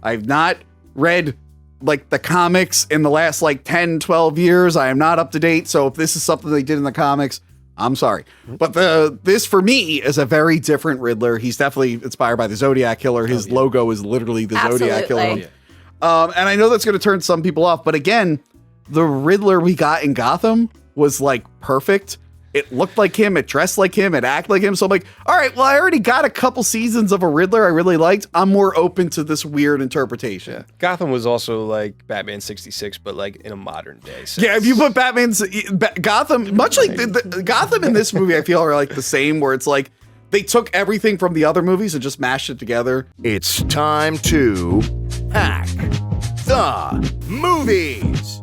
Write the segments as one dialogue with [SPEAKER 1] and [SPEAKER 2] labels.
[SPEAKER 1] I've not read like the comics in the last like 10, 12 years. I am not up to date. So if this is something they did in the comics, I'm sorry. But this for me is a very different Riddler. He's definitely inspired by the Zodiac Killer. His logo is literally the Zodiac Killer. Yeah. And I know that's going to turn some people off. But again, the Riddler we got in Gotham was like perfect. It looked like him. It dressed like him. It acted like him. So I'm like, all right, well, I already got a couple seasons of a Riddler I really liked. I'm more open to this weird interpretation.
[SPEAKER 2] Yeah. Gotham was also like Batman 66, but like in a modern day sense.
[SPEAKER 1] Yeah, if you put Gotham, much like the Gotham in this movie, I feel are like the same, where it's like they took everything from the other movies and just mashed it together.
[SPEAKER 3] It's time to hack the movies.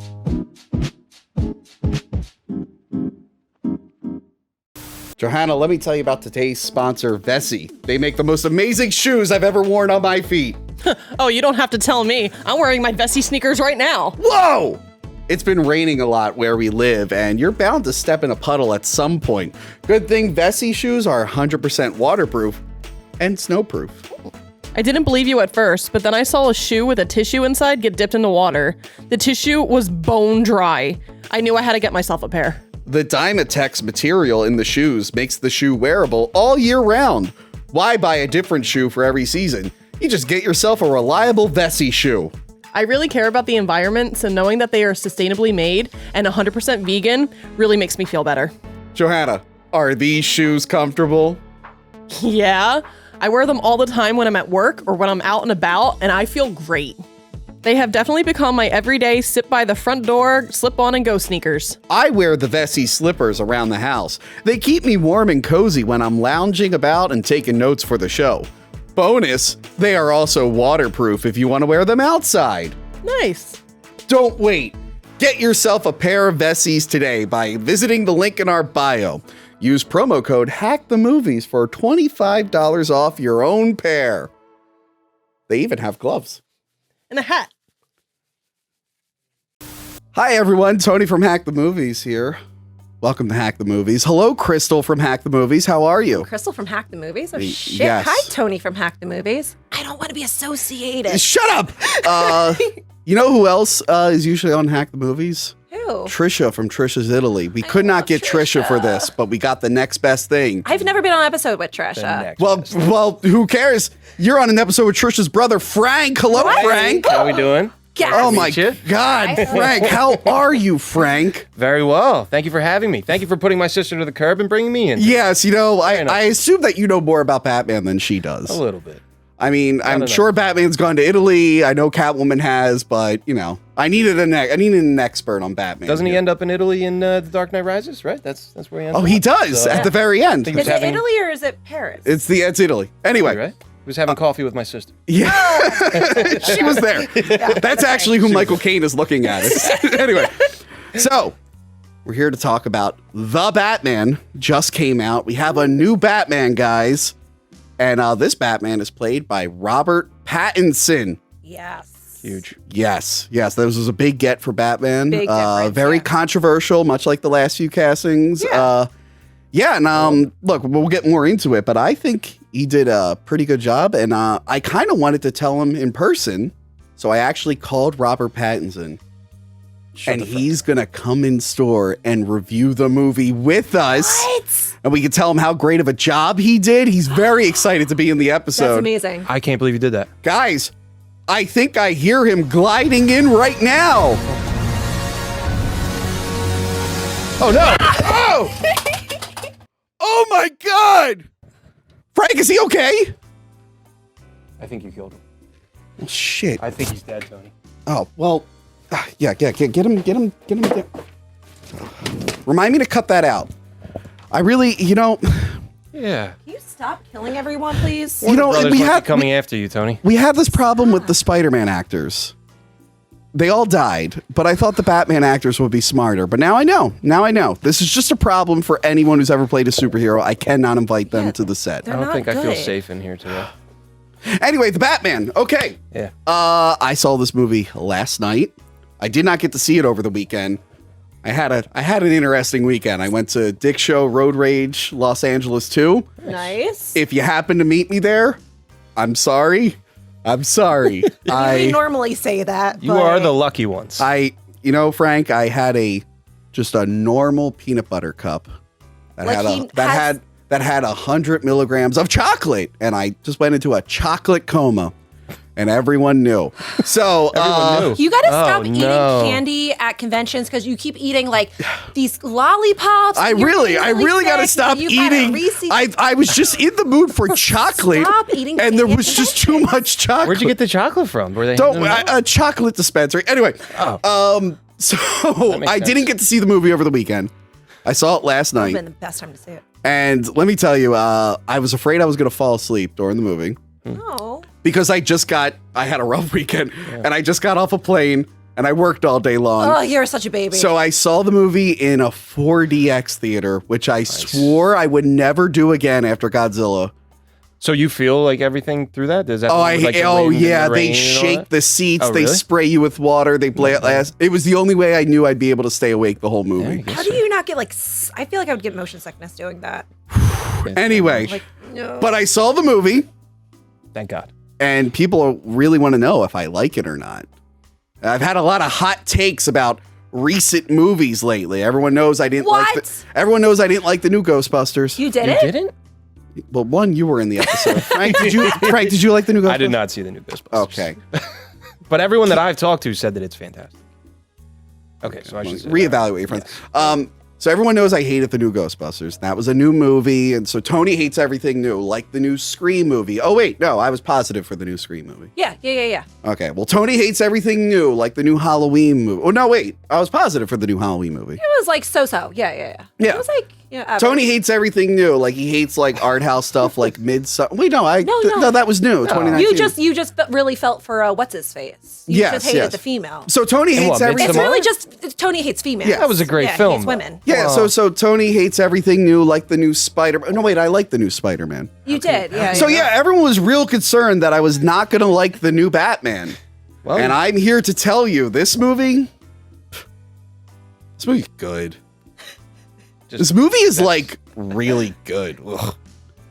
[SPEAKER 1] Johanna, let me tell you about today's sponsor, Vessi. They make the most amazing shoes I've ever worn on my feet.
[SPEAKER 4] Oh, you don't have to tell me. I'm wearing my Vessi sneakers right now.
[SPEAKER 1] Whoa! It's been raining a lot where we live, and you're bound to step in a puddle at some point. Good thing Vessi shoes are 100% waterproof and snowproof.
[SPEAKER 4] I didn't believe you at first, but then I saw a shoe with a tissue inside get dipped into water. The tissue was bone dry. I knew I had to get myself a pair.
[SPEAKER 1] The Dynatex material in the shoes makes the shoe wearable all year round. Why buy a different shoe for every season? You just get yourself a reliable Vessi shoe.
[SPEAKER 4] I really care about the environment, so knowing that they are sustainably made and 100% vegan really makes me feel better.
[SPEAKER 1] Johanna, are these shoes comfortable?
[SPEAKER 4] Yeah, I wear them all the time when I'm at work or when I'm out and about, and I feel great. They have definitely become my everyday sit by the front door, slip on and go sneakers.
[SPEAKER 1] I wear the Vessi slippers around the house. They keep me warm and cozy when I'm lounging about and taking notes for the show. Bonus, they are also waterproof if you want to wear them outside.
[SPEAKER 4] Nice.
[SPEAKER 1] Don't wait. Get yourself a pair of Vessis today by visiting the link in our bio. Use promo code HACKTHEMOVIES for $25 off your own pair. They even have gloves.
[SPEAKER 4] And a hat.
[SPEAKER 1] Hi everyone, Tony from Hack the Movies here. Welcome to Hack the Movies. Hello, Crystal from Hack the Movies. How are you?
[SPEAKER 5] Crystal from Hack the Movies? Oh shit.
[SPEAKER 1] Yes.
[SPEAKER 5] Hi, Tony from Hack the Movies. I don't want to be associated.
[SPEAKER 1] Shut up! You know who else is usually on Hack the Movies?
[SPEAKER 5] Who?
[SPEAKER 1] Trisha from Trisha's Italy. We could not get Trisha for this, but we got the next best thing.
[SPEAKER 5] I've never been on an episode with Trisha.
[SPEAKER 1] Well, who cares? You're on an episode with Trisha's brother, Frank. Hello,
[SPEAKER 5] What?
[SPEAKER 1] Frank.
[SPEAKER 2] How we doing?
[SPEAKER 5] Yes.
[SPEAKER 1] Oh my God, Frank. How are you, Frank?
[SPEAKER 2] Very well. Thank you for having me. Thank you for putting my sister to the curb and bringing me in.
[SPEAKER 1] Yes, you know,
[SPEAKER 2] Fair enough.
[SPEAKER 1] I assume that you know more about Batman than she does.
[SPEAKER 2] A little bit.
[SPEAKER 1] I mean, I'm
[SPEAKER 2] know.
[SPEAKER 1] sure Batman's gone to Italy. I know Catwoman has, but you know, I needed an expert on Batman.
[SPEAKER 2] Doesn't he
[SPEAKER 1] here.
[SPEAKER 2] end up in Italy in The Dark Knight Rises, right? That's where he ends up.
[SPEAKER 1] Oh, he does
[SPEAKER 2] So-
[SPEAKER 1] at the very end.
[SPEAKER 2] think he was
[SPEAKER 5] Is it
[SPEAKER 2] having-
[SPEAKER 5] Italy or is it Paris?
[SPEAKER 1] It's Italy. Anyway,
[SPEAKER 2] Right? He was having coffee with my sister.
[SPEAKER 1] yeah, she was there. That's actually who Michael Caine is looking at. Anyway, so we're here to talk about The Batman. Just came out. We have a new Batman, guys. And this Batman is played by Robert Pattinson.
[SPEAKER 5] Yes.
[SPEAKER 2] Huge.
[SPEAKER 1] Yes, this was a big get for Batman.
[SPEAKER 5] Big difference,
[SPEAKER 1] very
[SPEAKER 5] yeah.
[SPEAKER 1] controversial, much like the last few castings.
[SPEAKER 5] Yeah.
[SPEAKER 1] And look, we'll get more into it, but I think he did a pretty good job. And I kind of wanted to tell him in person, so I actually called Robert Pattinson. And he's going to come in store and review the movie with us.
[SPEAKER 5] What?
[SPEAKER 1] And we can tell him how great of a job he did. He's very excited to be in the episode.
[SPEAKER 5] That's amazing.
[SPEAKER 2] I can't believe you did that.
[SPEAKER 1] Guys, I think I hear him gliding in right now. Oh, no. Oh! Oh, my God. Frank, is he okay?
[SPEAKER 2] I think you killed him.
[SPEAKER 1] Oh, shit.
[SPEAKER 2] I think he's dead, Tony.
[SPEAKER 1] Oh, well, yeah, get him. Remind me to cut that out. I really,
[SPEAKER 2] Yeah.
[SPEAKER 5] Can you stop killing everyone, please?
[SPEAKER 1] you know,
[SPEAKER 2] Brothers
[SPEAKER 1] we
[SPEAKER 2] might be
[SPEAKER 1] had
[SPEAKER 2] coming after you, Tony.
[SPEAKER 1] we had this problem with the Spider-Man actors. They all died, but I thought the Batman actors would be smarter. But now I know. This is just a problem for anyone who's ever played a superhero. I cannot invite them to the set.
[SPEAKER 5] They're
[SPEAKER 2] I don't
[SPEAKER 5] not
[SPEAKER 2] think I feel
[SPEAKER 5] good.
[SPEAKER 2] safe in here today.
[SPEAKER 1] Anyway, the Batman. Okay.
[SPEAKER 2] Yeah.
[SPEAKER 1] I saw this movie last night. I did not get to see it over the weekend. I had an interesting weekend. I went to Dick Show Road Rage Los Angeles 2.
[SPEAKER 5] Nice.
[SPEAKER 1] If you happen to meet me there, I'm sorry, I'm sorry.
[SPEAKER 5] We normally say that.
[SPEAKER 2] You
[SPEAKER 5] but
[SPEAKER 2] are the lucky ones.
[SPEAKER 1] Frank, I had just a normal peanut butter cup that had 100 milligrams of chocolate, and I just went into a chocolate coma, and everyone knew. So
[SPEAKER 2] Everyone knew.
[SPEAKER 5] You got to stop
[SPEAKER 2] no.
[SPEAKER 5] eating candy at conventions because you keep eating like these lollipops.
[SPEAKER 1] I
[SPEAKER 5] and you're
[SPEAKER 1] really
[SPEAKER 5] getting
[SPEAKER 1] got to
[SPEAKER 5] sick,
[SPEAKER 1] stop
[SPEAKER 5] and you've had a
[SPEAKER 1] eating.
[SPEAKER 5] Reese's-
[SPEAKER 1] I was just in the mood for chocolate,
[SPEAKER 5] Stop eating
[SPEAKER 1] and there
[SPEAKER 5] candy at
[SPEAKER 1] was just too much chocolate.
[SPEAKER 2] Where'd you get the chocolate from? Were they
[SPEAKER 1] Don't
[SPEAKER 2] handing them out?
[SPEAKER 1] a chocolate dispensary. Anyway, so
[SPEAKER 2] makes
[SPEAKER 1] I
[SPEAKER 2] sense.
[SPEAKER 1] didn't get to see the movie over the weekend. I saw it last
[SPEAKER 5] That would have
[SPEAKER 1] night,
[SPEAKER 5] been the best time to see it.
[SPEAKER 1] and let me tell you, I was afraid I was going to fall asleep during the movie
[SPEAKER 5] Oh.
[SPEAKER 1] because I had a rough weekend, and I just got off a plane, and I worked all day long.
[SPEAKER 5] Oh, you're such a baby.
[SPEAKER 1] So I saw the movie in a 4DX theater, which I swore I would never do again after Godzilla.
[SPEAKER 2] So you feel like everything through that? Does that?
[SPEAKER 1] Oh,
[SPEAKER 2] like the wind and
[SPEAKER 1] yeah,
[SPEAKER 2] the
[SPEAKER 1] they
[SPEAKER 2] rain and all
[SPEAKER 1] shake
[SPEAKER 2] that?
[SPEAKER 1] the seats,
[SPEAKER 2] Oh,
[SPEAKER 1] they
[SPEAKER 2] really?
[SPEAKER 1] spray you with water, they play it last. It was the only way I knew I'd be able to stay awake the whole movie.
[SPEAKER 5] How do you not get like? I feel like I would get motion sickness doing that.
[SPEAKER 1] Anyway,
[SPEAKER 5] Like, no.
[SPEAKER 1] but I saw the movie,
[SPEAKER 2] Thank God.
[SPEAKER 1] and people really want to know if I like it or not. I've had a lot of hot takes about recent movies lately. Everyone knows I didn't
[SPEAKER 5] What?
[SPEAKER 1] everyone knows I didn't like the new Ghostbusters.
[SPEAKER 5] You did
[SPEAKER 2] You
[SPEAKER 5] it?
[SPEAKER 2] didn't?
[SPEAKER 1] Well, one, you were in the episode. Frank, did you like the new Ghostbusters?
[SPEAKER 2] I did not see the new Ghostbusters.
[SPEAKER 1] Okay.
[SPEAKER 2] But everyone that I've talked to said that it's fantastic. Okay, so I should say that.
[SPEAKER 1] Reevaluate your friends. So everyone knows I hated the new Ghostbusters. That was a new movie, and so Tony hates everything new, like the new Scream movie. Oh wait, no, I was positive for the new Scream movie.
[SPEAKER 5] Yeah.
[SPEAKER 1] Okay, well Tony hates everything new, like the new Halloween movie. Oh no, wait, I was positive for the new Halloween movie.
[SPEAKER 5] It was like so. Yeah.
[SPEAKER 1] Yeah.
[SPEAKER 5] It was like average.
[SPEAKER 1] Tony hates everything new, like he hates like art house stuff, like Midsummer. Wait, no,
[SPEAKER 5] No.
[SPEAKER 1] that was new. 2019.
[SPEAKER 5] You just really felt for what's his face. You
[SPEAKER 1] Yes,
[SPEAKER 5] just hated
[SPEAKER 1] yes.
[SPEAKER 5] the female.
[SPEAKER 1] So Tony
[SPEAKER 2] And
[SPEAKER 1] hates
[SPEAKER 2] what,
[SPEAKER 1] everything.
[SPEAKER 5] It's
[SPEAKER 2] Midsommar?
[SPEAKER 5] really just Tony hates females.
[SPEAKER 1] Yeah,
[SPEAKER 2] that was a great
[SPEAKER 5] He
[SPEAKER 2] film,
[SPEAKER 5] hates women.
[SPEAKER 1] Yeah,
[SPEAKER 2] Wow.
[SPEAKER 1] so Tony hates everything new, like the new Spider. No, wait, I like the new Spider-Man.
[SPEAKER 5] You did. Yeah.
[SPEAKER 1] So yeah, everyone was real concerned that I was not going to like the new Batman.
[SPEAKER 2] Well,
[SPEAKER 1] And I'm here to tell you, this movie's good. This movie is like really good. Ugh.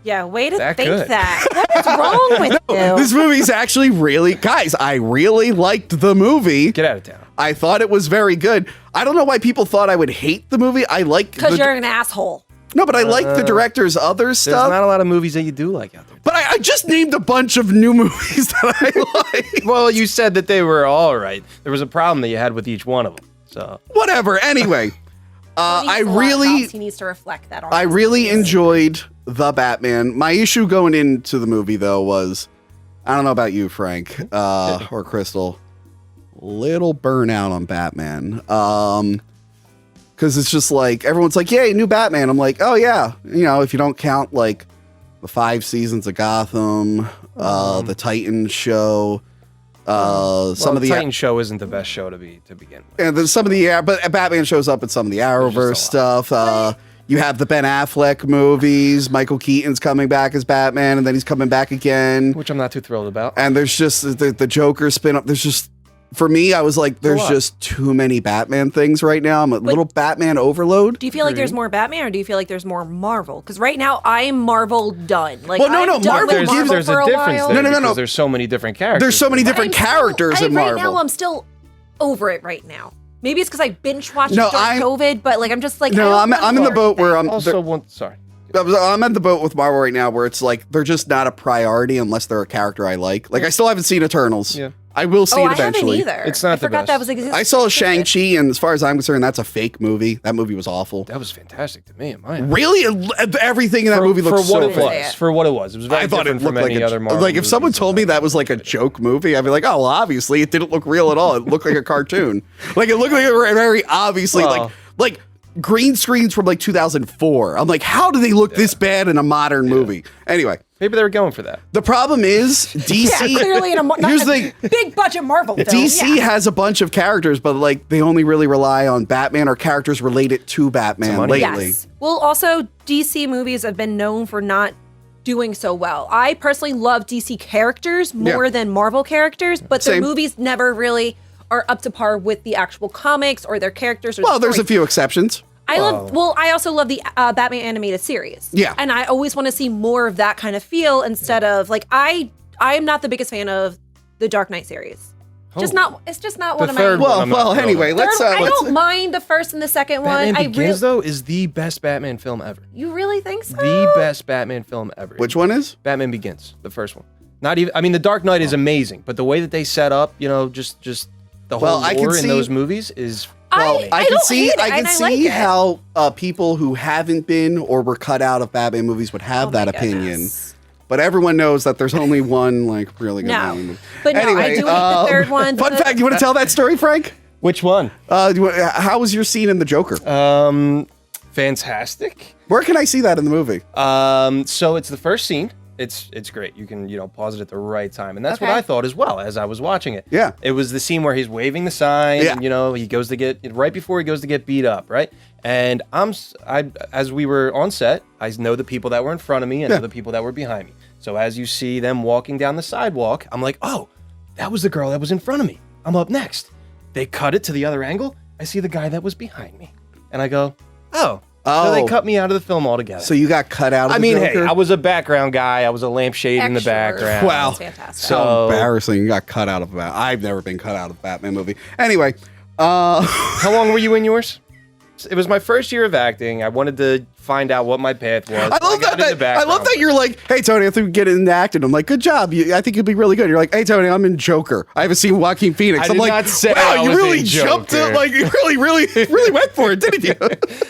[SPEAKER 5] Yeah, way to
[SPEAKER 2] That
[SPEAKER 5] think
[SPEAKER 2] good.
[SPEAKER 5] that. What is wrong with you?
[SPEAKER 1] This movie's actually really, guys, I really liked the movie.
[SPEAKER 2] Get out of town.
[SPEAKER 1] I thought it was very good. I don't know why people thought I would hate the movie. I like
[SPEAKER 5] Because you're an asshole.
[SPEAKER 1] No, but I like the director's other
[SPEAKER 2] There's
[SPEAKER 1] stuff.
[SPEAKER 2] not a lot of movies that you do like out there.
[SPEAKER 1] But I just named a bunch of new movies that I like.
[SPEAKER 2] Well, you said that they were all right. There was a problem that you had with each one of them. So
[SPEAKER 1] Whatever. Anyway, I
[SPEAKER 5] He needs to reflect that. On
[SPEAKER 1] I
[SPEAKER 5] his
[SPEAKER 1] really
[SPEAKER 5] movies.
[SPEAKER 1] enjoyed the Batman. My issue going into the movie, though, was I don't know about you, Frank, or Crystal. Little burnout on Batman. Because it's just like everyone's like, "Yay, new Batman!" I'm like, "Oh yeah," you know, if you don't count like the 5 seasons of Gotham, the Titans show, some of the
[SPEAKER 2] Titan show isn't the best show to begin with.
[SPEAKER 1] and then some of the but Batman shows up in some of the Arrowverse stuff. You have the Ben Affleck movies. Michael Keaton's coming back as Batman, and then he's coming back again.
[SPEAKER 2] Which I'm not too thrilled about.
[SPEAKER 1] And there's just the Joker spin up. There's just, for me, I was like, there's
[SPEAKER 2] lot.
[SPEAKER 1] just too many Batman things right now. I'm a little Batman overload.
[SPEAKER 5] Do you feel like there's more Batman, or do you feel like there's more Marvel? Because right now I'm Marvel done. Like,
[SPEAKER 1] Well, no,
[SPEAKER 5] I'm
[SPEAKER 1] no,
[SPEAKER 5] done
[SPEAKER 1] Marvel
[SPEAKER 5] with
[SPEAKER 1] gives-
[SPEAKER 2] There's
[SPEAKER 5] for
[SPEAKER 2] a difference
[SPEAKER 5] while.
[SPEAKER 2] there
[SPEAKER 1] No.
[SPEAKER 2] because there's so many different characters.
[SPEAKER 1] There's so many different characters in Marvel.
[SPEAKER 5] Right now, I'm still over it right now. Maybe it's because I binge watched
[SPEAKER 1] No,
[SPEAKER 5] during COVID, but like I'm just like
[SPEAKER 1] No,
[SPEAKER 5] I
[SPEAKER 1] I'm
[SPEAKER 5] don't
[SPEAKER 1] in the
[SPEAKER 5] want
[SPEAKER 1] boat where I'm.
[SPEAKER 2] Also, sorry.
[SPEAKER 1] I'm at the boat with Marvel right now where it's like they're just not a priority unless they're a character I like. Like I still haven't seen Eternals.
[SPEAKER 2] Yeah.
[SPEAKER 1] I will see
[SPEAKER 5] Oh,
[SPEAKER 1] it
[SPEAKER 5] I haven't
[SPEAKER 1] eventually.
[SPEAKER 5] either.
[SPEAKER 2] It's not
[SPEAKER 5] I
[SPEAKER 2] the
[SPEAKER 5] forgot
[SPEAKER 2] best.
[SPEAKER 5] that was existing.
[SPEAKER 1] I saw Shang-Chi, and as far as I'm concerned, that's a fake movie. That movie was awful.
[SPEAKER 2] That was fantastic to me. In my opinion.
[SPEAKER 1] Really, everything in that movie
[SPEAKER 2] for
[SPEAKER 1] looks
[SPEAKER 2] what
[SPEAKER 1] so
[SPEAKER 2] it
[SPEAKER 1] fake.
[SPEAKER 2] was. For what it was. It was very
[SPEAKER 1] I thought it
[SPEAKER 2] different from
[SPEAKER 1] looked like
[SPEAKER 2] any other Marvel
[SPEAKER 1] like if someone
[SPEAKER 2] movies
[SPEAKER 1] told me that was like a joke movie, I'd be like, oh, well, obviously it didn't look real at all. It looked like a cartoon. Like it looked like very obviously
[SPEAKER 2] Well.
[SPEAKER 1] like green screens from like 2004. I'm like, how do they look this bad in a modern movie? Anyway,
[SPEAKER 2] Maybe they were going for that.
[SPEAKER 1] the problem is DC.
[SPEAKER 5] Yeah, clearly in a
[SPEAKER 1] Here's the thing.
[SPEAKER 5] big budget Marvel film.
[SPEAKER 1] DC
[SPEAKER 5] yeah.
[SPEAKER 1] has a bunch of characters, but like they only really rely on Batman or characters related to Batman
[SPEAKER 2] money.
[SPEAKER 1] lately.
[SPEAKER 5] Yes. Well, also DC movies have been known for not doing so well. I personally love DC characters more than Marvel characters, but their
[SPEAKER 1] Same.
[SPEAKER 5] movies never really are up to par with the actual comics or their characters. Or
[SPEAKER 1] Well,
[SPEAKER 5] the
[SPEAKER 1] there's a
[SPEAKER 5] stories.
[SPEAKER 1] few exceptions.
[SPEAKER 5] I also love the Batman animated series.
[SPEAKER 1] Yeah.
[SPEAKER 5] And I always want to see more of that kind of feel instead of like I'm not the biggest fan of the Dark Knight series. Just
[SPEAKER 2] Oh.
[SPEAKER 5] not. It's just not
[SPEAKER 2] The
[SPEAKER 5] one of my.
[SPEAKER 2] third one. I'm not
[SPEAKER 1] Well,
[SPEAKER 2] thrilled
[SPEAKER 1] anyway,
[SPEAKER 2] with.
[SPEAKER 1] let's.
[SPEAKER 5] I
[SPEAKER 1] let's
[SPEAKER 5] don't mind the first and the second
[SPEAKER 2] Batman
[SPEAKER 5] one.
[SPEAKER 2] Begins, though, is the best Batman film ever.
[SPEAKER 5] You really think so?
[SPEAKER 2] The best Batman film ever.
[SPEAKER 1] Which one is?
[SPEAKER 2] Batman Begins, the first one. Not even. I mean, The Dark Knight is amazing, but the way that they set up, just the whole
[SPEAKER 1] Well, I can
[SPEAKER 2] lore in
[SPEAKER 1] see-
[SPEAKER 2] those movies is.
[SPEAKER 1] Well, I can
[SPEAKER 5] don't
[SPEAKER 1] see.
[SPEAKER 5] hate it,
[SPEAKER 1] I can
[SPEAKER 5] and I
[SPEAKER 1] see
[SPEAKER 5] like it.
[SPEAKER 1] how people who haven't been or were cut out of Batman movies would have
[SPEAKER 5] Oh
[SPEAKER 1] that
[SPEAKER 5] my
[SPEAKER 1] opinion.
[SPEAKER 5] goodness.
[SPEAKER 1] But everyone knows that there's only one like really good
[SPEAKER 5] No.
[SPEAKER 1] Batman movie.
[SPEAKER 5] But no, I do hate the third one.
[SPEAKER 1] Fun fact: you want to tell that story, Frank?
[SPEAKER 2] Which one?
[SPEAKER 1] How was your scene in the Joker?
[SPEAKER 2] Fantastic.
[SPEAKER 1] Where can I see that in the movie?
[SPEAKER 2] So it's the first scene. It's great. You can pause it at the right time, and that's what
[SPEAKER 5] Okay.
[SPEAKER 2] I thought as well as I was watching it.
[SPEAKER 1] Yeah.
[SPEAKER 2] It was the scene where he's waving the sign.
[SPEAKER 1] Yeah.
[SPEAKER 2] And, he goes to get right before he goes to get beat up, right? And as we were on set, I know the people that were in front of me and
[SPEAKER 1] Yeah.
[SPEAKER 2] the people that were behind me. So as you see them walking down the sidewalk, I'm like, oh, that was the girl that was in front of me. I'm up next. They cut it to the other angle. I see the guy that was behind me, and I go, oh. So they cut me out of the film altogether.
[SPEAKER 1] So you got cut out of the
[SPEAKER 2] hey,
[SPEAKER 1] Joker?
[SPEAKER 2] I was a background guy. I was a lampshade in the
[SPEAKER 5] Extra.
[SPEAKER 2] background.
[SPEAKER 1] Wow.
[SPEAKER 5] That's fantastic.
[SPEAKER 2] So
[SPEAKER 1] How embarrassing. You got cut out of that. I've never been cut out of a Batman movie. Anyway,
[SPEAKER 2] how long were you in yours? It was my first year of acting. I wanted to find out what my path was.
[SPEAKER 1] I love
[SPEAKER 2] got into
[SPEAKER 1] that. I love that you're like, hey Tony, I think we get into acting. I'm like, good job. I think you'll be really good. You're like, hey Tony, I'm in Joker. I haven't seen Joaquin Phoenix.
[SPEAKER 2] I
[SPEAKER 1] I'm
[SPEAKER 2] did
[SPEAKER 1] like,
[SPEAKER 2] not say
[SPEAKER 1] wow,
[SPEAKER 2] I
[SPEAKER 1] you
[SPEAKER 2] was
[SPEAKER 1] really
[SPEAKER 2] in
[SPEAKER 1] jumped
[SPEAKER 2] Joker.
[SPEAKER 1] it. Like, you really went for it, didn't you?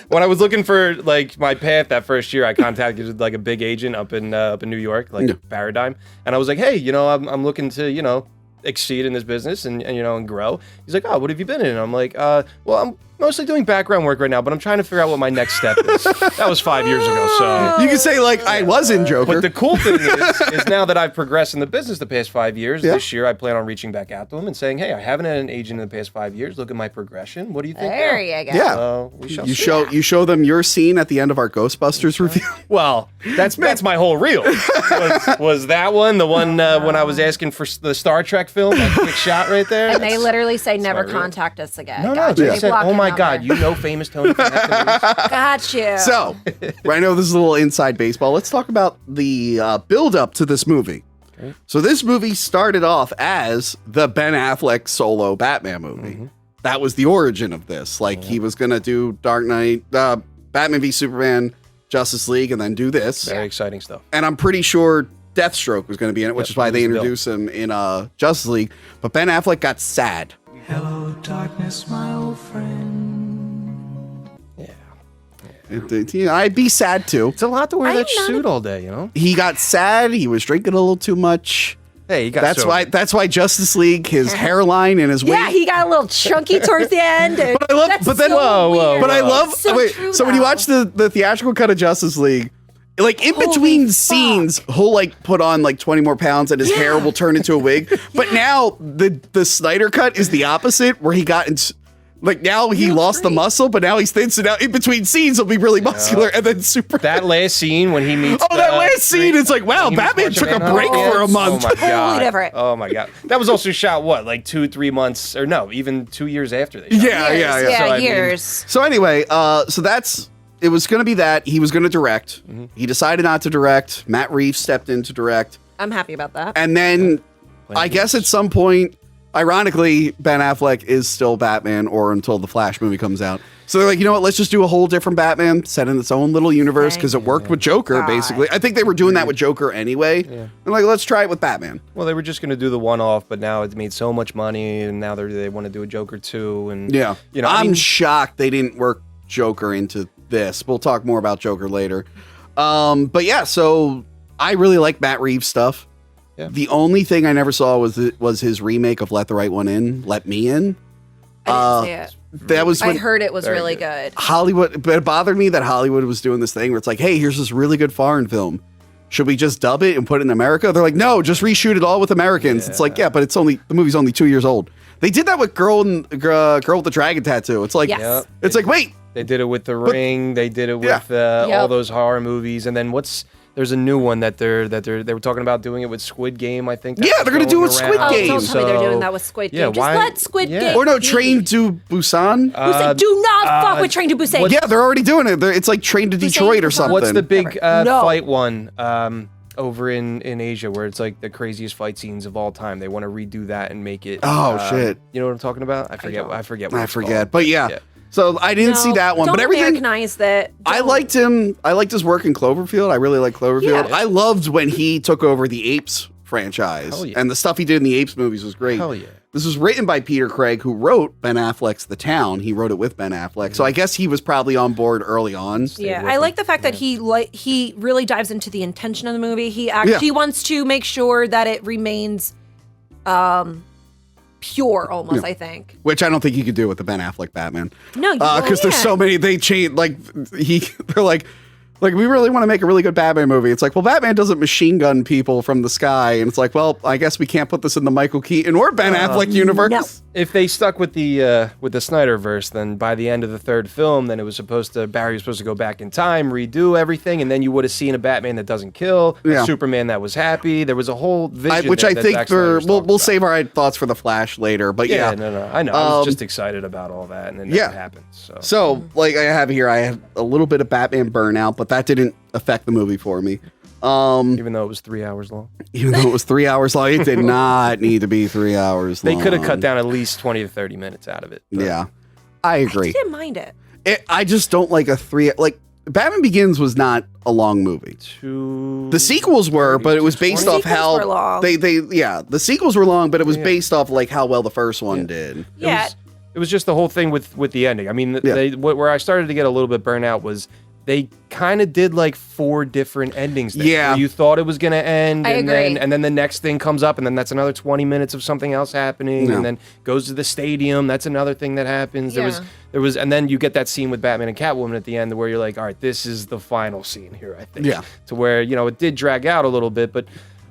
[SPEAKER 2] When I was looking for my path that first year, I contacted a big agent up in New York,
[SPEAKER 1] Yeah.
[SPEAKER 2] Paradigm, and I was like, hey, I'm looking to exceed in this business and grow. He's like, oh, what have you been in? And I'm like, well, I'm mostly doing background work right now, but I'm trying to figure out what my next step is. That was 5 years ago, so.
[SPEAKER 1] You can say like, I was in Joker.
[SPEAKER 2] But the cool thing is now that I've progressed in the business the past 5 years,
[SPEAKER 1] Yeah.
[SPEAKER 2] this year I plan on reaching back out to him and saying, hey, I haven't had an agent in the past 5 years. Look at my progression. What do you think?
[SPEAKER 5] There
[SPEAKER 2] now?
[SPEAKER 5] you go.
[SPEAKER 1] Yeah.
[SPEAKER 2] We shall
[SPEAKER 1] You
[SPEAKER 2] see.
[SPEAKER 1] show them your scene at the end of our Ghostbusters review.
[SPEAKER 2] Well, that's my whole reel. Was that one the one when I was asking for the Star Trek film, that quick shot right there?
[SPEAKER 5] And they literally say never
[SPEAKER 2] real.
[SPEAKER 5] contact us again.
[SPEAKER 2] No,
[SPEAKER 5] Gotcha.
[SPEAKER 2] they
[SPEAKER 5] They
[SPEAKER 2] said,
[SPEAKER 5] block
[SPEAKER 2] oh
[SPEAKER 5] your
[SPEAKER 2] my
[SPEAKER 5] number.
[SPEAKER 2] God, you know famous Tony from Acting.
[SPEAKER 5] Got you.
[SPEAKER 1] So, I know this is a little inside baseball. Let's talk about the build up to this movie.
[SPEAKER 2] Okay.
[SPEAKER 1] So this movie started off as the Ben Affleck solo Batman movie. That was the origin of this. Like he was gonna do Dark Knight, Batman v Superman, Justice League, and then do this.
[SPEAKER 2] Very exciting stuff.
[SPEAKER 1] And I'm pretty sure Deathstroke was going to be in it, which
[SPEAKER 2] Yep,
[SPEAKER 1] is why
[SPEAKER 2] he
[SPEAKER 1] they
[SPEAKER 2] was the
[SPEAKER 1] introduced him in Justice League. But Ben Affleck got sad.
[SPEAKER 6] Hello, darkness, my old friend.
[SPEAKER 1] I'd be sad too.
[SPEAKER 2] It's a lot to wear
[SPEAKER 5] I'm
[SPEAKER 2] that
[SPEAKER 5] not
[SPEAKER 2] suit all day,
[SPEAKER 1] He got sad. He was drinking a little too much.
[SPEAKER 2] Hey, you got
[SPEAKER 1] That's why Justice League, his hairline and his weight.
[SPEAKER 5] Yeah, he got a little chunky towards the end. And
[SPEAKER 1] But I love-
[SPEAKER 5] that's
[SPEAKER 1] but then-
[SPEAKER 5] so
[SPEAKER 2] Whoa, whoa,
[SPEAKER 5] weird.
[SPEAKER 1] But I love.
[SPEAKER 5] So
[SPEAKER 1] wait,
[SPEAKER 5] true,
[SPEAKER 1] so when you
[SPEAKER 5] though.
[SPEAKER 1] watch the theatrical cut of Justice League, like in
[SPEAKER 5] Holy
[SPEAKER 1] between
[SPEAKER 5] fuck.
[SPEAKER 1] scenes, he'll like put on like 20 more pounds and his hair will turn into a wig. But now the Snyder cut is the opposite, where he got into. Like now he lost the muscle, but now he's thin. So now in between scenes he'll be really muscular, and then super.
[SPEAKER 2] That last scene when he meets.
[SPEAKER 1] Oh, that last scene! It's like, wow,
[SPEAKER 2] he meets
[SPEAKER 1] Batman
[SPEAKER 2] Macho
[SPEAKER 1] took a
[SPEAKER 2] Man.
[SPEAKER 1] break for a month.
[SPEAKER 2] Oh my god!
[SPEAKER 5] different.
[SPEAKER 2] Oh my god! That was also shot what, like 2-3 months, or no, even 2 years after they. Shot
[SPEAKER 1] Yeah,
[SPEAKER 2] it.
[SPEAKER 1] yeah.
[SPEAKER 5] Yeah,
[SPEAKER 2] So, I mean,
[SPEAKER 5] years.
[SPEAKER 1] So anyway, so that's it was going to be that he was going to direct. He decided not to direct. Matt Reeves stepped in to direct,
[SPEAKER 5] I'm happy about that.
[SPEAKER 1] and then I guess at some point, ironically, Ben Affleck is still Batman, or until the Flash movie comes out. So they're like, you know what? Let's just do a whole different Batman set in its own little universe because it worked with Joker.
[SPEAKER 5] God.
[SPEAKER 1] Basically, I think they were doing that with Joker anyway. And like, let's try it with Batman.
[SPEAKER 2] Well, they were just going to do the one-off, but now it's made so much money, and now they want to do a Joker 2, and
[SPEAKER 1] Yeah,
[SPEAKER 2] you know,
[SPEAKER 1] I'm shocked they didn't work Joker into this. We'll talk more about Joker later. But yeah, so I really like Matt Reeves stuff.
[SPEAKER 2] Yeah.
[SPEAKER 1] The only thing I never saw was his remake of Let the Right One In, Let Me In.
[SPEAKER 5] I didn't see it.
[SPEAKER 1] That was
[SPEAKER 5] I
[SPEAKER 1] when
[SPEAKER 5] heard it was
[SPEAKER 2] Very
[SPEAKER 5] really
[SPEAKER 2] good.
[SPEAKER 5] good.
[SPEAKER 1] Hollywood, but it bothered me that Hollywood was doing this thing where it's like, hey, here's this really good foreign film. Should we just dub it and put it in America? They're like, no, just reshoot it all with Americans. It's like, yeah, but the movie's only 2 years old. They did that with Girl with the Dragon Tattoo. It's like,
[SPEAKER 5] Yes.
[SPEAKER 2] Yep.
[SPEAKER 1] it's like, wait,
[SPEAKER 2] They did it with The Ring. They did it with all
[SPEAKER 5] Yep.
[SPEAKER 2] those horror movies, and then there's a new one that they were talking about doing it with Squid Game. I think. that
[SPEAKER 1] Yeah,
[SPEAKER 2] was
[SPEAKER 1] they're gonna do it
[SPEAKER 2] going
[SPEAKER 1] with Squid
[SPEAKER 2] around.
[SPEAKER 1] Game.
[SPEAKER 5] Don't tell me they're
[SPEAKER 2] So-
[SPEAKER 5] doing that with Squid Game.
[SPEAKER 2] Yeah,
[SPEAKER 5] Just
[SPEAKER 2] why-
[SPEAKER 5] let Squid
[SPEAKER 2] yeah.
[SPEAKER 5] Game.
[SPEAKER 1] or no,
[SPEAKER 5] be.
[SPEAKER 1] Train to Busan.
[SPEAKER 5] Do not fuck with Train to Busan.
[SPEAKER 1] Yeah, they're already doing it. It's like Train to Detroit or something.
[SPEAKER 2] What's the big
[SPEAKER 5] No.
[SPEAKER 2] fight one? over in Asia where it's like the craziest fight scenes of all time. They want to redo that and make it.
[SPEAKER 1] Shit.
[SPEAKER 2] You know what I'm talking about? I forget. What it's called.
[SPEAKER 1] But yeah. So I didn't see that one,
[SPEAKER 5] don't
[SPEAKER 1] but everything.
[SPEAKER 5] Americanize that.
[SPEAKER 1] I liked him. I liked his work in Cloverfield. I really like Cloverfield.
[SPEAKER 5] Yeah.
[SPEAKER 1] I loved when he took over the Apes franchise,
[SPEAKER 2] Hell yeah.
[SPEAKER 1] and the stuff he did in the Apes movies was great.
[SPEAKER 2] Hell yeah.
[SPEAKER 1] This was written by Peter Craig, who wrote Ben Affleck's The Town. He wrote it with Ben Affleck, so I guess he was probably on board early on.
[SPEAKER 5] Yeah, I like the fact that he really dives into the intention of the movie. He actually wants to make sure that it remains pure, almost. I think.
[SPEAKER 1] Which I don't think you could do with the Ben Affleck Batman.
[SPEAKER 5] No,
[SPEAKER 1] because there's so many. They change they're like, we really want to make a really good Batman movie. It's like, well, Batman doesn't machine gun people from the sky. And it's like, well, I guess we can't put this in the Michael Keaton or Ben Affleck universe.
[SPEAKER 5] No.
[SPEAKER 2] If they stuck with the Snyderverse, then by the end of the third film, then Barry was supposed to go back in time, redo everything, and then you would have seen a Batman that doesn't kill, a Superman that was happy. There was a whole vision.
[SPEAKER 1] Which
[SPEAKER 2] that
[SPEAKER 1] I think
[SPEAKER 2] Zack Snyder's
[SPEAKER 1] we'll
[SPEAKER 2] talked
[SPEAKER 1] save our thoughts for the Flash later. But yeah.
[SPEAKER 2] No, I know. I was just excited about all that, and it never happened.
[SPEAKER 1] So, like I have here, I had a little bit of Batman burnout, but that didn't affect the movie for me.
[SPEAKER 2] Even though it was 3 hours long.
[SPEAKER 1] Even though it was 3 hours long, it did not need to be 3 hours long.
[SPEAKER 2] They could have cut down at least 20 to 30 minutes out of it. But.
[SPEAKER 1] Yeah, I agree.
[SPEAKER 5] I didn't mind it.
[SPEAKER 1] I just don't like Batman Begins was not a long movie. The sequels were, but it was based off
[SPEAKER 5] Sequels were long.
[SPEAKER 1] the sequels were long, but it was based off like how well the first one did.
[SPEAKER 5] Yeah.
[SPEAKER 2] It was just the whole thing with the ending. I mean, where I started to get a little bit burnt out was they kind of did like 4 different endings there.
[SPEAKER 1] Yeah.
[SPEAKER 2] Where you thought it was going to end,
[SPEAKER 5] I agree.
[SPEAKER 2] Then the next thing comes up, and then that's another 20 minutes of something else happening, and then goes to the stadium. That's another thing that happens.
[SPEAKER 5] Yeah.
[SPEAKER 2] There was, and then you get that scene with Batman and Catwoman at the end where you're like, all right, this is the final scene here, I think.
[SPEAKER 1] Yeah.
[SPEAKER 2] To where, it did drag out a little bit, but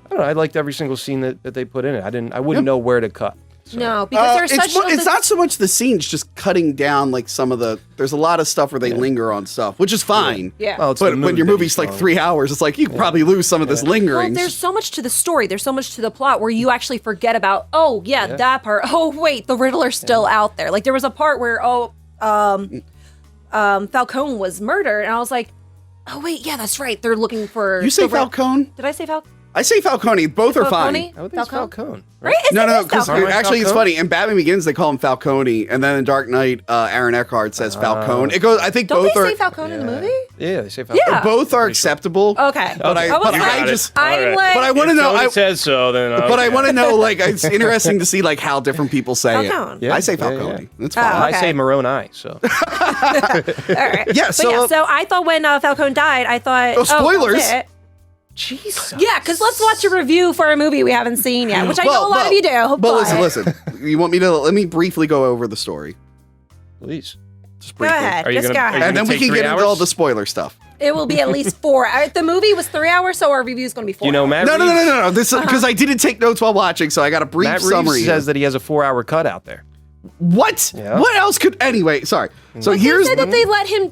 [SPEAKER 2] I don't know, I liked every single scene that they put in it. I wouldn't know where to cut. So.
[SPEAKER 5] No, because there's
[SPEAKER 1] it's not so much the scenes, just cutting down like some of the. There's a lot of stuff where they linger on stuff, which is fine.
[SPEAKER 5] Yeah.
[SPEAKER 2] Well, it's
[SPEAKER 1] but
[SPEAKER 2] the
[SPEAKER 1] when your
[SPEAKER 2] mood that
[SPEAKER 1] movie's
[SPEAKER 2] you're
[SPEAKER 1] like
[SPEAKER 2] showing.
[SPEAKER 1] 3 hours, it's like you could probably lose some of this lingering.
[SPEAKER 5] Well, there's so much to the story. There's so much to the plot where you actually forget about, that part. Oh, wait, the Riddler's still out there. Like, there was a part where, Falcone was murdered, and I was like, oh, wait, yeah, that's right. They're looking for...
[SPEAKER 1] You say Falcone?
[SPEAKER 5] Did I say Falcone?
[SPEAKER 1] I say Falcone. Both are fine.
[SPEAKER 2] I would think it's Falcone.
[SPEAKER 5] Right?
[SPEAKER 1] No, because
[SPEAKER 5] Falcone.
[SPEAKER 1] actually it's
[SPEAKER 2] Falcone?
[SPEAKER 1] funny. In Batman Begins, they call him Falcone, and then in Dark Knight, Aaron Eckhart says Falcone. It goes. I think
[SPEAKER 5] Don't
[SPEAKER 1] both
[SPEAKER 5] they
[SPEAKER 1] are.
[SPEAKER 5] say Falcone in the movie?
[SPEAKER 2] Yeah, they say Falcone.
[SPEAKER 5] Yeah.
[SPEAKER 1] Both are acceptable.
[SPEAKER 5] Okay.
[SPEAKER 1] But I want to know.
[SPEAKER 2] It says so. Then.
[SPEAKER 1] But I want to know. Like, it's interesting to see like how different people say
[SPEAKER 5] Falcone.
[SPEAKER 1] it. I say
[SPEAKER 2] Yeah,
[SPEAKER 1] Falcone.
[SPEAKER 2] yeah.
[SPEAKER 1] That's fine.
[SPEAKER 5] Oh,
[SPEAKER 2] I say Moroni. So
[SPEAKER 5] All right.
[SPEAKER 1] Yeah. So,
[SPEAKER 5] So I thought when Falcone died, I thought...
[SPEAKER 1] Oh, spoilers.
[SPEAKER 5] that's it.
[SPEAKER 2] Jesus.
[SPEAKER 5] Yeah, because let's watch a review for a movie we haven't seen yet, which I know a lot of you do.
[SPEAKER 1] But listen. You want me to let me briefly go over the story,
[SPEAKER 2] Please.
[SPEAKER 1] just
[SPEAKER 5] Go
[SPEAKER 1] briefly,
[SPEAKER 5] ahead.
[SPEAKER 2] Are you
[SPEAKER 5] Just
[SPEAKER 2] gonna-
[SPEAKER 5] go
[SPEAKER 2] are you
[SPEAKER 5] ahead.
[SPEAKER 1] and then we
[SPEAKER 2] take
[SPEAKER 1] can
[SPEAKER 2] 3
[SPEAKER 1] get into
[SPEAKER 2] hours?
[SPEAKER 1] all the spoiler stuff.
[SPEAKER 5] It will be at least 4 hours. The movie was 3 hours, so our review is going to be 4
[SPEAKER 2] You know,
[SPEAKER 5] hours.
[SPEAKER 2] Matt
[SPEAKER 1] No.
[SPEAKER 2] Reeves,
[SPEAKER 1] This because I didn't take notes while watching, so I got a brief
[SPEAKER 2] Matt
[SPEAKER 1] summary.
[SPEAKER 2] Reeves says that he has a 4-hour cut out there.
[SPEAKER 1] What?
[SPEAKER 2] Yeah.
[SPEAKER 1] What else could? Anyway, sorry. So
[SPEAKER 5] But
[SPEAKER 1] here's
[SPEAKER 5] they said that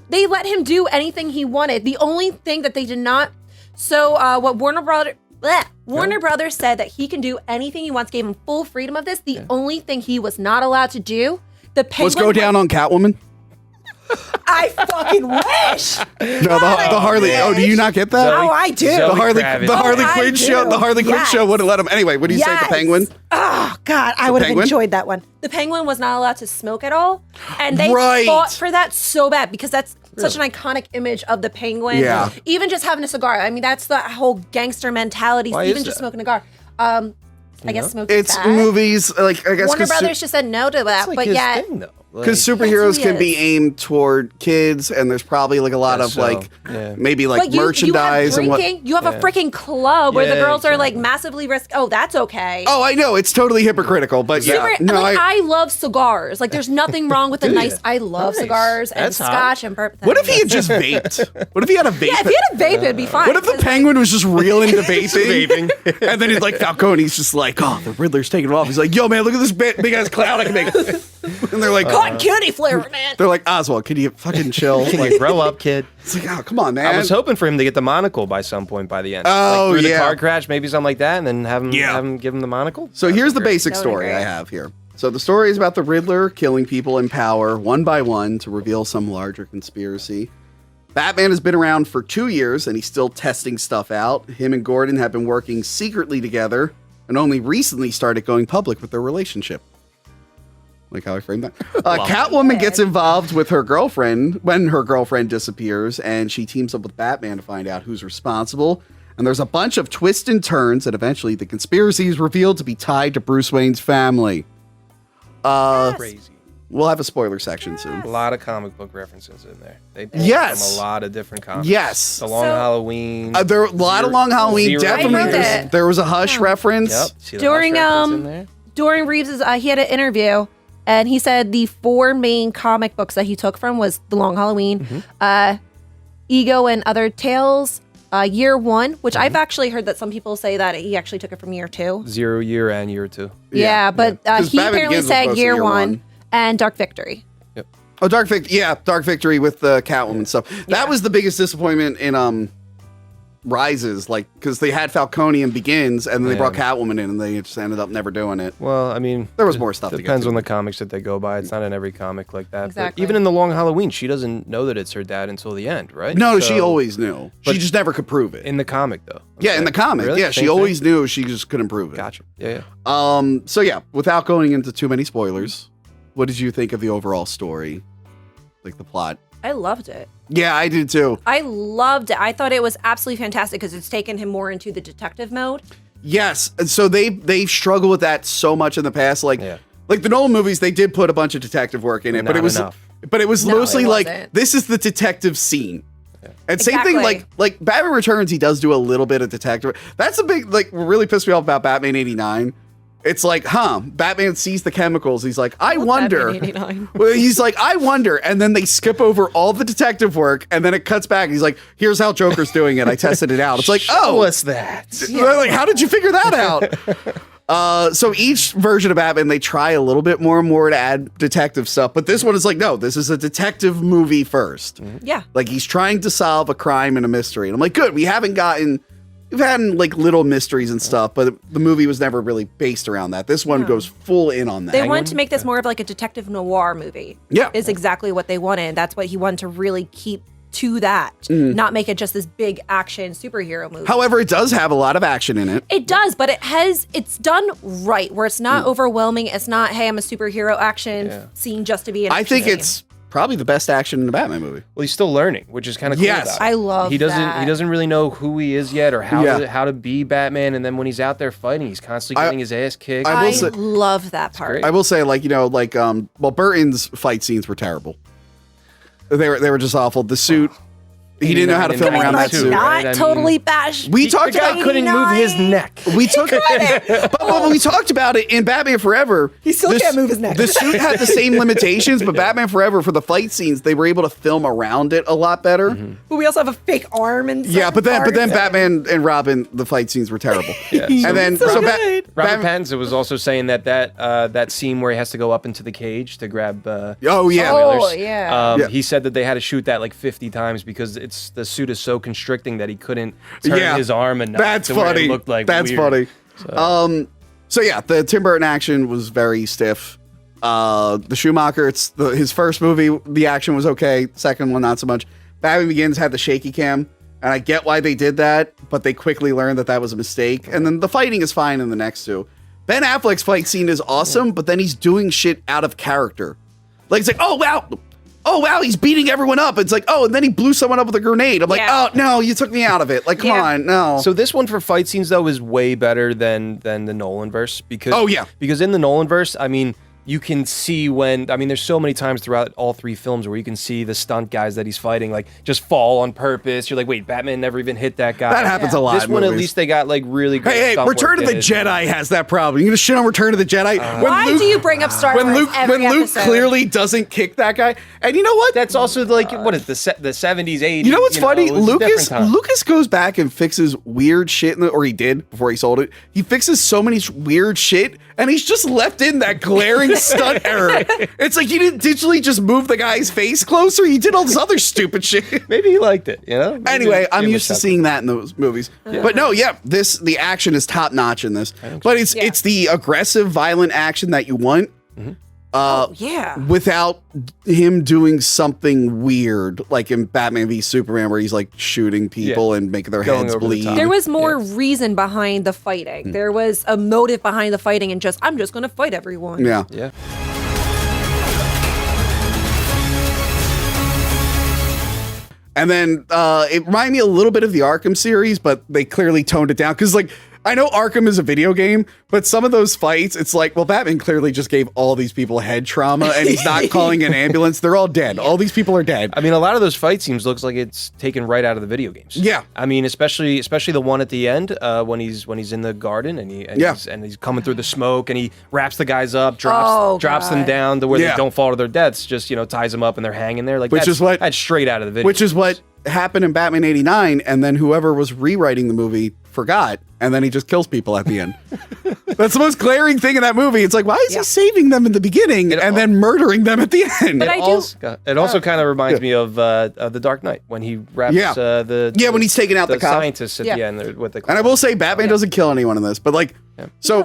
[SPEAKER 5] they let him do anything he wanted. The only thing that they did not. So what Warner Brothers said that he can do anything he wants, gave him full freedom of this. The only thing he was not allowed to do, the Penguin
[SPEAKER 1] let's go down on Catwoman.
[SPEAKER 5] I fucking wish.
[SPEAKER 1] No, the Harley. Oh, do you not get that?
[SPEAKER 5] Oh, I do.
[SPEAKER 2] Zoe
[SPEAKER 1] The Harley
[SPEAKER 2] Kravitz.
[SPEAKER 1] Quinn
[SPEAKER 5] I
[SPEAKER 1] show.
[SPEAKER 5] do.
[SPEAKER 1] The Harley Quinn
[SPEAKER 5] Yes.
[SPEAKER 1] show wouldn't let him. Anyway, what do you say? The
[SPEAKER 5] Yes.
[SPEAKER 1] Penguin.
[SPEAKER 5] Oh God, I would have
[SPEAKER 1] Penguin?
[SPEAKER 5] enjoyed that one. The Penguin was not allowed to smoke at all, and they
[SPEAKER 1] Right.
[SPEAKER 5] fought for that so bad because that's such an iconic image of the Penguin.
[SPEAKER 1] Yeah.
[SPEAKER 5] Even just having a cigar. I mean, that's the whole gangster mentality.
[SPEAKER 2] Why
[SPEAKER 5] even
[SPEAKER 2] is
[SPEAKER 5] just
[SPEAKER 2] that?
[SPEAKER 5] smoking a cigar. I guess smoking.
[SPEAKER 1] It's
[SPEAKER 5] bad.
[SPEAKER 1] movies. Like I guess
[SPEAKER 5] Warner Brothers just said no to that,
[SPEAKER 2] That's like
[SPEAKER 5] but
[SPEAKER 2] his
[SPEAKER 5] yet.
[SPEAKER 2] thing, though.
[SPEAKER 1] because
[SPEAKER 5] That's
[SPEAKER 1] superheroes
[SPEAKER 5] who he
[SPEAKER 1] can be
[SPEAKER 5] is.
[SPEAKER 1] aimed toward kids, and there's probably like a lot of
[SPEAKER 2] so,
[SPEAKER 1] like
[SPEAKER 2] yeah.
[SPEAKER 1] maybe like
[SPEAKER 5] But you have
[SPEAKER 1] merchandise and what.
[SPEAKER 5] drinking. You have a freaking club where the
[SPEAKER 2] Yeah,
[SPEAKER 5] girls are like
[SPEAKER 2] exactly.
[SPEAKER 5] massively risk. Oh, that's okay.
[SPEAKER 1] Oh, I know it's totally hypocritical, but
[SPEAKER 5] Super,
[SPEAKER 1] yeah, no,
[SPEAKER 5] I love cigars. Like, there's nothing wrong with a nice. I love
[SPEAKER 2] Nice.
[SPEAKER 5] cigars and
[SPEAKER 2] That's hot.
[SPEAKER 5] scotch and bourbon.
[SPEAKER 1] What if he had just vaped? What if he had a vape?
[SPEAKER 5] Yeah, if he had a vape, it'd be fine.
[SPEAKER 1] What if the
[SPEAKER 5] 'cause,
[SPEAKER 1] Penguin was just real into vaping? And then it's like Falcone's just like, oh, the Riddler's taking it off. He's like, yo, man, look at this big ass cloud I can make. And they're like,
[SPEAKER 5] cotton candy flavor, man.
[SPEAKER 1] they're like, Oswald, can you fucking chill?
[SPEAKER 2] Can
[SPEAKER 1] Like,
[SPEAKER 2] you grow up, kid?
[SPEAKER 1] it's like, oh, come on, man.
[SPEAKER 2] I was hoping for him to get the monocle by some point by the end.
[SPEAKER 1] Oh,
[SPEAKER 2] like through
[SPEAKER 1] yeah.
[SPEAKER 2] the car crash, maybe something like that, and then have him
[SPEAKER 1] Yeah.
[SPEAKER 2] give him the monocle.
[SPEAKER 1] So here's the basic
[SPEAKER 5] That would be
[SPEAKER 1] story I
[SPEAKER 5] great.
[SPEAKER 1] have here. So the story is about the Riddler killing people in power one by one to reveal some larger conspiracy. Batman has been around for 2 years and he's still testing stuff out. Him and Gordon have been working secretly together and only recently started going public with their relationship. Like how I framed that. Catwoman gets involved with her girlfriend when her girlfriend disappears, and she teams up with Batman to find out who's responsible. And there's a bunch of twists and turns, and eventually the conspiracy is revealed to be tied to Bruce Wayne's family.
[SPEAKER 2] Crazy.
[SPEAKER 1] We'll have a spoiler section soon.
[SPEAKER 2] A lot of comic book references in there. They pulled
[SPEAKER 1] Yes.
[SPEAKER 2] from a lot of different comics.
[SPEAKER 1] Yes.
[SPEAKER 2] The Long Halloween.
[SPEAKER 1] There are a lot of Long Halloween.
[SPEAKER 2] Zero.
[SPEAKER 1] Definitely.
[SPEAKER 5] I wrote it.
[SPEAKER 1] There was a Hush reference.
[SPEAKER 2] Yep. See the
[SPEAKER 5] During,
[SPEAKER 2] Hush reference in there?
[SPEAKER 5] During Reeves' he had an interview, and he said the 4 main comic books that he took from was The Long Halloween, Ego and Other Tales, Year 1, which I've actually heard that some people say that he actually took it from Year 2.
[SPEAKER 2] 0 year and year 2.
[SPEAKER 5] Yeah, but
[SPEAKER 1] 'Cause
[SPEAKER 5] he
[SPEAKER 1] Batman
[SPEAKER 5] apparently
[SPEAKER 1] Begins was
[SPEAKER 5] said
[SPEAKER 1] supposed to
[SPEAKER 5] Year
[SPEAKER 1] Year
[SPEAKER 5] 1 and Dark Victory.
[SPEAKER 1] Oh, Dark Victory with the Catwoman stuff. That was the biggest disappointment in Rises, like because they had Falcone and Begins, and then they brought Catwoman in, and they just ended up never doing it.
[SPEAKER 2] Well, I mean,
[SPEAKER 1] There was more stuff to get
[SPEAKER 2] Depends
[SPEAKER 1] to.
[SPEAKER 2] on the comics that they go by. It's not in every comic like that.
[SPEAKER 5] Exactly.
[SPEAKER 2] But even in the Long Halloween, she doesn't know that it's her dad until the end, right?
[SPEAKER 1] No,
[SPEAKER 2] So-
[SPEAKER 1] she always knew. She
[SPEAKER 2] but
[SPEAKER 1] just never could prove it.
[SPEAKER 2] In the comic, though.
[SPEAKER 1] Yeah, in the comic.
[SPEAKER 2] Really?
[SPEAKER 1] Yeah, she
[SPEAKER 2] Same
[SPEAKER 1] always
[SPEAKER 2] thing?
[SPEAKER 1] knew. She just couldn't prove it.
[SPEAKER 2] Gotcha. Yeah.
[SPEAKER 1] So yeah, without going into too many spoilers, what did you think of the overall story? Like the plot?
[SPEAKER 5] I loved it.
[SPEAKER 1] Yeah, I did too.
[SPEAKER 5] I loved it. I thought it was absolutely fantastic because it's taken him more into the detective mode.
[SPEAKER 1] Yes. And so they've struggled with that so much in the past. Like the Nolan movies, they did put a bunch of detective work in it, but
[SPEAKER 2] Not
[SPEAKER 1] it was
[SPEAKER 2] enough.
[SPEAKER 5] No,
[SPEAKER 1] mostly
[SPEAKER 5] it
[SPEAKER 1] like
[SPEAKER 5] wasn't.
[SPEAKER 1] this is the detective scene. And same thing,
[SPEAKER 5] Exactly.
[SPEAKER 1] like Batman Returns, he does do a little bit of detective. That's a big, like, what really pissed me off about Batman 89. It's like, Batman sees the chemicals. He's like, I wonder.
[SPEAKER 4] Batman 89.
[SPEAKER 1] Well, he's like, I wonder. And then they skip over all the detective work, and then it cuts back. And he's like, here's how Joker's doing it. I tested it out. It's like, oh,
[SPEAKER 2] what's that?
[SPEAKER 1] like, how did you figure that out? So each version of Batman, they try a little bit more and more to add detective stuff. But this one is like, no, this is a detective movie first.
[SPEAKER 5] Yeah.
[SPEAKER 1] Like he's trying to solve a crime and a mystery. And I'm like, good. We've had like little mysteries and stuff, but the movie was never really based around that. This one goes full in on that.
[SPEAKER 5] They wanted to make this more of like a detective noir movie.
[SPEAKER 1] Yeah.
[SPEAKER 5] Is exactly what they wanted. That's what he wanted to really keep to that, not make it just this big action superhero movie.
[SPEAKER 1] However, it does have a lot of action in it.
[SPEAKER 5] It does, but it's done right, where it's not overwhelming. It's not, hey, I'm a superhero action scene just to be an
[SPEAKER 1] I
[SPEAKER 5] action
[SPEAKER 1] think
[SPEAKER 5] scene.
[SPEAKER 1] it's probably the best action in the Batman movie.
[SPEAKER 2] Well, he's still learning, which is kind of cool.
[SPEAKER 1] Yes.
[SPEAKER 2] about it.
[SPEAKER 5] I love
[SPEAKER 2] He doesn't.
[SPEAKER 5] that.
[SPEAKER 2] He doesn't really know who he is yet, or how
[SPEAKER 1] Yeah.
[SPEAKER 2] how to be Batman. And then when he's out there fighting, he's constantly getting his ass kicked.
[SPEAKER 1] I will
[SPEAKER 5] I
[SPEAKER 1] say-
[SPEAKER 5] love that part.
[SPEAKER 2] great.
[SPEAKER 1] I will say, like, Burton's fight scenes were terrible. They were just awful. The suit, he didn't know how to film
[SPEAKER 2] Can we
[SPEAKER 1] around that
[SPEAKER 2] like
[SPEAKER 1] suit.
[SPEAKER 2] not-
[SPEAKER 5] Not
[SPEAKER 2] right? I mean,
[SPEAKER 5] totally bash.
[SPEAKER 1] We talked
[SPEAKER 2] the guy
[SPEAKER 1] about
[SPEAKER 2] couldn't move his neck.
[SPEAKER 1] We took but we talked about it in Batman Forever.
[SPEAKER 4] He still can't move his neck.
[SPEAKER 1] The suit had the same limitations, but Batman Forever, for the fight scenes, they were able to film around it a lot better.
[SPEAKER 4] But we also have a fake arm and
[SPEAKER 1] Yeah, but then Batman and Robin, the fight scenes were terrible. And then
[SPEAKER 4] So
[SPEAKER 1] so
[SPEAKER 4] good.
[SPEAKER 2] Robert
[SPEAKER 1] Batman,
[SPEAKER 2] Pattinson was also saying that scene where he has to go up into the cage to grab.
[SPEAKER 1] oh yeah,
[SPEAKER 5] Oh, yeah.
[SPEAKER 1] Yeah.
[SPEAKER 2] He said that they had to shoot that like 50 times because the suit is so constricting that he couldn't turn
[SPEAKER 1] Yeah.
[SPEAKER 2] his arm enough.
[SPEAKER 1] That's
[SPEAKER 2] to where
[SPEAKER 1] funny.
[SPEAKER 2] It looked like
[SPEAKER 1] That's
[SPEAKER 2] weird.
[SPEAKER 1] funny. So yeah, the Tim Burton action was very stiff. The Schumacher, his first movie, the action was okay. Second one, not so much. Batman Begins had the shaky cam, and I get why they did that, but they quickly learned that was a mistake. And then the fighting is fine in the next two. Ben Affleck's fight scene is awesome, but then he's doing shit out of character. Like it's like, oh wow, he's beating everyone up. It's like, oh, and then he blew someone up with a grenade. I'm like,
[SPEAKER 5] Yeah.
[SPEAKER 1] oh no, you took me out of it. Like, come
[SPEAKER 5] Yeah.
[SPEAKER 1] on, no.
[SPEAKER 2] So this one for fight scenes though is way better than the Nolan verse because
[SPEAKER 1] Oh, yeah.
[SPEAKER 2] because in the Nolan verse, I mean, you can see there's so many times throughout all three films where you can see the stunt guys that he's fighting like just fall on purpose. You're like, wait, Batman never even hit that guy.
[SPEAKER 1] That happens a lot
[SPEAKER 2] This
[SPEAKER 1] in
[SPEAKER 2] one at
[SPEAKER 1] movies.
[SPEAKER 2] least they got like really great.
[SPEAKER 1] Hey,
[SPEAKER 2] stunt
[SPEAKER 1] Return
[SPEAKER 2] work
[SPEAKER 1] of the
[SPEAKER 2] in it.
[SPEAKER 1] Jedi has that problem. You gonna shit on Return of the Jedi?
[SPEAKER 5] Why do you bring up Star
[SPEAKER 1] when
[SPEAKER 5] Wars
[SPEAKER 1] Luke
[SPEAKER 5] every
[SPEAKER 1] when Luke
[SPEAKER 5] episode?
[SPEAKER 1] clearly doesn't kick that guy? And you know what?
[SPEAKER 2] That's also like what is the 70s, 80s?
[SPEAKER 1] You know what's funny?
[SPEAKER 2] it was a different time.
[SPEAKER 1] Lucas goes back and fixes weird shit, or he did before he sold it. He fixes so many weird shit, and he's just left in that glaring stunt error. It's like he didn't digitally just move the guy's face closer. He did all this other stupid shit.
[SPEAKER 2] Maybe he liked it, you know? Maybe
[SPEAKER 1] Anyway,
[SPEAKER 2] give
[SPEAKER 1] I'm
[SPEAKER 2] him a
[SPEAKER 1] used to
[SPEAKER 2] shot.
[SPEAKER 1] seeing that in those movies. But no, yeah, the action is top notch in this. But it's the aggressive, violent action that you want.
[SPEAKER 5] Yeah.
[SPEAKER 1] Without him doing something weird, like in Batman v Superman, where he's like shooting people and making their
[SPEAKER 2] Going
[SPEAKER 1] heads
[SPEAKER 2] over the
[SPEAKER 1] bleed.
[SPEAKER 2] top.
[SPEAKER 5] There was more reason behind the fighting. There was a motive behind the fighting, and I'm just going to fight everyone.
[SPEAKER 1] Yeah.
[SPEAKER 2] Yeah.
[SPEAKER 1] And then it reminded me a little bit of the Arkham series, but they clearly toned it down. Because, like, I know Arkham is a video game, but some of those fights, it's like, well, Batman clearly just gave all these people head trauma, and he's not calling an ambulance. They're all dead. All these people are dead.
[SPEAKER 2] I mean, a lot of those fight scenes looks like it's taken right out of the video games.
[SPEAKER 1] Yeah.
[SPEAKER 2] I mean, especially the one at the end when he's in the garden and he's coming through the smoke and he wraps the guys up, drops them down to where they don't fall to their deaths. Just ties them up and they're hanging there. Like that's straight out of the video.
[SPEAKER 1] Which is what happened in Batman '89, and then whoever was rewriting the movie forgot, and then he just kills people at the end. That's the most glaring thing in that movie. It's like, why is he saving them in the beginning and then murdering them at the end?
[SPEAKER 5] But
[SPEAKER 2] it also kind of reminds me of The Dark Knight when he wraps when
[SPEAKER 1] he's taking out the cop.
[SPEAKER 2] scientists at the end with the
[SPEAKER 1] And I will say, Batman doesn't kill anyone in this, but like, so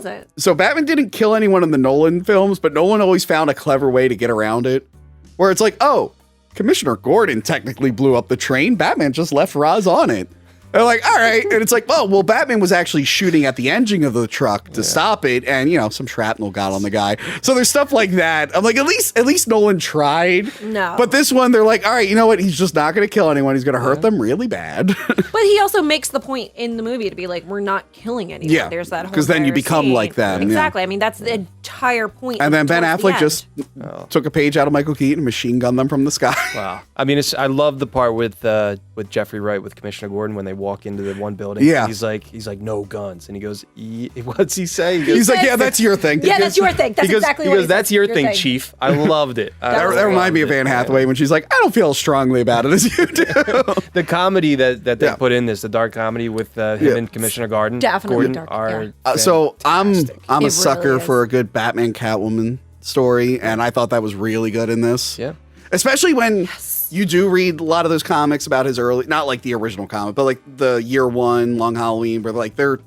[SPEAKER 1] Batman didn't kill anyone in the Nolan films, but Nolan always found a clever way to get around it, where it's like, oh, Commissioner Gordon technically blew up the train. Batman just left Ra's on it. They're like, all right. And it's like, well, Batman was actually shooting at the engine of the truck to stop it. And, some shrapnel got on the guy. So there's stuff like that. I'm like, at least Nolan tried.
[SPEAKER 5] No.
[SPEAKER 1] But this one, they're like, all right, you know what? He's just not going to kill anyone. He's going to hurt them really bad.
[SPEAKER 5] But he also makes the point in the movie to be like, we're not killing anyone.
[SPEAKER 1] Yeah,
[SPEAKER 5] There's that whole
[SPEAKER 1] 'cause then you
[SPEAKER 5] entire
[SPEAKER 1] become
[SPEAKER 5] scene.
[SPEAKER 1] like them,
[SPEAKER 5] Exactly. I mean, that's the entire point.
[SPEAKER 1] And then Ben
[SPEAKER 5] towards the
[SPEAKER 1] Affleck
[SPEAKER 5] end.
[SPEAKER 1] just took a page out of Michael Keaton and machine gunned them from the sky.
[SPEAKER 2] Wow. I mean, I love the part with Jeffrey Wright with Commissioner Gordon when they walk into the one building.
[SPEAKER 1] Yeah.
[SPEAKER 2] He's like, no guns. And he goes, what's he say? He
[SPEAKER 1] He's like, yeah, that's your thing.
[SPEAKER 5] Yeah, that's your thing. That's exactly what he says.
[SPEAKER 2] That's your thing, Chief. I loved it.
[SPEAKER 1] That reminded me of Anne Hathaway when she's like, I don't feel as strongly about it as you do.
[SPEAKER 2] The comedy that they put in this, the dark comedy with him and Commissioner Gordon,
[SPEAKER 5] Definitely
[SPEAKER 2] Gordon
[SPEAKER 5] dark,
[SPEAKER 2] are
[SPEAKER 1] so I'm
[SPEAKER 5] really
[SPEAKER 1] a sucker
[SPEAKER 5] is.
[SPEAKER 1] for a good Batman Catwoman story, and I thought that was really good in this.
[SPEAKER 2] Yeah.
[SPEAKER 1] Especially when you do read a lot of those comics about his early, not like the original comic, but like the Year One, Long Halloween, where like they're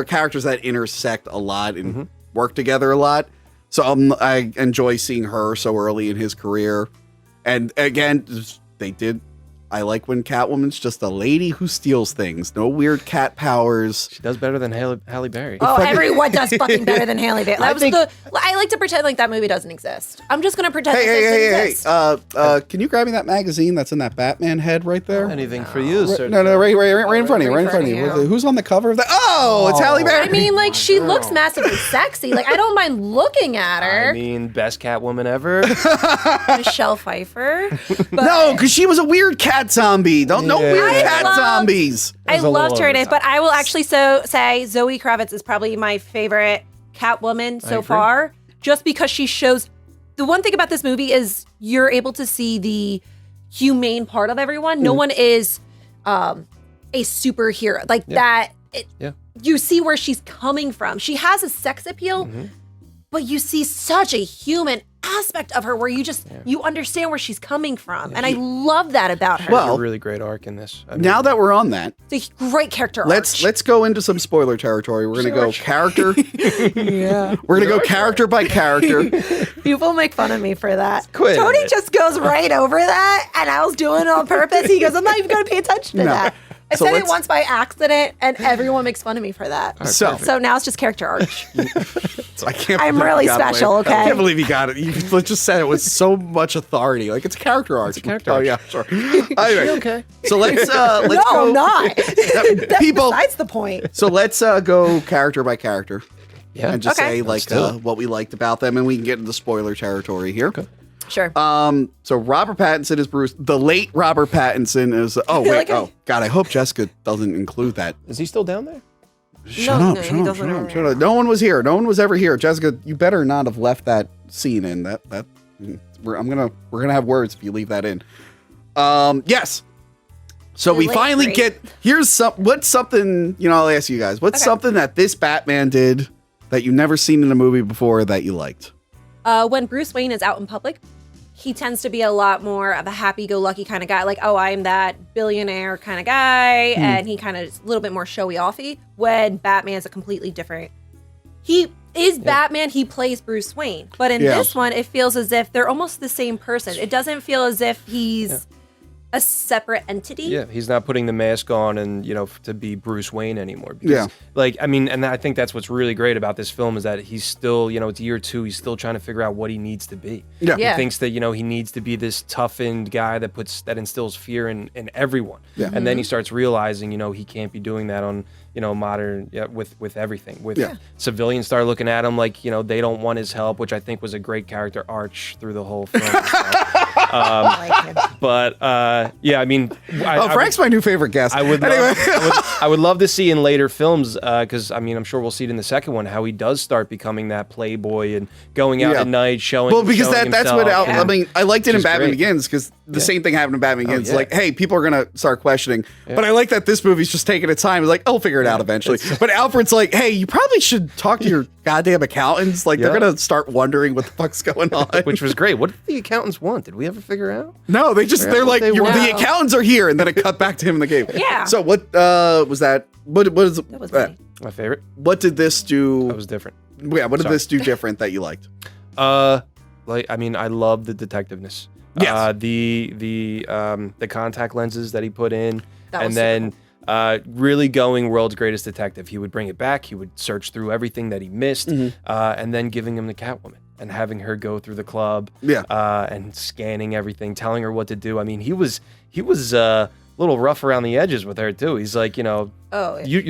[SPEAKER 1] characters that intersect a lot and work together a lot. So I enjoy seeing her so early in his career. And again, I like when Catwoman's just a lady who steals things. No weird cat powers.
[SPEAKER 2] She does better than Halle Berry.
[SPEAKER 5] Oh, everyone does fucking better than Halle Berry. I like to pretend like that movie doesn't exist. I'm just gonna pretend like it doesn't exist.
[SPEAKER 1] Can you grab me that magazine that's in that Batman head right there?
[SPEAKER 2] Anything for you, sir.
[SPEAKER 1] No, right in front of you. Right in front of you. Who's on the cover of that? Oh, it's Halle Berry.
[SPEAKER 5] I mean, like, she looks massively sexy. Like, I don't mind looking at her.
[SPEAKER 2] I mean, best Catwoman ever.
[SPEAKER 5] Michelle Pfeiffer.
[SPEAKER 1] No, because she was a weird cat zombie. No weird cat zombies.
[SPEAKER 5] I loved her in it, but I will actually say Zoe Kravitz is probably my favorite Catwoman so far, just because she shows. The one thing about this movie is you're able to see the humane part of everyone. No one is a superhero like that. You see where she's coming from. She has a sex appeal, but you see such a human aspect of her where you understand where she's coming from. And I love that about her.
[SPEAKER 1] Well,
[SPEAKER 2] a really great arc in this. I mean,
[SPEAKER 1] now that we're on that,
[SPEAKER 5] it's a great character arc.
[SPEAKER 1] let's go into some spoiler territory. We're gonna go character. We're gonna go character by character.
[SPEAKER 5] People make fun of me for that.
[SPEAKER 2] Quit
[SPEAKER 5] Tony
[SPEAKER 2] it.
[SPEAKER 5] just goes right over that, and I was doing it on purpose. He goes, I'm not even going to pay attention to that. I said it once by accident, and everyone makes fun of me for that. So now it's just character arc.
[SPEAKER 1] So
[SPEAKER 5] I'm really special, okay?
[SPEAKER 1] I can't believe you got it. You just said it with so much authority. Like, it's a character arc.
[SPEAKER 2] character arc.
[SPEAKER 1] Yeah, sure. Anyway,
[SPEAKER 2] okay.
[SPEAKER 1] So let's
[SPEAKER 5] No,
[SPEAKER 1] go.
[SPEAKER 5] I'm not. That's
[SPEAKER 1] People.
[SPEAKER 5] besides the point.
[SPEAKER 1] So let's go character by character.
[SPEAKER 2] Yeah.
[SPEAKER 1] And just say
[SPEAKER 2] Let's do it.
[SPEAKER 1] what we liked about them, and we can get into spoiler territory here. Okay.
[SPEAKER 5] Sure.
[SPEAKER 1] So Robert Pattinson is Bruce. The late Robert Pattinson is. Oh wait. God. I hope Jessica doesn't include that.
[SPEAKER 2] Is he still down there?
[SPEAKER 1] Shut up. No one was here. No one was ever here. Jessica, you better not have left that scene in. We're gonna have words if you leave that in. Yes. So we finally get. What's something, I'll ask you guys. What's something that this Batman did that you've never seen in a movie before that you liked?
[SPEAKER 5] When Bruce Wayne is out in public, he tends to be a lot more of a happy-go-lucky kind of guy. Like, oh, I'm that billionaire kind of guy. And he kind of is a little bit more showy-offy. When Batman is a completely different... He is Batman, he plays Bruce Wayne. But in this one, it feels as if they're almost the same person. It doesn't feel as if he's a separate entity.
[SPEAKER 2] Yeah, he's not putting the mask on and, to be Bruce Wayne anymore. Because, and I think that's what's really great about this film is that he's still, it's year 2, he's still trying to figure out what he needs to be.
[SPEAKER 1] Yeah.
[SPEAKER 2] He thinks that, he needs to be this toughened guy that instills fear in everyone. Yeah. And then he starts realizing, he can't be doing that on, modern, with everything. Civilians start looking at him like, they don't want his help, which I think was a great character arch through the whole film.
[SPEAKER 1] Frank's my new favorite guest.
[SPEAKER 2] I would love to see in later films, because I'm sure we'll see it in the second one, how he does start becoming that playboy and going out at night, showing.
[SPEAKER 1] Well, because
[SPEAKER 2] showing
[SPEAKER 1] that's
[SPEAKER 2] himself.
[SPEAKER 1] what I liked it in Batman Begins because the same thing happened in Batman Begins. Like, hey, people are gonna start questioning, but I like that this movie's just taking its time. It's like, I'll figure it out eventually. But Alfred's like, hey, you probably should talk to your goddamn accountants. Like, they're gonna start wondering what the fuck's going on.
[SPEAKER 2] Which was great. What did the accountants want? Did we ever figure out?
[SPEAKER 1] No, they're like, the accountants are here, and then it cut back to him in the game.
[SPEAKER 5] Yeah.
[SPEAKER 1] So what was that? What is
[SPEAKER 5] That was funny.
[SPEAKER 2] My favorite.
[SPEAKER 1] What did this do?
[SPEAKER 2] That was different.
[SPEAKER 1] Yeah, what did this do different that you liked?
[SPEAKER 2] I love the detectiveness.
[SPEAKER 1] Yes.
[SPEAKER 2] The contact lenses that he put in,
[SPEAKER 5] That
[SPEAKER 2] and
[SPEAKER 5] was
[SPEAKER 2] then really going world's greatest detective. He would bring it back. He would search through everything that he missed, and then giving him the Catwoman and having her go through the club. And scanning everything, telling her what to do. I mean, he was a little rough around the edges with her too. He's like, you're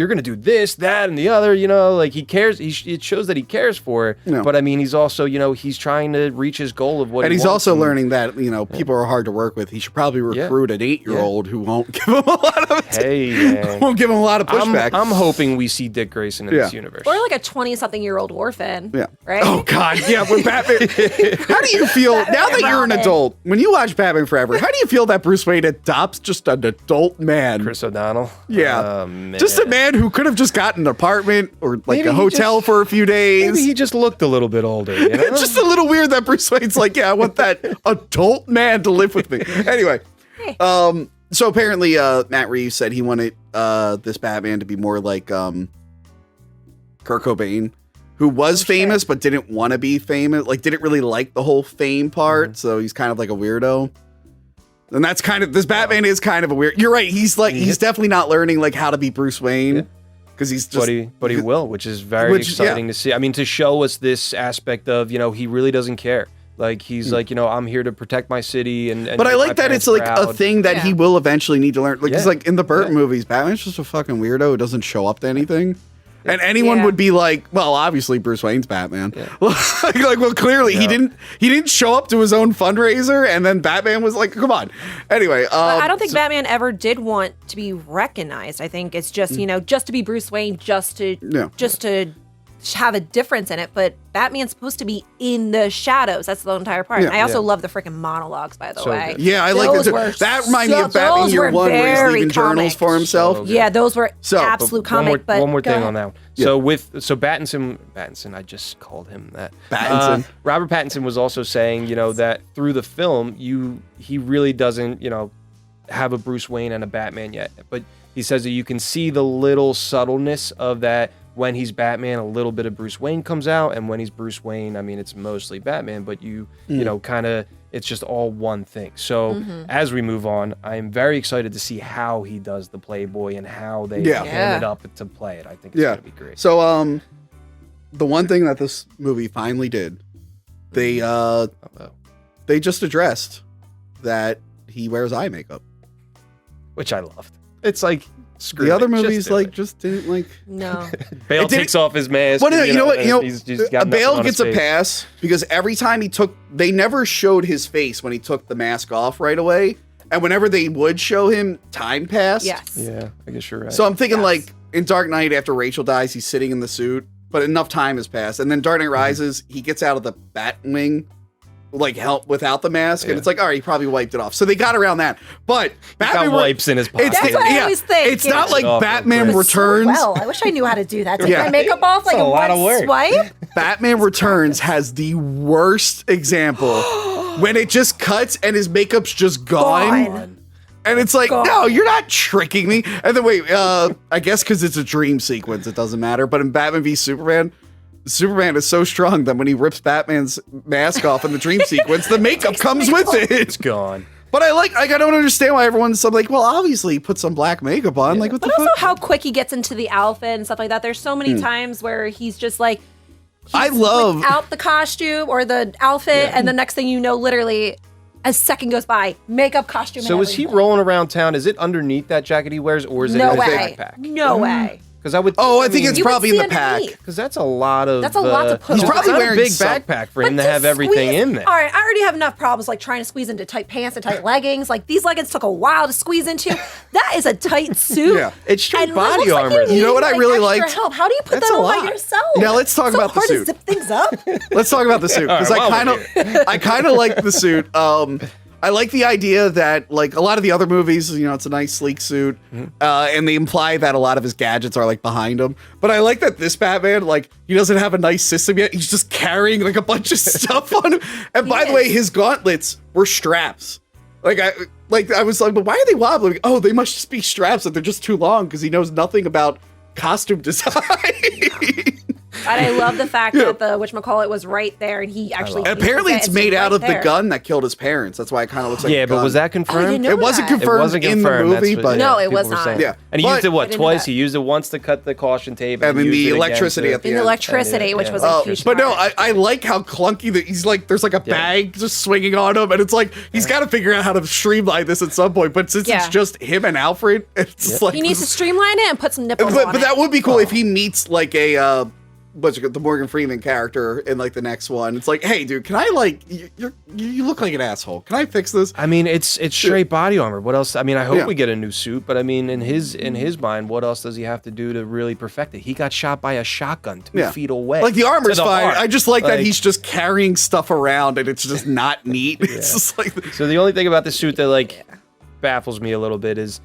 [SPEAKER 2] going to do this, that, and the other. Like he cares. It shows that he cares for her.
[SPEAKER 1] No.
[SPEAKER 2] But I mean, he's also, he's trying to reach his goal of what.
[SPEAKER 1] And
[SPEAKER 2] he
[SPEAKER 1] he's
[SPEAKER 2] wants.
[SPEAKER 1] also learning that people are hard to work with. He should probably recruit an 8-year-old who won't give him a lot of won't give him a lot of pushback.
[SPEAKER 2] I'm hoping we see Dick Grayson in this universe,
[SPEAKER 5] Or like a 20-something-year-old orphan. Yeah. Right?
[SPEAKER 1] Oh God, yeah. When Batman, how do you feel now that you're an adult? When you watch Batman Forever, how do you feel that Bruce Wayne adopts just an adult man?
[SPEAKER 2] Chris O'Donnell.
[SPEAKER 1] Yeah,
[SPEAKER 2] oh, man.
[SPEAKER 1] Just a man who could have just gotten an apartment or like
[SPEAKER 2] Maybe
[SPEAKER 1] a hotel for a few days.
[SPEAKER 2] Maybe he just looked a little bit older.
[SPEAKER 1] It's just a little weird that Bruce Wayne's like, yeah, I want that adult man to live with me. Anyway, so apparently Matt Reeves said he wanted this Batman to be more like Kurt Cobain, who was famous but didn't want to be famous, like didn't really like the whole fame part, so he's kind of like a weirdo. And that's kind of, this Batman is kind of a weird, you're right, he's like, he's definitely not learning like how to be Bruce Wayne. Because he's just,
[SPEAKER 2] but he will, which is very exciting to see. I mean, to show us this aspect of, he really doesn't care. Like he's like, I'm here to protect my city and
[SPEAKER 1] but I like that it's like a thing that he will eventually need to learn. Like it's like in the Burton movies, Batman's just a fucking weirdo who doesn't show up to anything. And anyone would be like, well, obviously Bruce Wayne's Batman. Well, clearly he didn't show up to his own fundraiser, and then Batman was like, come on. Anyway,
[SPEAKER 5] I don't think Batman ever did want to be recognized. I think it's just just to be Bruce Wayne, just to have a difference in it. But Batman's supposed to be in the shadows. That's the entire part. I also love the freaking monologues, by the way.
[SPEAKER 1] Yeah, I like that too. That reminded me of Batman Year One, where he's leaving journals for himself.
[SPEAKER 5] Yeah, those were absolute comic.
[SPEAKER 2] One more thing on that one. So Pattinson, I just called him that.
[SPEAKER 1] Pattinson.
[SPEAKER 2] Robert Pattinson was also saying, that through the film, he really doesn't, have a Bruce Wayne and a Batman yet. But he says that you can see the little subtleness of that. When he's Batman, a little bit of Bruce Wayne comes out, and when he's Bruce Wayne, I mean, it's mostly Batman, but kind of, it's just all one thing. So as we move on, I'm very excited to see how he does the Playboy and how they hand it up to play it. I think it's going to be great.
[SPEAKER 1] So, the one thing that this movie finally did, they just addressed that he wears eye makeup,
[SPEAKER 2] which I loved. It's like,
[SPEAKER 1] the other movies just didn't like.
[SPEAKER 5] No.
[SPEAKER 2] Bale takes off his mask.
[SPEAKER 1] Well, you know what?
[SPEAKER 2] Bale
[SPEAKER 1] gets a pass because every time they never showed his face when he took the mask off right away, and whenever they would show him, time passed.
[SPEAKER 5] Yes.
[SPEAKER 2] Yeah, I guess you're right.
[SPEAKER 1] So I'm thinking like in Dark Knight, after Rachel dies, he's sitting in the suit, but enough time has passed, and then Dark Knight Rises, he gets out of the Batwing. Like help without the mask, and it's like, all right, he probably wiped it off. So they got around that. But Batman
[SPEAKER 2] got wipes in his pocket.
[SPEAKER 5] That's what I always think.
[SPEAKER 1] It's not like Batman Returns.
[SPEAKER 5] Well, I wish I knew how to do that. Take my makeup off like
[SPEAKER 2] a lot of work.
[SPEAKER 5] Swipe.
[SPEAKER 1] Batman Returns has the worst example when it just cuts and his makeup's just gone. And it's like, no, you're not tricking me. And then wait, I guess because it's a dream sequence, it doesn't matter. But in Batman v Superman, Superman is so strong that when he rips Batman's mask off in the dream sequence, the makeup comes with it.
[SPEAKER 2] It's gone.
[SPEAKER 1] But I don't understand why everyone's so like, well, obviously put some black makeup on. Like, what the
[SPEAKER 5] But also
[SPEAKER 1] fuck?
[SPEAKER 5] how quick he gets into the outfit and stuff like that. There's so many times where he's just like,
[SPEAKER 1] I love
[SPEAKER 5] without the costume or the outfit, and the next thing you know, literally, a second goes by, makeup, costume.
[SPEAKER 2] So
[SPEAKER 5] and
[SPEAKER 2] is he
[SPEAKER 5] everything.
[SPEAKER 2] rolling around town? Is it underneath that jacket he wears, or is it
[SPEAKER 5] No
[SPEAKER 2] in his
[SPEAKER 5] way.
[SPEAKER 2] backpack?
[SPEAKER 5] No way.
[SPEAKER 2] Because I would.
[SPEAKER 1] I think it's
[SPEAKER 5] You would
[SPEAKER 1] probably in
[SPEAKER 5] see
[SPEAKER 1] the pack.
[SPEAKER 5] underneath.
[SPEAKER 2] Because that's a lot of.
[SPEAKER 5] That's a lot to put
[SPEAKER 1] He's
[SPEAKER 5] on.
[SPEAKER 1] probably
[SPEAKER 2] It's not
[SPEAKER 1] wearing
[SPEAKER 2] a big
[SPEAKER 1] some-
[SPEAKER 2] backpack for him to
[SPEAKER 5] to
[SPEAKER 2] have everything
[SPEAKER 5] squeeze-
[SPEAKER 2] in there.
[SPEAKER 5] All right, I already have enough problems like trying to squeeze into tight pants and tight leggings. Like these leggings took a while to squeeze into. That is a tight suit.
[SPEAKER 1] Yeah.
[SPEAKER 2] It's straight
[SPEAKER 5] And
[SPEAKER 2] body
[SPEAKER 5] it looks like
[SPEAKER 2] armor.
[SPEAKER 5] you
[SPEAKER 1] You know
[SPEAKER 5] need,
[SPEAKER 1] what I
[SPEAKER 5] like,
[SPEAKER 1] really
[SPEAKER 5] extra
[SPEAKER 1] liked?
[SPEAKER 5] help. How do you put
[SPEAKER 1] That's
[SPEAKER 5] that
[SPEAKER 1] a
[SPEAKER 5] on by
[SPEAKER 1] lot.
[SPEAKER 5] yourself?
[SPEAKER 1] Now let's talk
[SPEAKER 5] so
[SPEAKER 1] about the
[SPEAKER 5] hard
[SPEAKER 1] suit.
[SPEAKER 5] to zip things up.
[SPEAKER 1] Let's talk about the suit because
[SPEAKER 2] All right,
[SPEAKER 1] I kind of like the suit. I like the idea that like a lot of the other movies, it's a nice sleek suit, and they imply that a lot of his gadgets are like behind him. But I like that this Batman, like he doesn't have a nice system yet. He's just carrying like a bunch of stuff on him. And by the way, his gauntlets were straps. I was like, but why are they wobbling? Oh, they must just be straps that they're just too long because he knows nothing about costume design.
[SPEAKER 5] And I love the fact that the whatchamacallit was right there, and he actually.
[SPEAKER 1] Apparently,
[SPEAKER 5] used
[SPEAKER 1] it's
[SPEAKER 5] it.
[SPEAKER 1] made out
[SPEAKER 5] right
[SPEAKER 1] of
[SPEAKER 5] there.
[SPEAKER 1] the gun that killed his parents. That's why it kind of looks like
[SPEAKER 2] Yeah,
[SPEAKER 1] a
[SPEAKER 2] but
[SPEAKER 1] gun.
[SPEAKER 2] was that
[SPEAKER 5] I
[SPEAKER 2] confirmed?
[SPEAKER 5] didn't know
[SPEAKER 1] It wasn't
[SPEAKER 5] that.
[SPEAKER 1] confirmed.
[SPEAKER 2] It wasn't
[SPEAKER 1] in the
[SPEAKER 2] confirmed.
[SPEAKER 1] movie,
[SPEAKER 2] That's what-
[SPEAKER 1] but-
[SPEAKER 5] No, it
[SPEAKER 2] people
[SPEAKER 5] was
[SPEAKER 2] were
[SPEAKER 5] not.
[SPEAKER 2] saying.
[SPEAKER 1] Yeah.
[SPEAKER 2] And he
[SPEAKER 1] But-
[SPEAKER 2] used it, what,
[SPEAKER 5] I didn't know
[SPEAKER 2] twice?
[SPEAKER 5] that.
[SPEAKER 2] He used it once to cut the caution tape.
[SPEAKER 1] And then
[SPEAKER 2] used
[SPEAKER 1] the
[SPEAKER 2] it again
[SPEAKER 1] electricity
[SPEAKER 2] to-
[SPEAKER 1] at the
[SPEAKER 5] In the
[SPEAKER 1] end.
[SPEAKER 5] electricity, which was a huge
[SPEAKER 1] But no,
[SPEAKER 5] part.
[SPEAKER 1] I like how clunky that he's like. There's like a bag just swinging on him, and it's like he's got to figure out how to streamline this at some point. But since it's just him and Alfred, it's just like
[SPEAKER 5] He needs to streamline it and put some nipples on
[SPEAKER 1] But
[SPEAKER 5] it.
[SPEAKER 1] that would be cool if he meets like a the Morgan Freeman character in like the next one. It's like, hey, dude, can I like you look like an asshole? Can I fix this?
[SPEAKER 2] I mean, it's straight body armor. What else? I mean, I hope
[SPEAKER 1] Yeah.
[SPEAKER 2] we get a new suit, but I mean, in his mind, what else does he have to do to really perfect it? He got shot by a shotgun 2 feet away.
[SPEAKER 1] Like the armor's
[SPEAKER 2] to the
[SPEAKER 1] fine.
[SPEAKER 2] heart.
[SPEAKER 1] I just like that
[SPEAKER 2] Like-
[SPEAKER 1] he's just carrying stuff around and it's just not neat. It's just like
[SPEAKER 2] So the only thing about the suit that like baffles me a little bit is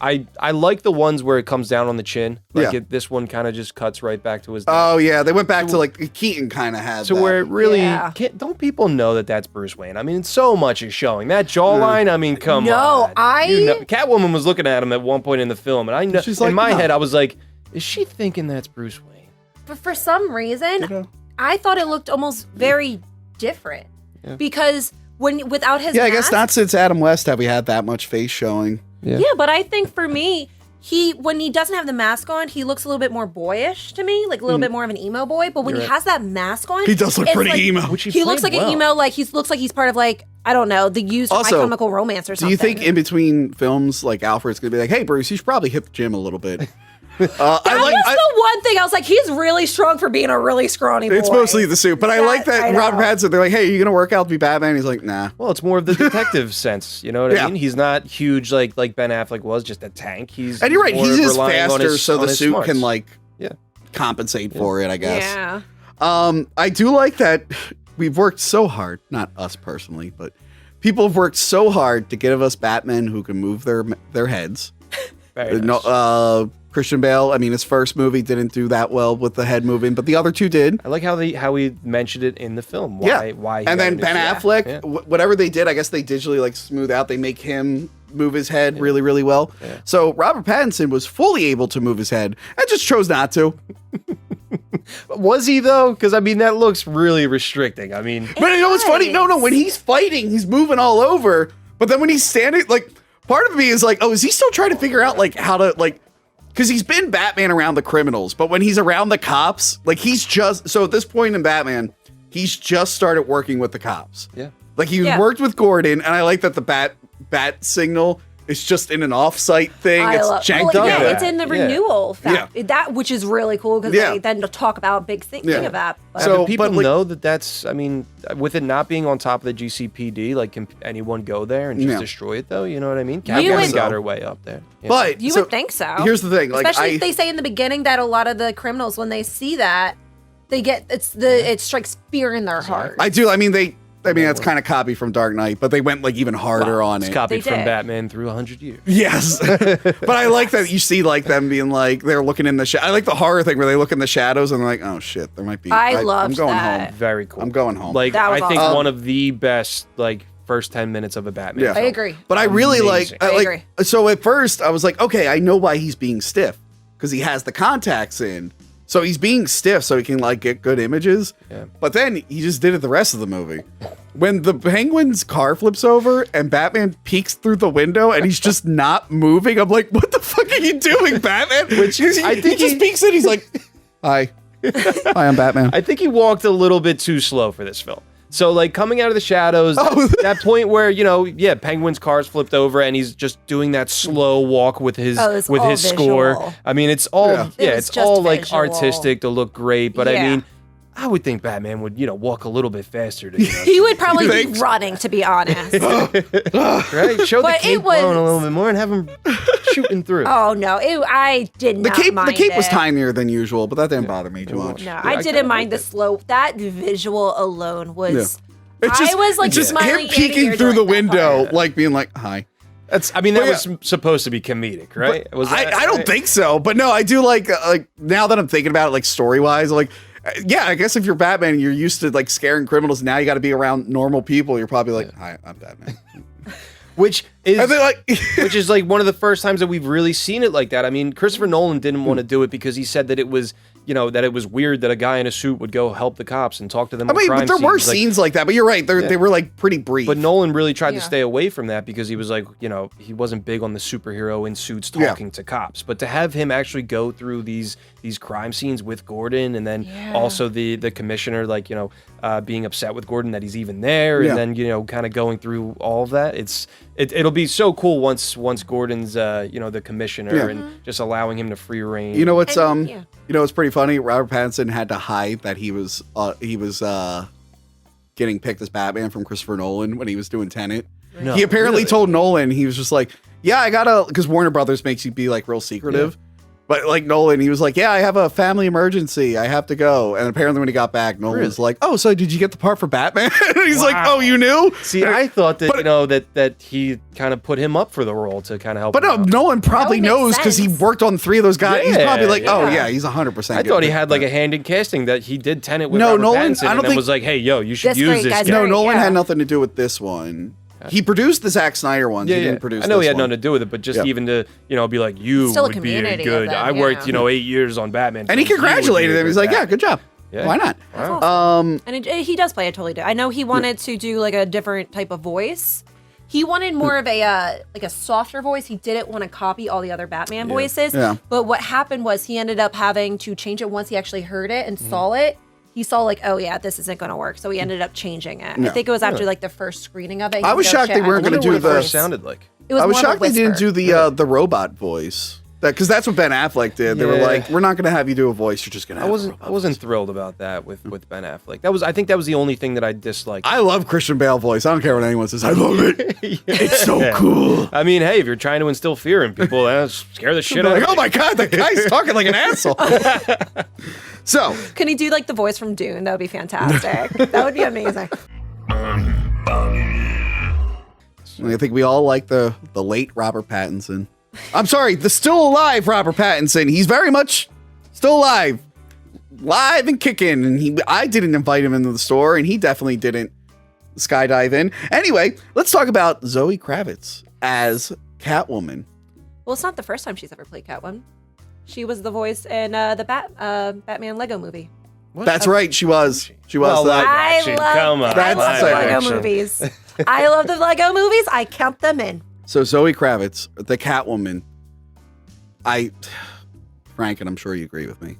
[SPEAKER 2] I like the ones where it comes down on the chin. Like
[SPEAKER 1] Yeah.
[SPEAKER 2] this one kind of just cuts right back to his.
[SPEAKER 1] oh yeah, they went back to like Keaton kind of had
[SPEAKER 2] to
[SPEAKER 1] that.
[SPEAKER 2] where it really
[SPEAKER 5] Yeah.
[SPEAKER 2] don't people know that that's Bruce Wayne? I mean, so much is showing that jawline. I mean, come
[SPEAKER 5] No,
[SPEAKER 2] on. Catwoman was looking at him at one point in the film, and I know
[SPEAKER 1] She's
[SPEAKER 2] in
[SPEAKER 1] like,
[SPEAKER 2] my
[SPEAKER 1] no.
[SPEAKER 2] head I was like, is she thinking that's Bruce Wayne?
[SPEAKER 5] But for some reason, I thought it looked almost very different because without his
[SPEAKER 1] Yeah, I
[SPEAKER 5] mask,
[SPEAKER 1] guess not since Adam West have we had that much face showing.
[SPEAKER 5] Yeah, but I think for me, when he doesn't have the mask on, he looks a little bit more boyish to me, like a little bit more of an emo boy. But when he has that mask on,
[SPEAKER 1] He does look
[SPEAKER 5] it's
[SPEAKER 1] pretty
[SPEAKER 5] like-
[SPEAKER 1] emo.
[SPEAKER 2] Which
[SPEAKER 5] He looks like
[SPEAKER 2] played
[SPEAKER 5] an
[SPEAKER 2] well.
[SPEAKER 5] emo, like he looks like he's part of like I don't know, the used
[SPEAKER 1] Also,
[SPEAKER 5] My Chemical Romance or
[SPEAKER 1] Do
[SPEAKER 5] something.
[SPEAKER 1] you think in between films, like Alfred's gonna be like, "Hey, Bruce, you should probably hit the gym a little bit"?
[SPEAKER 5] that was the one thing I was like, he's really strong for being a really scrawny boy.
[SPEAKER 1] It's mostly the suit, but I like that
[SPEAKER 5] I
[SPEAKER 1] Robert
[SPEAKER 5] know.
[SPEAKER 1] Pattinson. They're like, "Hey, you gonna work out to be Batman?" He's like, "Nah."
[SPEAKER 2] Well, it's more of the detective sense, you know what
[SPEAKER 1] Yeah.
[SPEAKER 2] I mean? He's not huge like Ben Affleck was, just a tank. He's
[SPEAKER 1] And you're right,
[SPEAKER 2] more
[SPEAKER 1] he's just
[SPEAKER 2] relying on
[SPEAKER 1] faster,
[SPEAKER 2] his-
[SPEAKER 1] so
[SPEAKER 2] on
[SPEAKER 1] the
[SPEAKER 2] his
[SPEAKER 1] suit
[SPEAKER 2] smarts.
[SPEAKER 1] can like
[SPEAKER 2] Yeah.
[SPEAKER 1] compensate for it, I guess.
[SPEAKER 5] Yeah.
[SPEAKER 1] I do like that we've worked so hard, not us personally, but people have worked so hard to give us Batmen who can move their heads.
[SPEAKER 2] Very nice.
[SPEAKER 1] No, Christian Bale, I mean, his first movie didn't do that well with the head moving, but the other two did.
[SPEAKER 2] I like how he mentioned it in the film. Why he
[SPEAKER 1] and
[SPEAKER 2] got
[SPEAKER 1] then
[SPEAKER 2] into
[SPEAKER 1] Ben
[SPEAKER 2] it.
[SPEAKER 1] Affleck,
[SPEAKER 2] Yeah.
[SPEAKER 1] whatever they did, I guess they digitally like smooth out. They make him move his head really, really well. So Robert Pattinson was fully able to move his head and just chose not to.
[SPEAKER 2] Was he though? Because I mean, that looks really restricting. I mean,
[SPEAKER 1] But you know what's funny? No, when he's fighting, he's moving all over. But then when he's standing, like, part of me is like, oh, is he still trying to figure out like how to like, because he's been Batman around the criminals, but when he's around the cops, like he's just so at this point in Batman, he's just started working with the cops.
[SPEAKER 2] yeah.
[SPEAKER 1] Like he worked with Gordon, and I like that the bat signal is just in an off-site thing. It's janked up.
[SPEAKER 5] Yeah, it's in the
[SPEAKER 2] Yeah.
[SPEAKER 5] renewal fact. That which is really cool because
[SPEAKER 1] Yeah.
[SPEAKER 5] they then talk about big thing of that. But
[SPEAKER 1] So-
[SPEAKER 2] So people
[SPEAKER 1] but, like-
[SPEAKER 2] know that's. I mean, with it not being on top of the GCPD, like, can anyone go there and just
[SPEAKER 1] Yeah.
[SPEAKER 2] destroy it though? You know what I mean?
[SPEAKER 5] You
[SPEAKER 2] Catwoman
[SPEAKER 5] would-
[SPEAKER 2] got her way up there. Yeah.
[SPEAKER 1] But
[SPEAKER 5] you
[SPEAKER 1] so
[SPEAKER 5] would think so.
[SPEAKER 1] Here's the thing, like
[SPEAKER 5] especially if they say in the beginning that a lot of the criminals, when they see that, they get it strikes fear in their heart.
[SPEAKER 1] I do. I mean, that's kind of copied from Dark Knight, but they went like even harder on
[SPEAKER 2] it's
[SPEAKER 1] it.
[SPEAKER 2] copied
[SPEAKER 5] They
[SPEAKER 2] from
[SPEAKER 5] did.
[SPEAKER 2] Batman through 100 years.
[SPEAKER 1] Yes, but I like that you see like them being like they're looking in the I like the horror thing where they look in the shadows and they're like, oh shit, there might be.
[SPEAKER 5] I
[SPEAKER 1] I'm
[SPEAKER 5] loved
[SPEAKER 1] going
[SPEAKER 5] that.
[SPEAKER 1] home.
[SPEAKER 2] Very cool.
[SPEAKER 1] I'm going home.
[SPEAKER 2] Like,
[SPEAKER 5] That was
[SPEAKER 2] I think
[SPEAKER 5] awesome.
[SPEAKER 2] one of the best like first 10 minutes of a Batman.
[SPEAKER 1] Yeah.
[SPEAKER 2] film.
[SPEAKER 5] I agree.
[SPEAKER 1] But I really
[SPEAKER 2] Amazing.
[SPEAKER 1] like.
[SPEAKER 5] I agree.
[SPEAKER 1] So at first I was like, okay, I know why he's being stiff because he has the contacts in. So he's being stiff so he can like get good images.
[SPEAKER 2] Yeah.
[SPEAKER 1] But then he just did it the rest of the movie. When the Penguin's car flips over and Batman peeks through the window and he's just not moving, I'm like, what the fuck are you doing, Batman? Which
[SPEAKER 2] I think
[SPEAKER 1] he just peeks in, he's like, hi. Hi, I'm Batman.
[SPEAKER 2] I think he walked a little bit too slow for this film. So, like, coming out of the shadows, that point where, you know, Penguin's car's flipped over and he's just doing that slow walk with his score.
[SPEAKER 5] visual.
[SPEAKER 2] I mean, it's all, it's
[SPEAKER 5] just
[SPEAKER 2] all like
[SPEAKER 5] visual.
[SPEAKER 2] artistic to look great. But I
[SPEAKER 5] Yeah.
[SPEAKER 2] mean, I would think Batman would, you know, walk a little bit faster to, you know,
[SPEAKER 5] He would probably be
[SPEAKER 1] Thanks.
[SPEAKER 5] running, to be honest.
[SPEAKER 2] right? Show the
[SPEAKER 5] But it
[SPEAKER 2] cape blowing a
[SPEAKER 5] was-
[SPEAKER 2] little bit more and have him shooting through.
[SPEAKER 5] Oh no, I did
[SPEAKER 1] The
[SPEAKER 5] not mind
[SPEAKER 1] cape was
[SPEAKER 5] it.
[SPEAKER 1] tinier than usual, but that didn't bother me too much.
[SPEAKER 5] No,
[SPEAKER 2] Yeah,
[SPEAKER 5] I
[SPEAKER 2] I
[SPEAKER 5] didn't
[SPEAKER 2] kinda
[SPEAKER 5] mind the
[SPEAKER 2] liked it.
[SPEAKER 5] slow. That visual alone was.
[SPEAKER 1] It's
[SPEAKER 5] I was like
[SPEAKER 1] it's just
[SPEAKER 5] smiling
[SPEAKER 1] him peeking
[SPEAKER 5] ear to
[SPEAKER 1] through
[SPEAKER 5] ear
[SPEAKER 1] the
[SPEAKER 5] during that
[SPEAKER 1] window,
[SPEAKER 5] part.
[SPEAKER 1] like being like, hi.
[SPEAKER 2] That's, I mean, that
[SPEAKER 1] But
[SPEAKER 2] was supposed to be comedic, right? Was that,
[SPEAKER 1] I don't
[SPEAKER 2] right?
[SPEAKER 1] think so, but no, I do like now that I'm thinking about it, like story wise, like yeah, I guess if you're Batman, and you're used to like scaring criminals. Now you got to be around normal people. You're probably like, hi, I'm Batman.
[SPEAKER 2] Which is
[SPEAKER 1] And they're like,
[SPEAKER 2] which is like one of the first times that we've really seen it like that. I mean, Christopher Nolan didn't want to do it because he said that it was, you know, that it was weird that a guy in a suit would go help the cops and talk to them.
[SPEAKER 1] I
[SPEAKER 2] on
[SPEAKER 1] mean,
[SPEAKER 2] crime
[SPEAKER 1] but there were
[SPEAKER 2] scenes. Like,
[SPEAKER 1] scenes like that. But you're right, they were like pretty brief.
[SPEAKER 2] but Nolan really tried to
[SPEAKER 5] Yeah.
[SPEAKER 2] stay away from that because he was like, you know, he wasn't big on the superhero in suits
[SPEAKER 1] Yeah.
[SPEAKER 2] talking to cops. But to have him actually go through these crime scenes with Gordon, and then also the commissioner, like, you know, being upset with Gordon that he's even there,
[SPEAKER 1] Yeah.
[SPEAKER 2] and then, you know, kind of going through all of that. It'll be so cool once Gordon's you know, the commissioner,
[SPEAKER 1] Yeah.
[SPEAKER 2] and just allowing him to free reign.
[SPEAKER 1] you know what's
[SPEAKER 5] And, yeah.
[SPEAKER 1] you know what's pretty funny? Robert Pattinson had to hide that he was getting picked as Batman from Christopher Nolan when he was doing Tenet.
[SPEAKER 2] No,
[SPEAKER 1] He apparently
[SPEAKER 2] really?
[SPEAKER 1] told Nolan, he was just like, yeah, I gotta, because Warner Brothers makes you be like real secretive. But like Nolan, he was like, yeah, I have a family emergency. I have to go. And apparently when he got back, Nolan was like, oh, so did you get the part for Batman? And he's like, oh, you knew?
[SPEAKER 2] See, I thought that,
[SPEAKER 1] But-
[SPEAKER 2] you know, that he kind of put him up for the role to kind of help.
[SPEAKER 1] But no,
[SPEAKER 2] him out.
[SPEAKER 1] Nolan probably
[SPEAKER 5] That would make
[SPEAKER 1] knows because he
[SPEAKER 5] sense.
[SPEAKER 1] worked on 3 of those guys. He's
[SPEAKER 2] Yeah,
[SPEAKER 1] probably like, oh,
[SPEAKER 2] yeah.
[SPEAKER 1] yeah, he's 100%.
[SPEAKER 2] I thought he had like a hand in casting, that he did Tenet with
[SPEAKER 1] No,
[SPEAKER 2] Robert
[SPEAKER 1] Nolan-
[SPEAKER 2] Pattinson,
[SPEAKER 1] I don't
[SPEAKER 2] and then
[SPEAKER 1] think-
[SPEAKER 2] was like, hey, yo, you should
[SPEAKER 5] That's
[SPEAKER 2] use
[SPEAKER 5] great,
[SPEAKER 2] this
[SPEAKER 5] guys.
[SPEAKER 2] guy.
[SPEAKER 1] No,
[SPEAKER 5] Right,
[SPEAKER 1] Nolan
[SPEAKER 5] yeah.
[SPEAKER 1] had nothing to do with this one. He produced the Zack Snyder ones.
[SPEAKER 2] Yeah,
[SPEAKER 1] he
[SPEAKER 2] yeah.
[SPEAKER 1] didn't produce
[SPEAKER 2] I know
[SPEAKER 1] this
[SPEAKER 2] he had
[SPEAKER 1] one.
[SPEAKER 2] nothing to do with it, but just
[SPEAKER 1] Yeah.
[SPEAKER 2] even to, you know, be like, you
[SPEAKER 5] Still a
[SPEAKER 2] would be a
[SPEAKER 5] community
[SPEAKER 2] good.
[SPEAKER 5] of them,
[SPEAKER 2] I worked,
[SPEAKER 5] yeah.
[SPEAKER 2] you know, 8 years on Batman.
[SPEAKER 1] And he
[SPEAKER 2] films. You would be a
[SPEAKER 1] congratulated him. He's
[SPEAKER 2] good
[SPEAKER 1] like, yeah,
[SPEAKER 2] Batman."
[SPEAKER 1] good job.
[SPEAKER 2] Yeah.
[SPEAKER 1] Why not?
[SPEAKER 2] Wow.
[SPEAKER 5] And he does play it totally different. I know he wanted to do like a different type of voice. He wanted more of a like a softer voice. He didn't want to copy all the other Batman voices.
[SPEAKER 1] Yeah.
[SPEAKER 5] But what happened was he ended up having to change it once he actually heard it and saw it. He saw like, oh yeah, this isn't going to work. So he ended up changing it. I think it was after like the first screening of it.
[SPEAKER 1] I
[SPEAKER 5] He
[SPEAKER 1] was
[SPEAKER 5] goes,
[SPEAKER 1] shocked
[SPEAKER 5] "Shit,
[SPEAKER 1] they
[SPEAKER 5] I
[SPEAKER 1] weren't
[SPEAKER 5] don't
[SPEAKER 1] gonna
[SPEAKER 5] know
[SPEAKER 1] do
[SPEAKER 5] what
[SPEAKER 2] What
[SPEAKER 1] the-
[SPEAKER 2] it sounded like.
[SPEAKER 5] It was
[SPEAKER 1] I was
[SPEAKER 5] more of a
[SPEAKER 1] shocked they didn't
[SPEAKER 5] whisper.
[SPEAKER 1] do the robot voice. Because that's what Ben Affleck did. They were
[SPEAKER 2] Yeah.
[SPEAKER 1] like, we're not going to have you do a voice. You're just going to
[SPEAKER 2] I
[SPEAKER 1] have
[SPEAKER 2] wasn't thrilled about that with Ben Affleck. I think that was the only thing that I disliked.
[SPEAKER 1] I love Christian Bale voice. I don't care what anyone says. I love it. It's so cool.
[SPEAKER 2] I mean, hey, if you're trying to instill fear in people, scare the shit out
[SPEAKER 1] Like,
[SPEAKER 2] of
[SPEAKER 1] oh my God, that guy's talking like an asshole. So,
[SPEAKER 5] Can he do like the voice from Dune? That would be fantastic. That would be amazing.
[SPEAKER 1] I think we all like the late Robert Pattinson. I'm sorry, the still alive Robert Pattinson. He's very much still alive. Live and kicking. And I didn't invite him into the store, and he definitely didn't skydive in. Anyway, let's talk about Zoe Kravitz as Catwoman.
[SPEAKER 5] Well, it's not the first time she's ever played Catwoman. She was the voice in the Batman Lego movie.
[SPEAKER 1] That's right, she was. She was.
[SPEAKER 2] Well,
[SPEAKER 1] that.
[SPEAKER 5] I
[SPEAKER 2] action,
[SPEAKER 5] love,
[SPEAKER 2] come on.
[SPEAKER 5] I love
[SPEAKER 1] That's
[SPEAKER 5] the
[SPEAKER 1] live
[SPEAKER 5] Lego
[SPEAKER 2] action.
[SPEAKER 5] movies. I love the Lego movies. I count them in.
[SPEAKER 1] So Zoe Kravitz, the Catwoman. Frank, and I'm sure you agree with me.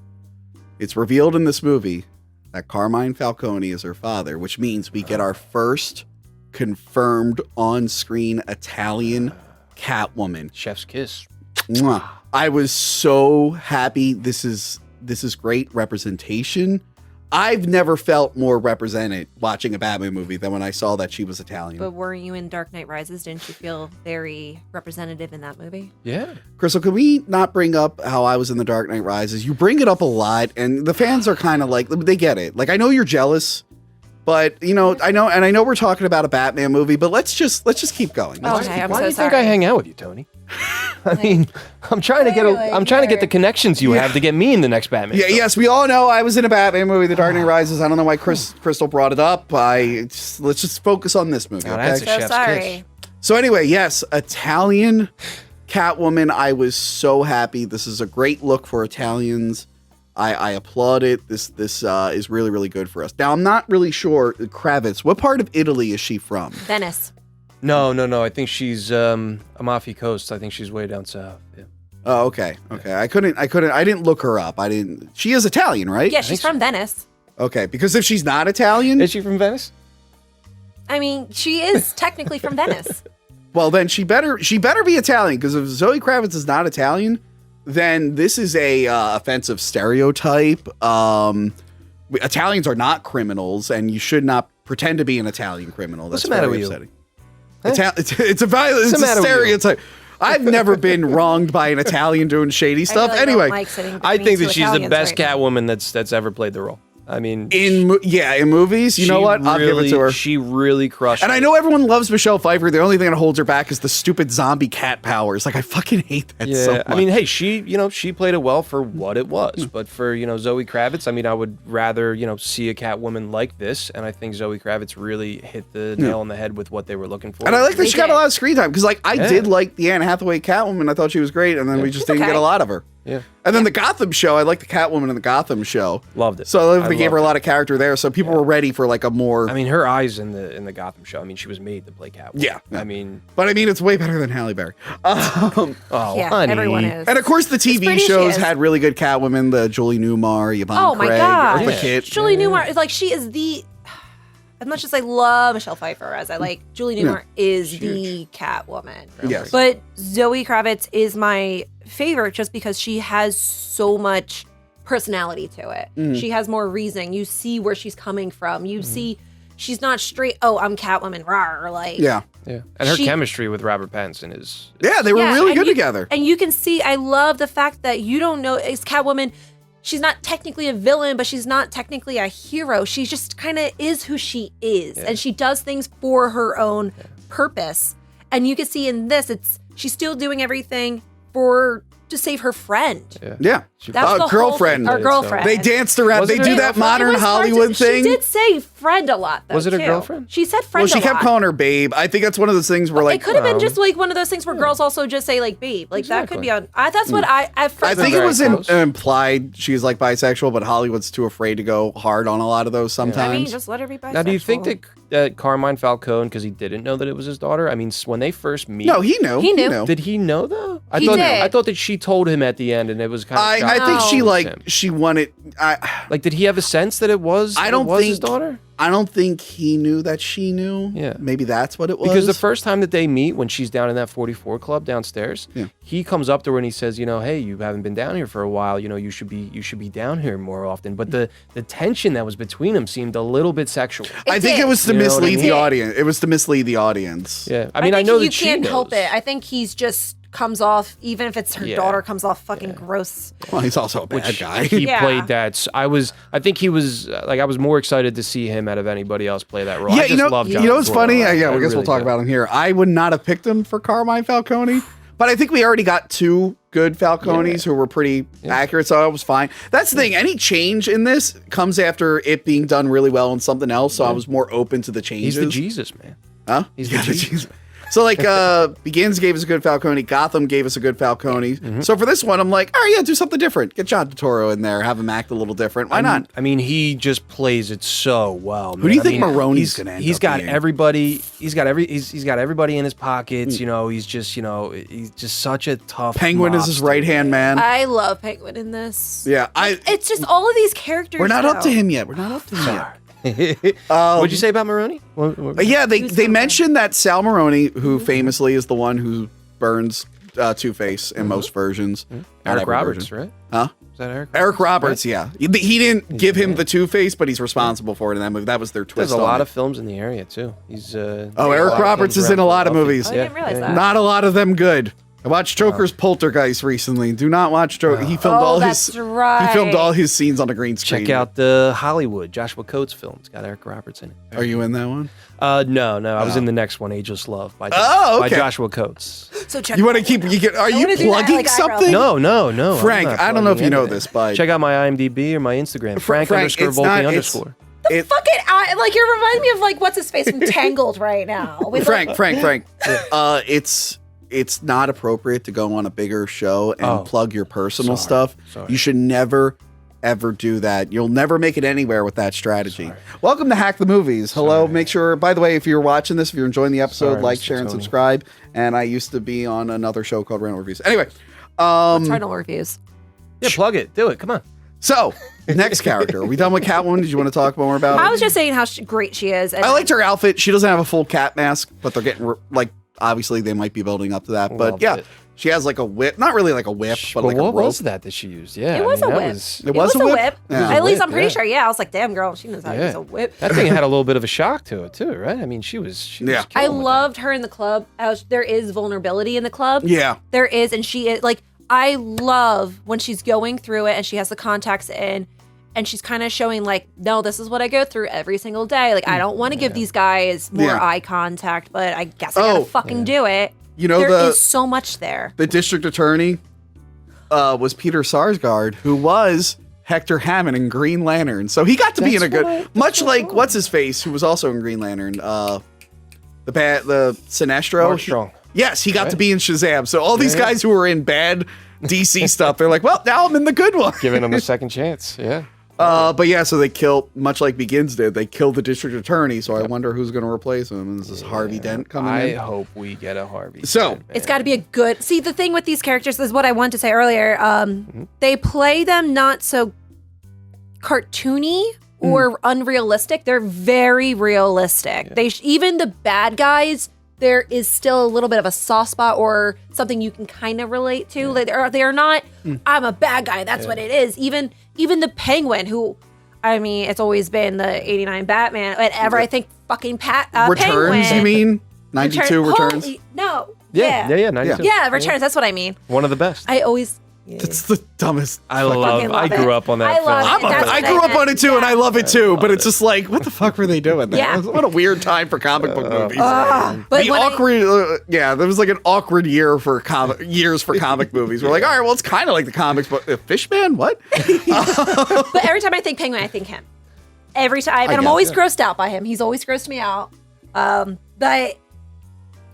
[SPEAKER 1] It's revealed in this movie that Carmine Falcone is her father, which means we get our first confirmed on-screen Italian Catwoman.
[SPEAKER 2] Chef's kiss.
[SPEAKER 1] Mwah. I was so happy. This is great representation. I've never felt more represented watching a Batman movie than when I saw that she was Italian.
[SPEAKER 5] But were you in Dark Knight Rises? Didn't you feel very representative in that movie?
[SPEAKER 2] Yeah.
[SPEAKER 1] Crystal, can we not bring up how I was in The Dark Knight Rises? You bring it up a lot, and the fans are kind of like, they get it. Like, I know you're jealous, but you know, I know we're talking about a Batman movie, but let's just keep going. Let's just
[SPEAKER 5] Okay,
[SPEAKER 1] keep
[SPEAKER 5] I'm
[SPEAKER 2] Why
[SPEAKER 5] so
[SPEAKER 2] do you
[SPEAKER 5] sorry.
[SPEAKER 2] think I hang out with you, Tony? I mean, I'm trying to get the connections you have to get me in the next Batman.
[SPEAKER 1] Yeah,
[SPEAKER 2] film.
[SPEAKER 1] yes, we all know I was in a Batman movie, The Dark Knight Rises. I don't know why Crystal brought it up. Let's just focus on this movie,
[SPEAKER 2] Now
[SPEAKER 1] okay?
[SPEAKER 2] that's a
[SPEAKER 5] So
[SPEAKER 2] chef's
[SPEAKER 5] sorry.
[SPEAKER 2] kiss.
[SPEAKER 1] So anyway, yes, Italian Catwoman. I was so happy. This is a great look for Italians. I applaud it. This is really, really good for us. Now, I'm not really sure, Kravitz, what part of Italy is she from?
[SPEAKER 5] Venice.
[SPEAKER 2] No. I think she's Amalfi Coast. I think she's way down south. Yeah.
[SPEAKER 1] Oh, okay. I didn't look her up. She is Italian, right?
[SPEAKER 5] Yeah, she's from Venice.
[SPEAKER 1] Okay, because if she's not Italian,
[SPEAKER 2] Is she from Venice?
[SPEAKER 5] I mean, she is technically from Venice.
[SPEAKER 1] well, then she better be Italian, because if Zoe Kravitz is not Italian, then this is a offensive stereotype. Italians are not criminals, and you should not pretend to be an Italian criminal. That's
[SPEAKER 2] What's the matter
[SPEAKER 1] very
[SPEAKER 2] with you?
[SPEAKER 1] upsetting. It's a stereotype. I've never been wronged by an Italian doing shady stuff.
[SPEAKER 5] I really
[SPEAKER 1] Anyway,
[SPEAKER 5] don't like sitting
[SPEAKER 2] I
[SPEAKER 5] between
[SPEAKER 2] think
[SPEAKER 5] two
[SPEAKER 2] that she's the
[SPEAKER 5] Italians
[SPEAKER 2] best
[SPEAKER 5] right now.
[SPEAKER 2] Catwoman that's ever played the role. I mean,
[SPEAKER 1] in movies, you know what? I'll give it to her.
[SPEAKER 2] She really crushed
[SPEAKER 1] And
[SPEAKER 2] it.
[SPEAKER 1] I know everyone loves Michelle Pfeiffer. The only thing that holds her back is the stupid zombie cat powers. Like, I fucking hate that so much.
[SPEAKER 2] I mean, hey, she played it well for what it was. But for, Zoe Kravitz, I mean, I would rather, see a Catwoman like this. And I think Zoe Kravitz really hit the nail on the head with what they were looking for.
[SPEAKER 1] and I like that she got a
[SPEAKER 5] did.
[SPEAKER 1] lot of screen time, because, like, I did like the Anne Hathaway Catwoman. I thought she was great, and then we just didn't
[SPEAKER 5] okay.
[SPEAKER 1] get a lot of her.
[SPEAKER 2] Yeah.
[SPEAKER 1] And then the Gotham show, I like the Catwoman in the Gotham show.
[SPEAKER 2] Loved it.
[SPEAKER 1] So they gave her a
[SPEAKER 2] loved
[SPEAKER 1] lot of character there, so people were ready for, like, a more...
[SPEAKER 2] I mean, her eyes in the Gotham show. I mean, she was made to play Catwoman.
[SPEAKER 1] Yeah.
[SPEAKER 2] I mean,
[SPEAKER 1] But, I mean, it's way better than Halle Berry.
[SPEAKER 2] oh,
[SPEAKER 5] Yeah,
[SPEAKER 2] honey.
[SPEAKER 5] everyone is.
[SPEAKER 1] And, of course, the TV
[SPEAKER 5] pretty she
[SPEAKER 1] shows
[SPEAKER 5] is.
[SPEAKER 1] had really good Catwoman, the Julie Newmar, Yvonne
[SPEAKER 5] Oh my
[SPEAKER 1] Craig,
[SPEAKER 5] god.
[SPEAKER 1] Eartha Kitt.
[SPEAKER 5] Julie Newmar is like, she is the, as much as I love Michelle Pfeiffer, as I like, Julie Newmar is the Catwoman.
[SPEAKER 1] Yes.
[SPEAKER 5] But Zoe Kravitz is my favorite just because she has so much personality to it. She has more reasoning. You see where she's coming from. You see she's not straight, oh, I'm Catwoman, rawr, like.
[SPEAKER 1] Yeah.
[SPEAKER 2] Yeah. And her
[SPEAKER 5] She-
[SPEAKER 2] chemistry with Robert Pattinson is...
[SPEAKER 1] Yeah, they were
[SPEAKER 5] Yeah,
[SPEAKER 1] really
[SPEAKER 5] and
[SPEAKER 1] good
[SPEAKER 5] you-
[SPEAKER 1] together.
[SPEAKER 5] And you can see, I love the fact that you don't know, it's Catwoman. She's not technically a villain, but she's not technically a hero. She just kind of is who she is. And she does things for her own purpose. And you can see in this, she's still doing everything to save her friend.
[SPEAKER 1] Yeah.
[SPEAKER 5] That's the whole
[SPEAKER 1] girlfriend.
[SPEAKER 5] thing. Our girlfriend.
[SPEAKER 1] They danced around.
[SPEAKER 2] Was
[SPEAKER 1] They
[SPEAKER 2] it
[SPEAKER 1] do
[SPEAKER 2] her
[SPEAKER 1] that
[SPEAKER 2] girlfriend?
[SPEAKER 1] modern
[SPEAKER 5] It was hard
[SPEAKER 1] Hollywood
[SPEAKER 5] to-
[SPEAKER 1] thing.
[SPEAKER 5] She did say friend a lot, though.
[SPEAKER 2] Was it her
[SPEAKER 5] too.
[SPEAKER 2] girlfriend?
[SPEAKER 5] She said friend
[SPEAKER 1] Well, she
[SPEAKER 5] a
[SPEAKER 1] kept
[SPEAKER 5] lot.
[SPEAKER 1] calling her babe. I think that's one of those things where, like,
[SPEAKER 5] It could have been just like one of those things where girls also just say like babe. Like that could be on. That's what at
[SPEAKER 1] I
[SPEAKER 5] first
[SPEAKER 1] think it
[SPEAKER 2] very
[SPEAKER 1] was
[SPEAKER 2] close.
[SPEAKER 1] implied she's like bisexual, but Hollywood's too afraid to go hard on a lot of those sometimes.
[SPEAKER 5] I mean, just let her be bisexual.
[SPEAKER 2] Now, do you think that Carmine Falcone, because he didn't know that it was his daughter, I mean, when they first meet...
[SPEAKER 1] No, he knew.
[SPEAKER 5] He knew.
[SPEAKER 2] Did he know, though?
[SPEAKER 5] He did.
[SPEAKER 2] I thought that she told him at the end, and it was kind of...
[SPEAKER 1] I think she
[SPEAKER 5] No.
[SPEAKER 1] she wanted.
[SPEAKER 2] Like, did he have a sense that it was,
[SPEAKER 1] I don't
[SPEAKER 2] his
[SPEAKER 1] think-
[SPEAKER 2] daughter?
[SPEAKER 1] I don't think he knew that she knew.
[SPEAKER 2] Yeah.
[SPEAKER 1] Maybe that's what it was.
[SPEAKER 2] Because the first time that they meet, when she's down in that 44 club downstairs, he comes up to her and he says, hey, you haven't been down here for a while. You should be down here more often. But the tension that was between them seemed a little bit sexual.
[SPEAKER 1] I think
[SPEAKER 5] did.
[SPEAKER 1] it was to
[SPEAKER 2] You know what I
[SPEAKER 1] mislead
[SPEAKER 2] mean?
[SPEAKER 1] the audience. It was to mislead the audience.
[SPEAKER 2] Yeah, I mean, I
[SPEAKER 5] think
[SPEAKER 2] know
[SPEAKER 5] you
[SPEAKER 2] that she
[SPEAKER 5] can't help
[SPEAKER 2] knows.
[SPEAKER 5] it. I think he's just comes off, even if it's her
[SPEAKER 2] Yeah.
[SPEAKER 5] daughter, comes off fucking gross.
[SPEAKER 1] Well, he's also a bad guy.
[SPEAKER 2] He
[SPEAKER 5] Yeah.
[SPEAKER 2] played that. I think he was I was more excited to see him out of anybody else play that role. I
[SPEAKER 1] Yeah,
[SPEAKER 2] just
[SPEAKER 1] you know,
[SPEAKER 2] love
[SPEAKER 1] you
[SPEAKER 2] John
[SPEAKER 1] know what's
[SPEAKER 2] Turturro.
[SPEAKER 1] funny? I guess
[SPEAKER 2] really
[SPEAKER 1] we'll talk
[SPEAKER 2] do.
[SPEAKER 1] about him here. I would not have picked him for Carmine Falcone, but I think we already got two good Falcones who were pretty accurate, so it was fine. That's the thing. Any change in this comes after it being done really well in something else, so I was more open to the changes.
[SPEAKER 2] He's the Jesus, man.
[SPEAKER 1] Huh?
[SPEAKER 2] He's the
[SPEAKER 1] Yeah,
[SPEAKER 2] Jesus.
[SPEAKER 1] So like Begins gave us a good Falcone, Gotham gave us a good Falcone.
[SPEAKER 2] Mm-hmm.
[SPEAKER 1] So for this one, I'm like, all right, yeah, do something different. Get John Turturro in there, have him act a little different. Why not?
[SPEAKER 2] I mean, he just plays it so well.
[SPEAKER 1] Who do you
[SPEAKER 2] man.
[SPEAKER 1] think
[SPEAKER 2] I mean,
[SPEAKER 1] Maroni's gonna end
[SPEAKER 2] He's
[SPEAKER 1] up
[SPEAKER 2] got
[SPEAKER 1] being?
[SPEAKER 2] everybody. He's got everybody in his pockets. He's just he's just such a tough.
[SPEAKER 1] Penguin is his
[SPEAKER 2] mobster.
[SPEAKER 1] right hand man.
[SPEAKER 5] I love Penguin in this.
[SPEAKER 1] Yeah,
[SPEAKER 5] It's just all of these characters.
[SPEAKER 1] we're not up to
[SPEAKER 5] though.
[SPEAKER 1] him yet. We're not up to him yet.
[SPEAKER 2] What'd you say about Maroni?
[SPEAKER 1] Yeah, they mentioned that Sal Maroni, who famously is the one who burns Two-Face in most versions. Not
[SPEAKER 2] Eric
[SPEAKER 1] every
[SPEAKER 2] Roberts,
[SPEAKER 1] version.
[SPEAKER 2] right?
[SPEAKER 1] Huh?
[SPEAKER 2] Is that Eric?
[SPEAKER 1] Eric Roberts, yeah. He didn't give him the Two-Face, but he's responsible for it in that movie. That was their twist.
[SPEAKER 2] There's a
[SPEAKER 1] on
[SPEAKER 2] lot
[SPEAKER 1] it.
[SPEAKER 2] of films in the area too. He's
[SPEAKER 1] Eric
[SPEAKER 2] a lot of
[SPEAKER 1] Roberts
[SPEAKER 2] films
[SPEAKER 1] is in a
[SPEAKER 2] around
[SPEAKER 1] lot of
[SPEAKER 2] Philadelphia.
[SPEAKER 1] movies.
[SPEAKER 5] I didn't realize that.
[SPEAKER 1] Not a lot of them good. I watched Joker's Poltergeist recently. Do not watch Joker. He filmed all his.
[SPEAKER 5] that's right.
[SPEAKER 1] He filmed all his scenes on a green screen.
[SPEAKER 2] Check out the Hollywood Joshua Coates film. It's got Eric Roberts in it.
[SPEAKER 1] Are you in that one?
[SPEAKER 2] No. I was in the next one, Ageless Love by
[SPEAKER 1] Oh, okay.
[SPEAKER 2] Joshua Coates.
[SPEAKER 5] So check.
[SPEAKER 1] You want to keep? Are you
[SPEAKER 5] wanna do that,
[SPEAKER 1] plugging
[SPEAKER 5] like, eyebrow
[SPEAKER 1] something?
[SPEAKER 2] No.
[SPEAKER 1] Frank,
[SPEAKER 2] I'm not
[SPEAKER 1] I don't know if
[SPEAKER 2] plugging
[SPEAKER 1] you know
[SPEAKER 2] anything.
[SPEAKER 1] this, but
[SPEAKER 2] Check out my IMDb or my Instagram. Frank
[SPEAKER 1] Frank,
[SPEAKER 2] underscore
[SPEAKER 1] it's
[SPEAKER 2] Volpe
[SPEAKER 1] not-
[SPEAKER 2] underscore.
[SPEAKER 1] it,
[SPEAKER 5] Fuck it! Like you're reminding me of like what's his face from Tangled right now. With, like,
[SPEAKER 1] Frank. It's not appropriate to go on a bigger show and plug your personal stuff.
[SPEAKER 2] Sorry.
[SPEAKER 1] You should never ever do that. You'll never make it anywhere with that strategy. Welcome to Hack the Movies. Hello. Make sure, by the way, if you're watching this, if you're enjoying the episode,
[SPEAKER 2] Sorry,
[SPEAKER 1] like,
[SPEAKER 2] Mr.
[SPEAKER 1] share, and
[SPEAKER 2] Tony.
[SPEAKER 1] subscribe. And I used to be on another show called Rental Reviews. Anyway,
[SPEAKER 5] Eternal reviews.
[SPEAKER 2] Yeah, plug it. Do it. Come on.
[SPEAKER 1] so next character. Are we done with Catwoman? Did you want to talk more about
[SPEAKER 5] I
[SPEAKER 1] it?
[SPEAKER 5] was just saying how great she is. And
[SPEAKER 1] I liked her outfit. She doesn't have a full cat mask, but they're getting obviously they might be building up to that. But
[SPEAKER 2] Loved
[SPEAKER 1] yeah,
[SPEAKER 2] it.
[SPEAKER 1] she has like a whip, not really like a whip, but like a
[SPEAKER 2] what
[SPEAKER 1] rope.
[SPEAKER 2] was that she used? Yeah,
[SPEAKER 5] It was a
[SPEAKER 2] that
[SPEAKER 5] whip.
[SPEAKER 1] It was a whip? Yeah.
[SPEAKER 5] At least
[SPEAKER 2] whip,
[SPEAKER 5] I'm pretty
[SPEAKER 2] yeah.
[SPEAKER 5] sure. Yeah, I was like, damn, girl, she knows how to
[SPEAKER 2] Yeah.
[SPEAKER 5] use a whip.
[SPEAKER 2] That thing had a little bit of a shock to it too, right? I mean, she was
[SPEAKER 1] Yeah.
[SPEAKER 5] I
[SPEAKER 2] killing with
[SPEAKER 5] loved her in the club. There is vulnerability in the club.
[SPEAKER 1] Yeah.
[SPEAKER 5] There is, and she is like, I love when she's going through it and she has the contacts in and she's kind of showing like, no, this is what I go through every single day. Like, I don't want to give these guys more
[SPEAKER 1] Yeah.
[SPEAKER 5] eye contact, but I guess I gotta fucking do it.
[SPEAKER 1] You know,
[SPEAKER 5] There is so much there.
[SPEAKER 1] the district attorney was Peter Sarsgaard, who was Hector Hammond in Green Lantern. So he got to be in a good, much like what's his face, who was also in Green Lantern, the Sinestro.
[SPEAKER 2] Mark Strong.
[SPEAKER 1] Yes, he got to
[SPEAKER 2] Right.
[SPEAKER 1] be in Shazam. So all these
[SPEAKER 2] Yeah.
[SPEAKER 1] guys who were in bad DC stuff, they're like, well, now I'm in the good one.
[SPEAKER 2] giving him a second chance. Yeah.
[SPEAKER 1] But yeah, so they killed, much like Begins did, they killed the district attorney. So I wonder who's going to replace him. And this is Harvey Dent coming
[SPEAKER 2] I
[SPEAKER 1] in.
[SPEAKER 2] hope we get a Harvey.
[SPEAKER 1] So-
[SPEAKER 2] Dent,
[SPEAKER 5] It's
[SPEAKER 2] man.
[SPEAKER 5] got to be a good. See, the thing with these characters is what I wanted to say earlier. They play them not so cartoony or unrealistic. They're very realistic. Even the bad guys, there is still a little bit of a soft spot or something you can kind of relate to. Like, they are not. I'm a bad guy. That's what it is. Even the Penguin, who. I mean, it's always been the '89 Batman. Whenever I think fucking
[SPEAKER 1] Returns,
[SPEAKER 5] Penguin,
[SPEAKER 1] you mean? 92 Returns?
[SPEAKER 5] Holy, no.
[SPEAKER 2] Yeah. 92.
[SPEAKER 5] Yeah, Returns. That's what I mean.
[SPEAKER 2] One of the best.
[SPEAKER 5] I always.
[SPEAKER 1] It's the dumbest.
[SPEAKER 2] I
[SPEAKER 5] fucking love
[SPEAKER 2] I grew
[SPEAKER 5] it.
[SPEAKER 2] up on that
[SPEAKER 5] I
[SPEAKER 2] film.
[SPEAKER 5] love it. That's
[SPEAKER 1] I
[SPEAKER 5] what
[SPEAKER 1] grew
[SPEAKER 5] I
[SPEAKER 1] up on it too,
[SPEAKER 5] meant.
[SPEAKER 1] and I love it too. But it's just like, what the fuck were they doing there?
[SPEAKER 5] Yeah.
[SPEAKER 1] What a weird time for comic book movies.
[SPEAKER 5] But
[SPEAKER 1] The
[SPEAKER 5] when
[SPEAKER 1] awkward, there was like an awkward years for comic movies. We're like, all right, well, it's kind of like the comics, but Fishman, what?
[SPEAKER 5] but every time I think Penguin, I think him. Every time, and I'm
[SPEAKER 1] get
[SPEAKER 5] always
[SPEAKER 1] it.
[SPEAKER 5] grossed out by him. He's always grossed me out. But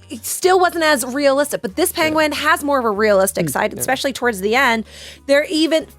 [SPEAKER 5] it still wasn't as realistic. But this Penguin has more of a realistic side, especially towards the end.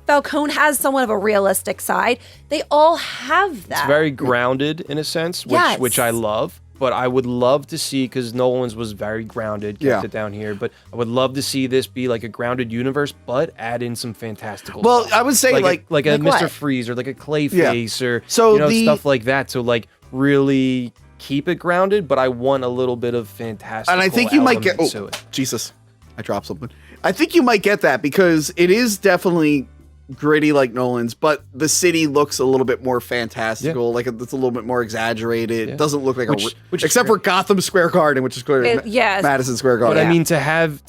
[SPEAKER 5] Falcone has somewhat of a realistic side. They all have that.
[SPEAKER 2] It's very grounded in a sense,
[SPEAKER 5] Yes.
[SPEAKER 2] which I love. But I would love to see, because Nolan's was very grounded, kept
[SPEAKER 1] Yeah.
[SPEAKER 2] it down here. But I would love to see this be like a grounded universe, but add in some fantastical.
[SPEAKER 1] Well,
[SPEAKER 2] stuff.
[SPEAKER 1] I would say like
[SPEAKER 2] a
[SPEAKER 5] like
[SPEAKER 2] Mr.
[SPEAKER 5] what?
[SPEAKER 2] Freeze or like a Clayface or
[SPEAKER 1] So
[SPEAKER 2] stuff like that. So like really keep it grounded, but I want a little bit of fantastic.
[SPEAKER 1] and I think you might get.
[SPEAKER 2] to
[SPEAKER 1] Oh,
[SPEAKER 2] it.
[SPEAKER 1] Jesus, I dropped something. I think you might get that because it is definitely gritty like Nolan's, but the city looks a little bit more fantastical. Like it's a little bit more exaggerated.
[SPEAKER 2] Yeah.
[SPEAKER 1] It doesn't look like
[SPEAKER 2] Which is
[SPEAKER 1] except for Gotham Square Garden, which is clearly
[SPEAKER 5] yes.
[SPEAKER 1] Madison Square Garden.
[SPEAKER 2] But I mean, to have,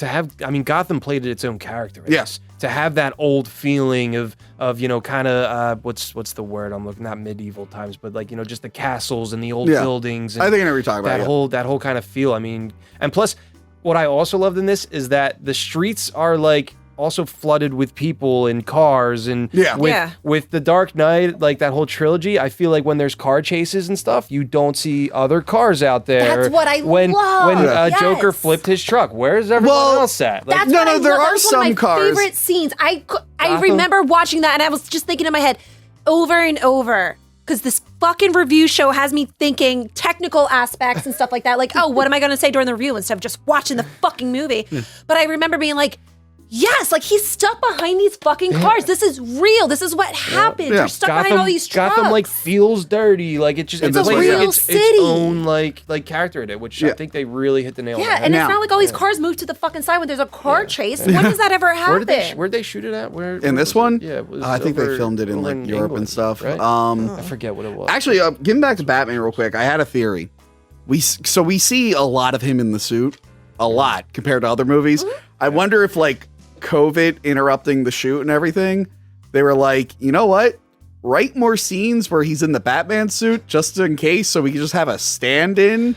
[SPEAKER 2] I mean, Gotham played it its own character. I
[SPEAKER 1] Yes.
[SPEAKER 2] guess. To have that old feeling of kind of what's the word I'm looking, not medieval times, but like just the castles and the old
[SPEAKER 1] Yeah.
[SPEAKER 2] buildings. And
[SPEAKER 1] I think I know what you're talking about.
[SPEAKER 2] that whole kind of feel. I mean, and plus, what I also loved in this is that the streets are like also flooded with people and cars and
[SPEAKER 1] Yeah.
[SPEAKER 2] with the Dark Knight, like that whole trilogy. I feel like when there's car chases and stuff, you don't see other cars out there.
[SPEAKER 5] That's what I
[SPEAKER 2] when
[SPEAKER 5] love.
[SPEAKER 2] When
[SPEAKER 5] Yes.
[SPEAKER 2] Joker flipped his truck, where's everyone
[SPEAKER 1] Well,
[SPEAKER 2] else at? Like,
[SPEAKER 5] That's
[SPEAKER 1] No,
[SPEAKER 5] what
[SPEAKER 1] no,
[SPEAKER 5] I
[SPEAKER 1] there
[SPEAKER 5] love.
[SPEAKER 1] are
[SPEAKER 5] That was one of
[SPEAKER 1] some
[SPEAKER 5] my
[SPEAKER 1] cars.
[SPEAKER 5] favorite scenes. I
[SPEAKER 2] Gotham?
[SPEAKER 5] remember watching that, and I was just thinking in my head over and over. Because this fucking review show has me thinking technical aspects and stuff like that. Like, oh, what am I going to say during the review instead of just watching the fucking movie? But I remember being like, yes, like he's stuck behind these fucking cars. This is real. This is what happens.
[SPEAKER 1] Yeah.
[SPEAKER 5] You're stuck behind all these trucks.
[SPEAKER 2] Gotham like feels dirty. Like it just
[SPEAKER 1] It's
[SPEAKER 2] it
[SPEAKER 1] a
[SPEAKER 2] plays
[SPEAKER 1] real
[SPEAKER 2] like its
[SPEAKER 5] city.
[SPEAKER 2] own like character in it, which I
[SPEAKER 1] Yeah.
[SPEAKER 2] think they really hit the nail on the
[SPEAKER 5] Yeah,
[SPEAKER 2] head.
[SPEAKER 5] and
[SPEAKER 1] Now-
[SPEAKER 5] it's not like all these cars move to the fucking side when there's a car chase. When does that ever happen?
[SPEAKER 2] Where'd they shoot it at? Where
[SPEAKER 1] In this
[SPEAKER 2] was it?
[SPEAKER 1] one,
[SPEAKER 2] Yeah, it was
[SPEAKER 1] I think they
[SPEAKER 2] over-
[SPEAKER 1] filmed it in
[SPEAKER 2] over
[SPEAKER 1] like Europe
[SPEAKER 2] England,
[SPEAKER 1] and stuff.
[SPEAKER 2] Right?
[SPEAKER 5] Oh.
[SPEAKER 2] I forget what it was.
[SPEAKER 1] Actually, getting back to Batman real quick, I had a theory. We see a lot of him in the suit, a lot compared to other movies. I wonder if like COVID interrupting the shoot and everything, they were like, you know what? Write more scenes where he's in the Batman suit just in case, so we can just have a stand-in,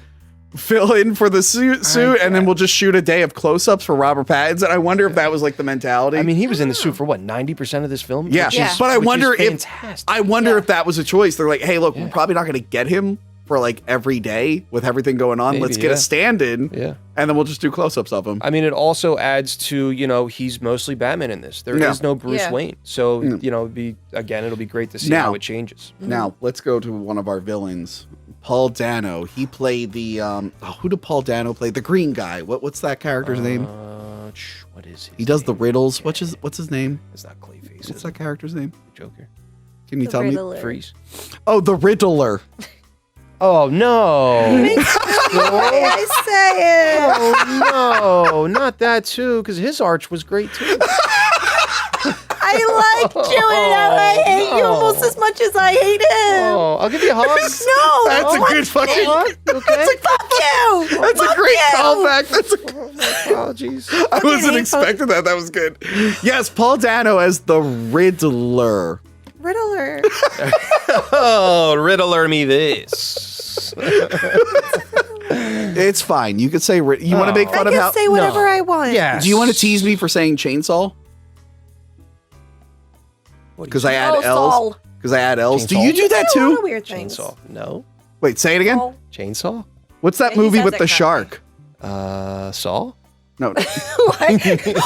[SPEAKER 1] fill in for the suit, and then we'll just shoot a day of close-ups for Robert Pattinson. I wonder if that was like the mentality.
[SPEAKER 2] I mean, he was in the suit for what 90% of this film.
[SPEAKER 1] Yeah,
[SPEAKER 2] Which is-
[SPEAKER 1] but I
[SPEAKER 2] which is
[SPEAKER 1] wonder if
[SPEAKER 2] fantastic.
[SPEAKER 1] I wonder if that was a choice. They're like, hey, look, we're probably not going to get him for like every day with everything going on.
[SPEAKER 2] Maybe,
[SPEAKER 1] Let's get a stand-in,
[SPEAKER 2] Yeah.
[SPEAKER 1] and then we'll just do close-ups of him.
[SPEAKER 2] I mean, it also adds to, he's mostly Batman in this. There is no Bruce Wayne. So, it'll be great to see how it changes.
[SPEAKER 1] Now, let's go to one of our villains, Paul Dano. He played the, who did Paul Dano play? The green guy. What's that character's name?
[SPEAKER 2] What is
[SPEAKER 1] He does the riddles. What's his name?
[SPEAKER 2] It's not Clayface.
[SPEAKER 1] What's that character's name?
[SPEAKER 2] Joker.
[SPEAKER 1] Can you tell
[SPEAKER 5] Riddler.
[SPEAKER 1] me?
[SPEAKER 2] Freeze.
[SPEAKER 1] Oh, the Riddler.
[SPEAKER 2] Oh, no.
[SPEAKER 5] I say it.
[SPEAKER 2] Oh, no. Not that, too, because his arch was great, too.
[SPEAKER 5] I like chewing it up. I hate you almost as much as I hate him.
[SPEAKER 2] Oh, I'll give you a hug.
[SPEAKER 5] No,
[SPEAKER 1] That's a good fucking.
[SPEAKER 2] Okay.
[SPEAKER 5] fuck you.
[SPEAKER 1] That's a great callback. That's
[SPEAKER 2] Apologies.
[SPEAKER 1] I wasn't expecting that. That was good. Yes, Paul Dano as the Riddler.
[SPEAKER 5] Riddler.
[SPEAKER 2] Oh, Riddler me this.
[SPEAKER 1] It's fine. You could say you want to make fun
[SPEAKER 5] I
[SPEAKER 1] of
[SPEAKER 5] can
[SPEAKER 1] how.
[SPEAKER 5] say whatever I want.
[SPEAKER 2] Yeah.
[SPEAKER 1] Do you want to tease me for saying chainsaw? Because I add L's.
[SPEAKER 5] Saul.
[SPEAKER 1] Because I add L's. Do
[SPEAKER 2] Chainsaw?
[SPEAKER 1] you do that
[SPEAKER 5] A lot of
[SPEAKER 1] too?
[SPEAKER 5] weird things.
[SPEAKER 2] Chainsaw. No.
[SPEAKER 1] Wait, say it again.
[SPEAKER 5] Saul.
[SPEAKER 2] Chainsaw?
[SPEAKER 1] What's that
[SPEAKER 5] Yeah, he
[SPEAKER 1] movie
[SPEAKER 5] says
[SPEAKER 1] with
[SPEAKER 5] it
[SPEAKER 1] the
[SPEAKER 5] correctly.
[SPEAKER 1] shark?
[SPEAKER 2] Saw?
[SPEAKER 1] No,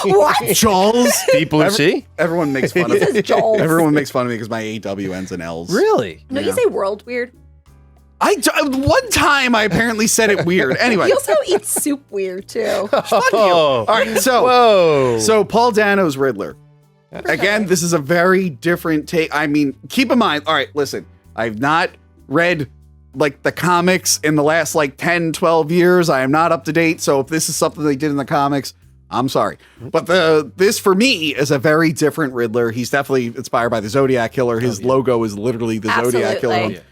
[SPEAKER 5] What?
[SPEAKER 1] Jaws.
[SPEAKER 2] Deep Blue Sea?
[SPEAKER 1] Everyone makes fun of
[SPEAKER 5] It says
[SPEAKER 1] me.
[SPEAKER 5] Jaws.
[SPEAKER 1] Everyone makes fun of me because my AW ends in L's.
[SPEAKER 2] Really?
[SPEAKER 5] No,
[SPEAKER 1] Yeah.
[SPEAKER 5] you say world weird.
[SPEAKER 1] One time I apparently said it weird. Anyway,
[SPEAKER 5] You also eat soup weird too.
[SPEAKER 1] fuck you. All right, so
[SPEAKER 2] Whoa.
[SPEAKER 1] so Paul Dano's Riddler. Again, this is a very different take. I mean, keep in mind, all right, listen, I've not read like the comics in the last like 10, 12 years. I am not up to date. So if this is something they did in the comics, I'm sorry. But this for me is a very different Riddler. He's definitely inspired by the Zodiac Killer. His logo is literally the Zodiac Killer.
[SPEAKER 5] Absolutely.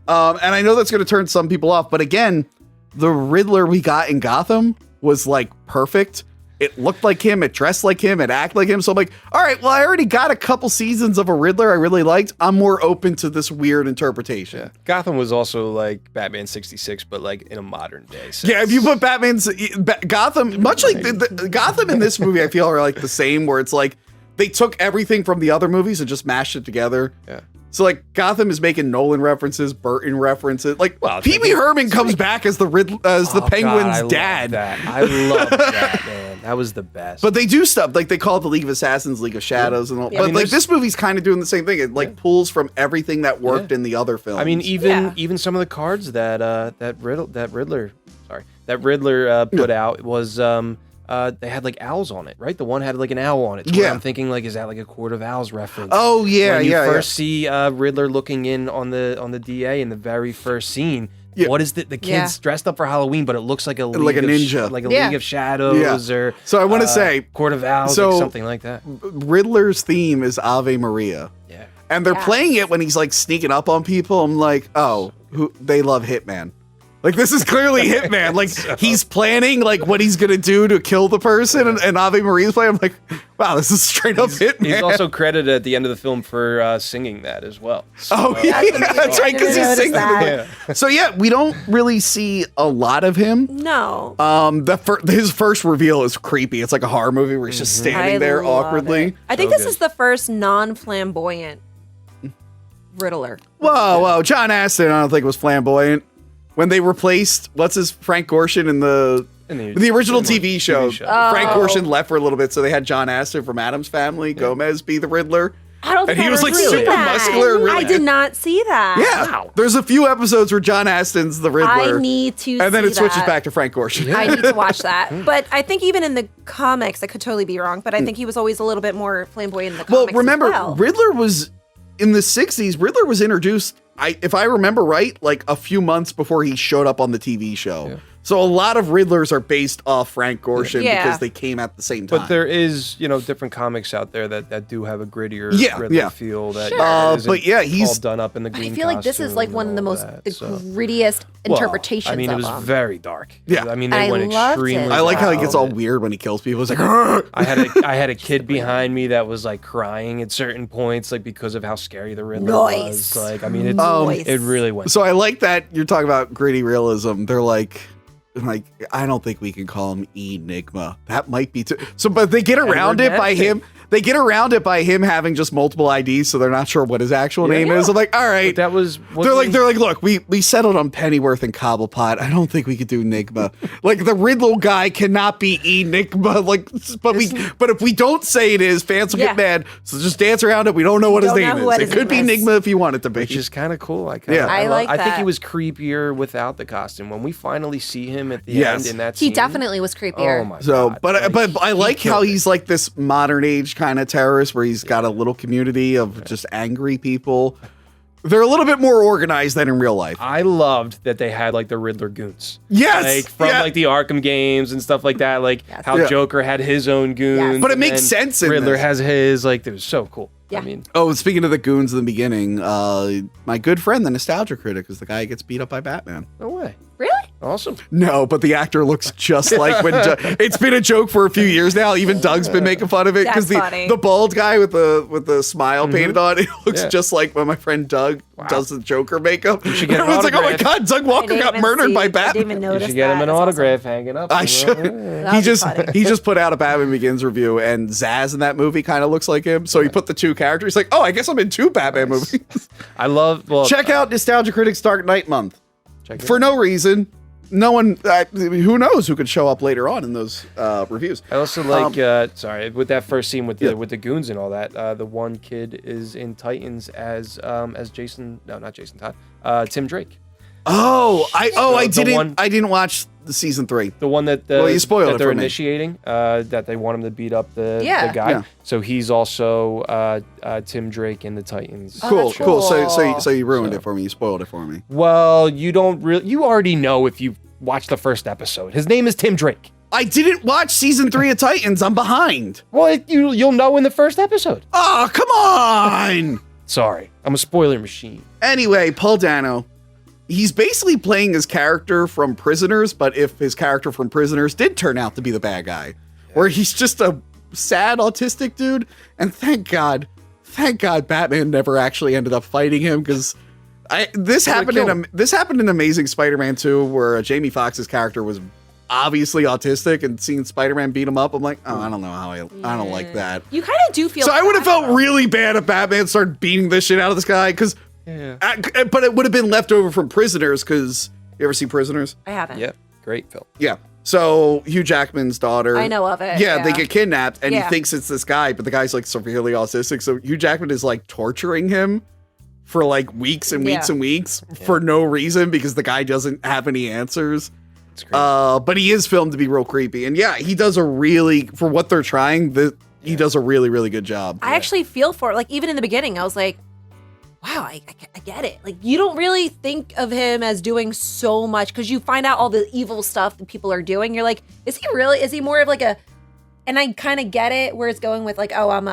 [SPEAKER 1] And I know that's going to turn some people off. But again, the Riddler we got in Gotham was like perfect. It looked like him. It dressed like him. It acted like him. So I'm like, all right, well, I already got a couple seasons of a Riddler I really liked. I'm more open to this weird interpretation.
[SPEAKER 2] Gotham was also like Batman 66, but like in a modern day sense.
[SPEAKER 1] Yeah, if you put Gotham, much like the Gotham in this movie, I feel are like the same, where it's like they took everything from the other movies and just mashed it together.
[SPEAKER 2] Yeah.
[SPEAKER 1] So like Gotham is making Nolan references, Burton references. Like
[SPEAKER 2] Well,
[SPEAKER 1] Pee Wee Herman comes back as the Penguin's
[SPEAKER 2] God,
[SPEAKER 1] dad.
[SPEAKER 2] I love that, man. That was the best.
[SPEAKER 1] But they do stuff like they call it the League of Assassins, League of Shadows, and all.
[SPEAKER 2] Yeah,
[SPEAKER 1] But
[SPEAKER 2] I mean,
[SPEAKER 1] like
[SPEAKER 2] there's-
[SPEAKER 1] this movie's kind of doing the same thing. It like pulls from everything that worked in the other films.
[SPEAKER 2] I mean,
[SPEAKER 5] Yeah.
[SPEAKER 2] even some of the cards that Riddler put out was they had like owls on it, right? The one had like an owl on it. So
[SPEAKER 1] Yeah.
[SPEAKER 2] I'm thinking like, is that like a Court of Owls reference?
[SPEAKER 1] oh yeah,
[SPEAKER 2] when you
[SPEAKER 1] yeah,
[SPEAKER 2] first see Riddler looking in on the DA in the very first scene.
[SPEAKER 1] Yeah.
[SPEAKER 2] What is the kid's dressed up for Halloween, but it looks like a
[SPEAKER 1] Like a ninja.
[SPEAKER 2] like a
[SPEAKER 5] Yeah.
[SPEAKER 2] League of Shadows, or
[SPEAKER 1] So I want to say
[SPEAKER 2] Court of Owls,
[SPEAKER 1] so-
[SPEAKER 2] like something like that.
[SPEAKER 1] Riddler's theme is Ave Maria.
[SPEAKER 2] Yeah.
[SPEAKER 1] And they're
[SPEAKER 5] Yeah.
[SPEAKER 1] playing it when he's like sneaking up on people. I'm like, oh, they love Hitman. Like this is clearly Hitman. Like he's planning like what he's gonna do to kill the person, and Ave Maria's playing. I'm like, wow, this is straight up Hitman.
[SPEAKER 2] He's also credited at the end of the film for singing that as well. So,
[SPEAKER 1] oh yeah, that's right, because he's
[SPEAKER 5] noticed
[SPEAKER 1] singing.
[SPEAKER 5] that.
[SPEAKER 1] So yeah, we don't really see a lot of him.
[SPEAKER 5] No.
[SPEAKER 1] His first reveal is creepy. It's like a horror movie where he's just standing
[SPEAKER 5] I
[SPEAKER 1] there
[SPEAKER 5] love
[SPEAKER 1] awkwardly.
[SPEAKER 5] it. I think
[SPEAKER 2] So
[SPEAKER 5] this
[SPEAKER 2] good.
[SPEAKER 5] is the first non-flamboyant Riddler.
[SPEAKER 1] Whoa, John Astin, I don't think was flamboyant. When they replaced Frank Gorshin in the original TV show, Frank Gorshin left for a little bit, so they had John Astin from Addams Family, Gomez, be the Riddler.
[SPEAKER 5] I don't
[SPEAKER 1] And
[SPEAKER 5] think
[SPEAKER 1] he
[SPEAKER 5] I
[SPEAKER 1] was,
[SPEAKER 5] ever
[SPEAKER 1] like,
[SPEAKER 5] seen
[SPEAKER 1] super
[SPEAKER 5] that.
[SPEAKER 1] muscular, really-
[SPEAKER 5] I did not see that.
[SPEAKER 1] Yeah, there's a few episodes where John Astin's the Riddler,
[SPEAKER 5] I need to
[SPEAKER 1] and then
[SPEAKER 5] see
[SPEAKER 1] it switches
[SPEAKER 5] that.
[SPEAKER 1] back to Frank Gorshin.
[SPEAKER 5] I need to watch that. But I think even in the comics, I could totally be wrong, but I think he was always a little bit more flamboyant in the
[SPEAKER 1] Well,
[SPEAKER 5] comics.
[SPEAKER 1] remember,
[SPEAKER 5] as well.
[SPEAKER 1] Riddler was in the 60s. Riddler was introduced, if I remember right, like a few months before he showed up on the TV show.
[SPEAKER 2] Yeah.
[SPEAKER 1] So a lot of Riddlers are based off Frank Gorshin
[SPEAKER 5] Yeah.
[SPEAKER 1] because they came at the same time.
[SPEAKER 2] But there is, different comics out there that do have a grittier Riddler
[SPEAKER 1] yeah.
[SPEAKER 2] feel that isn't
[SPEAKER 1] but yeah, he's
[SPEAKER 2] all done up in the
[SPEAKER 5] But
[SPEAKER 2] green
[SPEAKER 5] I feel like this is
[SPEAKER 2] costume
[SPEAKER 5] like
[SPEAKER 2] and
[SPEAKER 5] one of the
[SPEAKER 2] all
[SPEAKER 5] most
[SPEAKER 2] that, so.
[SPEAKER 5] grittiest interpretations
[SPEAKER 2] I mean, it
[SPEAKER 5] of
[SPEAKER 2] was
[SPEAKER 5] him.
[SPEAKER 2] very dark.
[SPEAKER 1] Yeah.
[SPEAKER 2] I mean,
[SPEAKER 5] I
[SPEAKER 2] they went
[SPEAKER 5] loved
[SPEAKER 2] extremely.
[SPEAKER 5] it.
[SPEAKER 1] I like how he gets all
[SPEAKER 2] wild.
[SPEAKER 1] weird when he kills people. He's like, "Argh!"
[SPEAKER 2] I had a kid behind me that was like crying at certain points, like because of how scary the Riddler
[SPEAKER 5] Nice.
[SPEAKER 2] was. Like, I mean, it
[SPEAKER 5] Nice.
[SPEAKER 2] it really went.
[SPEAKER 1] So I like that you're talking about gritty realism. They're like, I don't think we can call him Enigma. That might be too. So, but they get around it by
[SPEAKER 2] Redacted.
[SPEAKER 1] him. they get around it by him having just multiple IDs, so they're not sure what his actual name is. I'm like, all right.
[SPEAKER 2] But that was
[SPEAKER 1] They're like, look, we settled on Pennyworth and Cobblepot. I don't think we could do Enigma. Like the Riddler guy cannot be Enigma. Like, but if we don't say it is, fans will get mad. So just dance around it. We don't know what his name is. It could be Enigma if you want it to be.
[SPEAKER 2] which is kind of cool. I
[SPEAKER 5] like
[SPEAKER 2] I think
[SPEAKER 5] that.
[SPEAKER 2] he was creepier without the costume. When we finally see him at the end in that
[SPEAKER 5] He
[SPEAKER 2] scene,
[SPEAKER 5] definitely was creepier.
[SPEAKER 2] Oh my
[SPEAKER 1] So,
[SPEAKER 2] god!
[SPEAKER 1] but I like how
[SPEAKER 2] killed
[SPEAKER 1] he's like this modern age kind of terrorist where he's got a little community of just angry people. They're a little bit more organized than in real life.
[SPEAKER 2] I loved that they had like the Riddler goons.
[SPEAKER 1] Yes,
[SPEAKER 2] like from like the Arkham games and stuff like that. Like how Joker had his own goons,
[SPEAKER 1] But it
[SPEAKER 2] and
[SPEAKER 1] makes
[SPEAKER 2] then
[SPEAKER 1] sense in
[SPEAKER 2] Riddler
[SPEAKER 1] this.
[SPEAKER 2] has his. Like it was so cool.
[SPEAKER 5] Yeah.
[SPEAKER 2] I mean,
[SPEAKER 1] Oh, speaking of the goons in the beginning, my good friend, the nostalgia critic, is the guy who gets beat up by Batman.
[SPEAKER 2] no way.
[SPEAKER 5] Really?
[SPEAKER 2] Awesome.
[SPEAKER 1] No, but the actor looks just like when it's been a joke for a few years now. Even Doug's been making fun of it because
[SPEAKER 5] That's funny.
[SPEAKER 1] the bald guy with the smile painted on it looks
[SPEAKER 2] Yeah.
[SPEAKER 1] just like when my friend Doug does the Joker makeup.
[SPEAKER 2] should get an
[SPEAKER 1] Everyone's like, "Oh my
[SPEAKER 2] autograph.
[SPEAKER 1] god, Doug Walker got murdered by
[SPEAKER 5] I didn't
[SPEAKER 1] Batman."
[SPEAKER 5] even
[SPEAKER 2] You
[SPEAKER 5] notice
[SPEAKER 2] should get him
[SPEAKER 5] that.
[SPEAKER 2] an
[SPEAKER 5] That's
[SPEAKER 2] autograph hanging up.
[SPEAKER 1] I
[SPEAKER 2] you know?
[SPEAKER 1] should.
[SPEAKER 5] That'd be
[SPEAKER 1] He
[SPEAKER 5] funny.
[SPEAKER 1] just put out a Batman Begins review, and Zaz in that movie kind of looks like him. So he put the two characters. He's like, "Oh, I guess I'm in two Batman movies."
[SPEAKER 2] I love. Well,
[SPEAKER 1] Check out Nostalgia Critics Dark Knight Month
[SPEAKER 2] check it
[SPEAKER 1] for
[SPEAKER 2] out.
[SPEAKER 1] no reason. No one. Who knows who could show up later on in those reviews?
[SPEAKER 2] I also like. Sorry, with that first scene with the goons and all that. The one kid is in Titans as Jason. No, not Jason Todd. Tim Drake.
[SPEAKER 1] I
[SPEAKER 2] The one-
[SPEAKER 1] didn't watch the season 3.
[SPEAKER 2] The one that
[SPEAKER 1] Well, you spoiled
[SPEAKER 2] that
[SPEAKER 1] it
[SPEAKER 2] they're
[SPEAKER 1] for me.
[SPEAKER 2] initiating. That they want him to beat up the guy.
[SPEAKER 1] Yeah.
[SPEAKER 2] So he's also Tim Drake in the Titans.
[SPEAKER 1] Cool,
[SPEAKER 5] that's
[SPEAKER 1] cool. So
[SPEAKER 5] cool.
[SPEAKER 1] so you ruined it for me. You spoiled it for me.
[SPEAKER 2] Well, you don't really. You already know if you watched the first episode. His name is Tim Drake.
[SPEAKER 1] I didn't watch season 3 of Titans. I'm behind.
[SPEAKER 2] Well, you'll know in the first episode.
[SPEAKER 1] Oh, come on.
[SPEAKER 2] Sorry, I'm a spoiler machine.
[SPEAKER 1] Anyway, Paul Dano. He's basically playing his character from Prisoners, but if his character from Prisoners did turn out to be the bad guy, where he's just a sad autistic dude. And thank God, Batman never actually ended up fighting him because this happened in Amazing Spider-Man 2, where Jamie Foxx's character was obviously autistic, and seeing Spider-Man beat him up, I'm like, oh, I don't know how I don't like that.
[SPEAKER 5] You kind of do feel.
[SPEAKER 1] So I would have
[SPEAKER 5] bad,
[SPEAKER 1] felt
[SPEAKER 5] though.
[SPEAKER 1] really bad if Batman started beating this shit out of this guy because. But it would have been left over from Prisoners because you ever see Prisoners?
[SPEAKER 5] I haven't.
[SPEAKER 2] Yep, great film.
[SPEAKER 1] Yeah. So Hugh Jackman's daughter.
[SPEAKER 5] I know of it,
[SPEAKER 1] Yeah, they
[SPEAKER 5] yeah.
[SPEAKER 1] get kidnapped and he
[SPEAKER 5] Yeah.
[SPEAKER 1] thinks it's this guy, but the guy's like severely autistic. So Hugh Jackman is like torturing him for like weeks and weeks
[SPEAKER 5] Yeah.
[SPEAKER 1] and weeks for no reason because the guy doesn't have any answers.
[SPEAKER 2] It's great.
[SPEAKER 1] But he is filmed to be real creepy. And yeah, he does for what they're trying, he does a really, really good job.
[SPEAKER 5] I actually feel for it. Like even in the beginning, I was like, wow, I get it. Like you don't really think of him as doing so much because you find out all the evil stuff that people are doing. You're like, is he more of like a, and I kind of get it where it's going with like, oh, I'm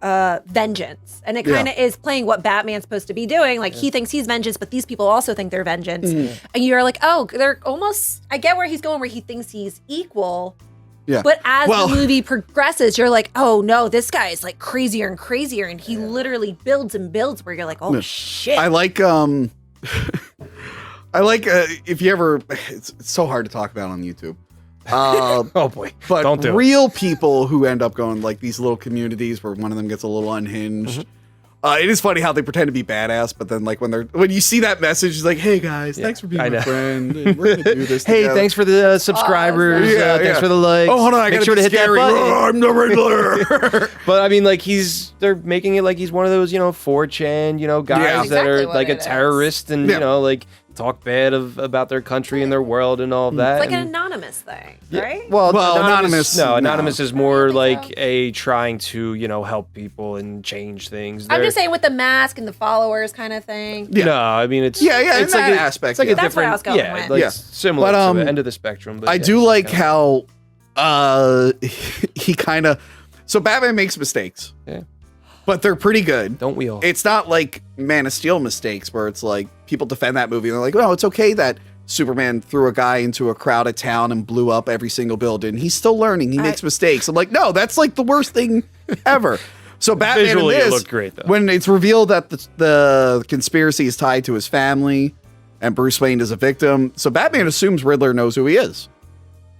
[SPEAKER 5] a vengeance. And it kind of is playing what Batman's supposed to be doing. Like he thinks he's vengeance, but these people also think they're vengeance. And you're like, oh, they're almost, I get where he's going, where he thinks he's equal.
[SPEAKER 1] Yeah.
[SPEAKER 5] But as
[SPEAKER 1] Well-
[SPEAKER 5] the movie progresses, you're like, oh no, this guy is like crazier and crazier, and he literally builds and builds where you're like, oh shit.
[SPEAKER 1] I like if you ever it's so hard to talk about on YouTube.
[SPEAKER 2] Oh boy,
[SPEAKER 1] But
[SPEAKER 2] don't do it.
[SPEAKER 1] real people who end up going like these little communities where one of them gets a little unhinged. It is funny how they pretend to be badass, but then like when you see that message, it's like, hey guys, thanks for being
[SPEAKER 2] I
[SPEAKER 1] my
[SPEAKER 2] know.
[SPEAKER 1] friend. And we're gonna do this.
[SPEAKER 2] Hey,
[SPEAKER 1] together.
[SPEAKER 2] thanks for the subscribers.
[SPEAKER 1] Yeah,
[SPEAKER 2] Thanks
[SPEAKER 1] yeah.
[SPEAKER 2] for the likes.
[SPEAKER 1] Oh, hold on, I
[SPEAKER 2] Make
[SPEAKER 1] gotta
[SPEAKER 2] sure to
[SPEAKER 1] be
[SPEAKER 2] hit
[SPEAKER 1] scary.
[SPEAKER 2] that button.
[SPEAKER 1] Oh, I'm the Riddler.
[SPEAKER 2] But I mean, like they're making it like he's one of those, 4chan, guys
[SPEAKER 1] Yeah.
[SPEAKER 2] that
[SPEAKER 5] Exactly
[SPEAKER 2] are
[SPEAKER 5] what
[SPEAKER 2] like a
[SPEAKER 5] it is.
[SPEAKER 2] terrorist and
[SPEAKER 1] Yeah.
[SPEAKER 2] like talk bad about their country and their world and all of that.
[SPEAKER 5] It's like an
[SPEAKER 2] and-
[SPEAKER 5] anonymous thing, right?
[SPEAKER 2] Well,
[SPEAKER 1] Anonymous,
[SPEAKER 2] No,
[SPEAKER 1] no.
[SPEAKER 2] anonymous is more
[SPEAKER 5] I don't think
[SPEAKER 2] like
[SPEAKER 5] so.
[SPEAKER 2] a trying to help people and change things.
[SPEAKER 5] I'm
[SPEAKER 2] They're-
[SPEAKER 5] just saying with the mask and the followers kind of thing.
[SPEAKER 1] Yeah.
[SPEAKER 2] No, I mean it's
[SPEAKER 1] Yeah, yeah,
[SPEAKER 2] it's
[SPEAKER 1] in
[SPEAKER 2] like
[SPEAKER 1] that
[SPEAKER 2] a,
[SPEAKER 1] aspect,
[SPEAKER 2] It's like
[SPEAKER 1] yeah.
[SPEAKER 2] a
[SPEAKER 5] That's
[SPEAKER 2] different,
[SPEAKER 5] where I was going
[SPEAKER 2] yeah,
[SPEAKER 5] with.
[SPEAKER 2] like
[SPEAKER 1] Yeah.
[SPEAKER 2] similar
[SPEAKER 1] But,
[SPEAKER 2] to the end of the spectrum. But
[SPEAKER 1] I
[SPEAKER 2] yeah,
[SPEAKER 1] do
[SPEAKER 2] it's
[SPEAKER 1] like
[SPEAKER 2] kinda-
[SPEAKER 1] how he kind of so Batman makes mistakes.
[SPEAKER 2] Yeah.
[SPEAKER 1] But they're pretty good.
[SPEAKER 2] Don't we all?
[SPEAKER 1] It's not like Man of Steel mistakes where it's like people defend that movie and they're like, "Oh, it's okay that Superman threw a guy into a crowded town and blew up every single building. He's still learning. He makes mistakes." I'm like, "No, that's like the worst thing ever." So Batman
[SPEAKER 2] Visually,
[SPEAKER 1] in
[SPEAKER 2] it
[SPEAKER 1] this,
[SPEAKER 2] looked great, though.
[SPEAKER 1] when it's revealed that the conspiracy is tied to his family and Bruce Wayne is a victim, so Batman assumes Riddler knows who he is.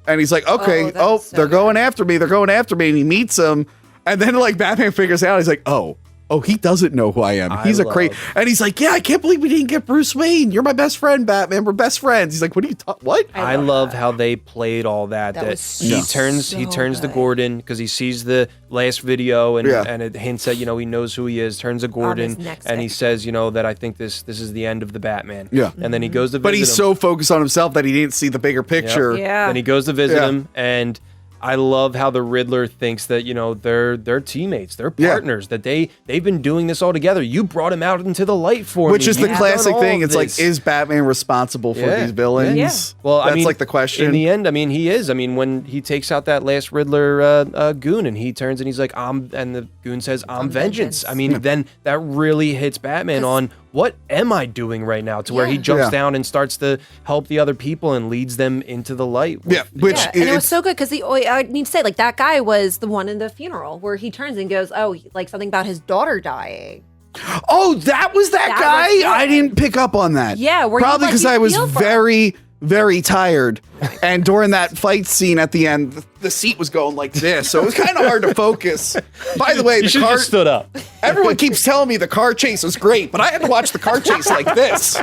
[SPEAKER 1] And he's like, okay,
[SPEAKER 5] that's so
[SPEAKER 1] they're going after me. They're going after me. And he meets him. And then like Batman figures out, he's like, oh, he doesn't know who I am. He's a crazy. And he's like, yeah, I can't believe we didn't get Bruce Wayne. You're my best friend, Batman. We're best friends. He's like, what are you what?
[SPEAKER 2] I love how they played all that.
[SPEAKER 5] was
[SPEAKER 2] He
[SPEAKER 5] so
[SPEAKER 2] turns to
[SPEAKER 5] good.
[SPEAKER 2] Gordon because he sees the last video and
[SPEAKER 1] Yeah.
[SPEAKER 2] and it hints at, he knows who he is, turns to Gordon
[SPEAKER 5] next
[SPEAKER 2] and he
[SPEAKER 5] day.
[SPEAKER 2] says, that I think this is the end of the Batman.
[SPEAKER 1] Yeah.
[SPEAKER 2] And then he goes to visit
[SPEAKER 1] But he's
[SPEAKER 2] him.
[SPEAKER 1] so focused on himself that he didn't see the bigger picture.
[SPEAKER 5] Yeah.
[SPEAKER 2] Then he goes to visit
[SPEAKER 1] Yeah.
[SPEAKER 2] him, and I love how the Riddler thinks that they're teammates, they're
[SPEAKER 1] Yeah.
[SPEAKER 2] partners, that they've been doing this all together. You brought him out into the light for me.
[SPEAKER 1] Which is the
[SPEAKER 2] You've
[SPEAKER 1] classic
[SPEAKER 2] done all
[SPEAKER 1] thing.
[SPEAKER 2] of
[SPEAKER 1] It's like,
[SPEAKER 2] this.
[SPEAKER 1] is Batman responsible for
[SPEAKER 2] Yeah.
[SPEAKER 1] these villains?
[SPEAKER 5] Yeah.
[SPEAKER 2] Well,
[SPEAKER 1] That's like the question.
[SPEAKER 2] In the end, he is. When he takes out that last Riddler goon and he turns and he's like, and the goon says, I'm vengeance.
[SPEAKER 5] vengeance.
[SPEAKER 2] Then that really hits Batman on what am I doing right now, to where he
[SPEAKER 5] Yeah.
[SPEAKER 2] jumps
[SPEAKER 1] Yeah.
[SPEAKER 2] down and starts to help the other people and leads them into the light.
[SPEAKER 1] Yeah, which
[SPEAKER 5] Yeah, and it was
[SPEAKER 1] it's-
[SPEAKER 5] so good because I need to say, like, that guy was the one in the funeral where he turns and goes, like something about his daughter dying.
[SPEAKER 1] Oh, that was that
[SPEAKER 5] That
[SPEAKER 1] guy?
[SPEAKER 5] was him.
[SPEAKER 1] I didn't pick up on that.
[SPEAKER 5] Yeah, where you,
[SPEAKER 1] probably
[SPEAKER 5] like,
[SPEAKER 1] because
[SPEAKER 5] you
[SPEAKER 1] I was
[SPEAKER 5] feel for
[SPEAKER 1] very, very tired. And during that fight scene at the end, the seat was going like this, so it was kind of hard to focus. By the way,
[SPEAKER 2] You
[SPEAKER 1] the
[SPEAKER 2] should
[SPEAKER 1] car.
[SPEAKER 2] have just stood up.
[SPEAKER 1] Everyone keeps telling me the car chase was great, but I had to watch the car chase like this.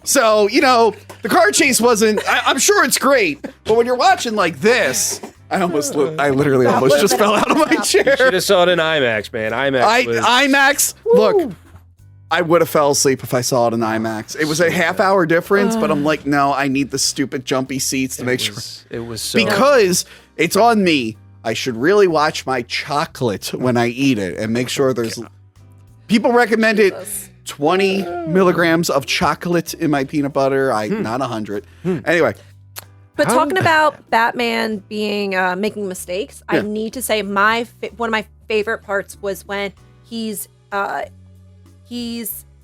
[SPEAKER 1] So, the car chase wasn't, I'm sure it's great, but when you're watching like this, I literally almost just fell out of my chair.
[SPEAKER 2] Should have saw it in IMAX, man.
[SPEAKER 1] IMAX, look, I would have fell asleep if I saw it in IMAX. It was a half-hour difference, but I'm like, no, I need the stupid jumpy seats to make sure.
[SPEAKER 2] It was so.
[SPEAKER 1] Because it's on me. I should really watch my chocolate when I eat it and make sure there's. People recommend it 20 milligrams of chocolate in my peanut butter. Not 100. Anyway,
[SPEAKER 5] But talking about Batman being making mistakes, I
[SPEAKER 1] Yeah.
[SPEAKER 5] need to say one of my favorite parts was when he's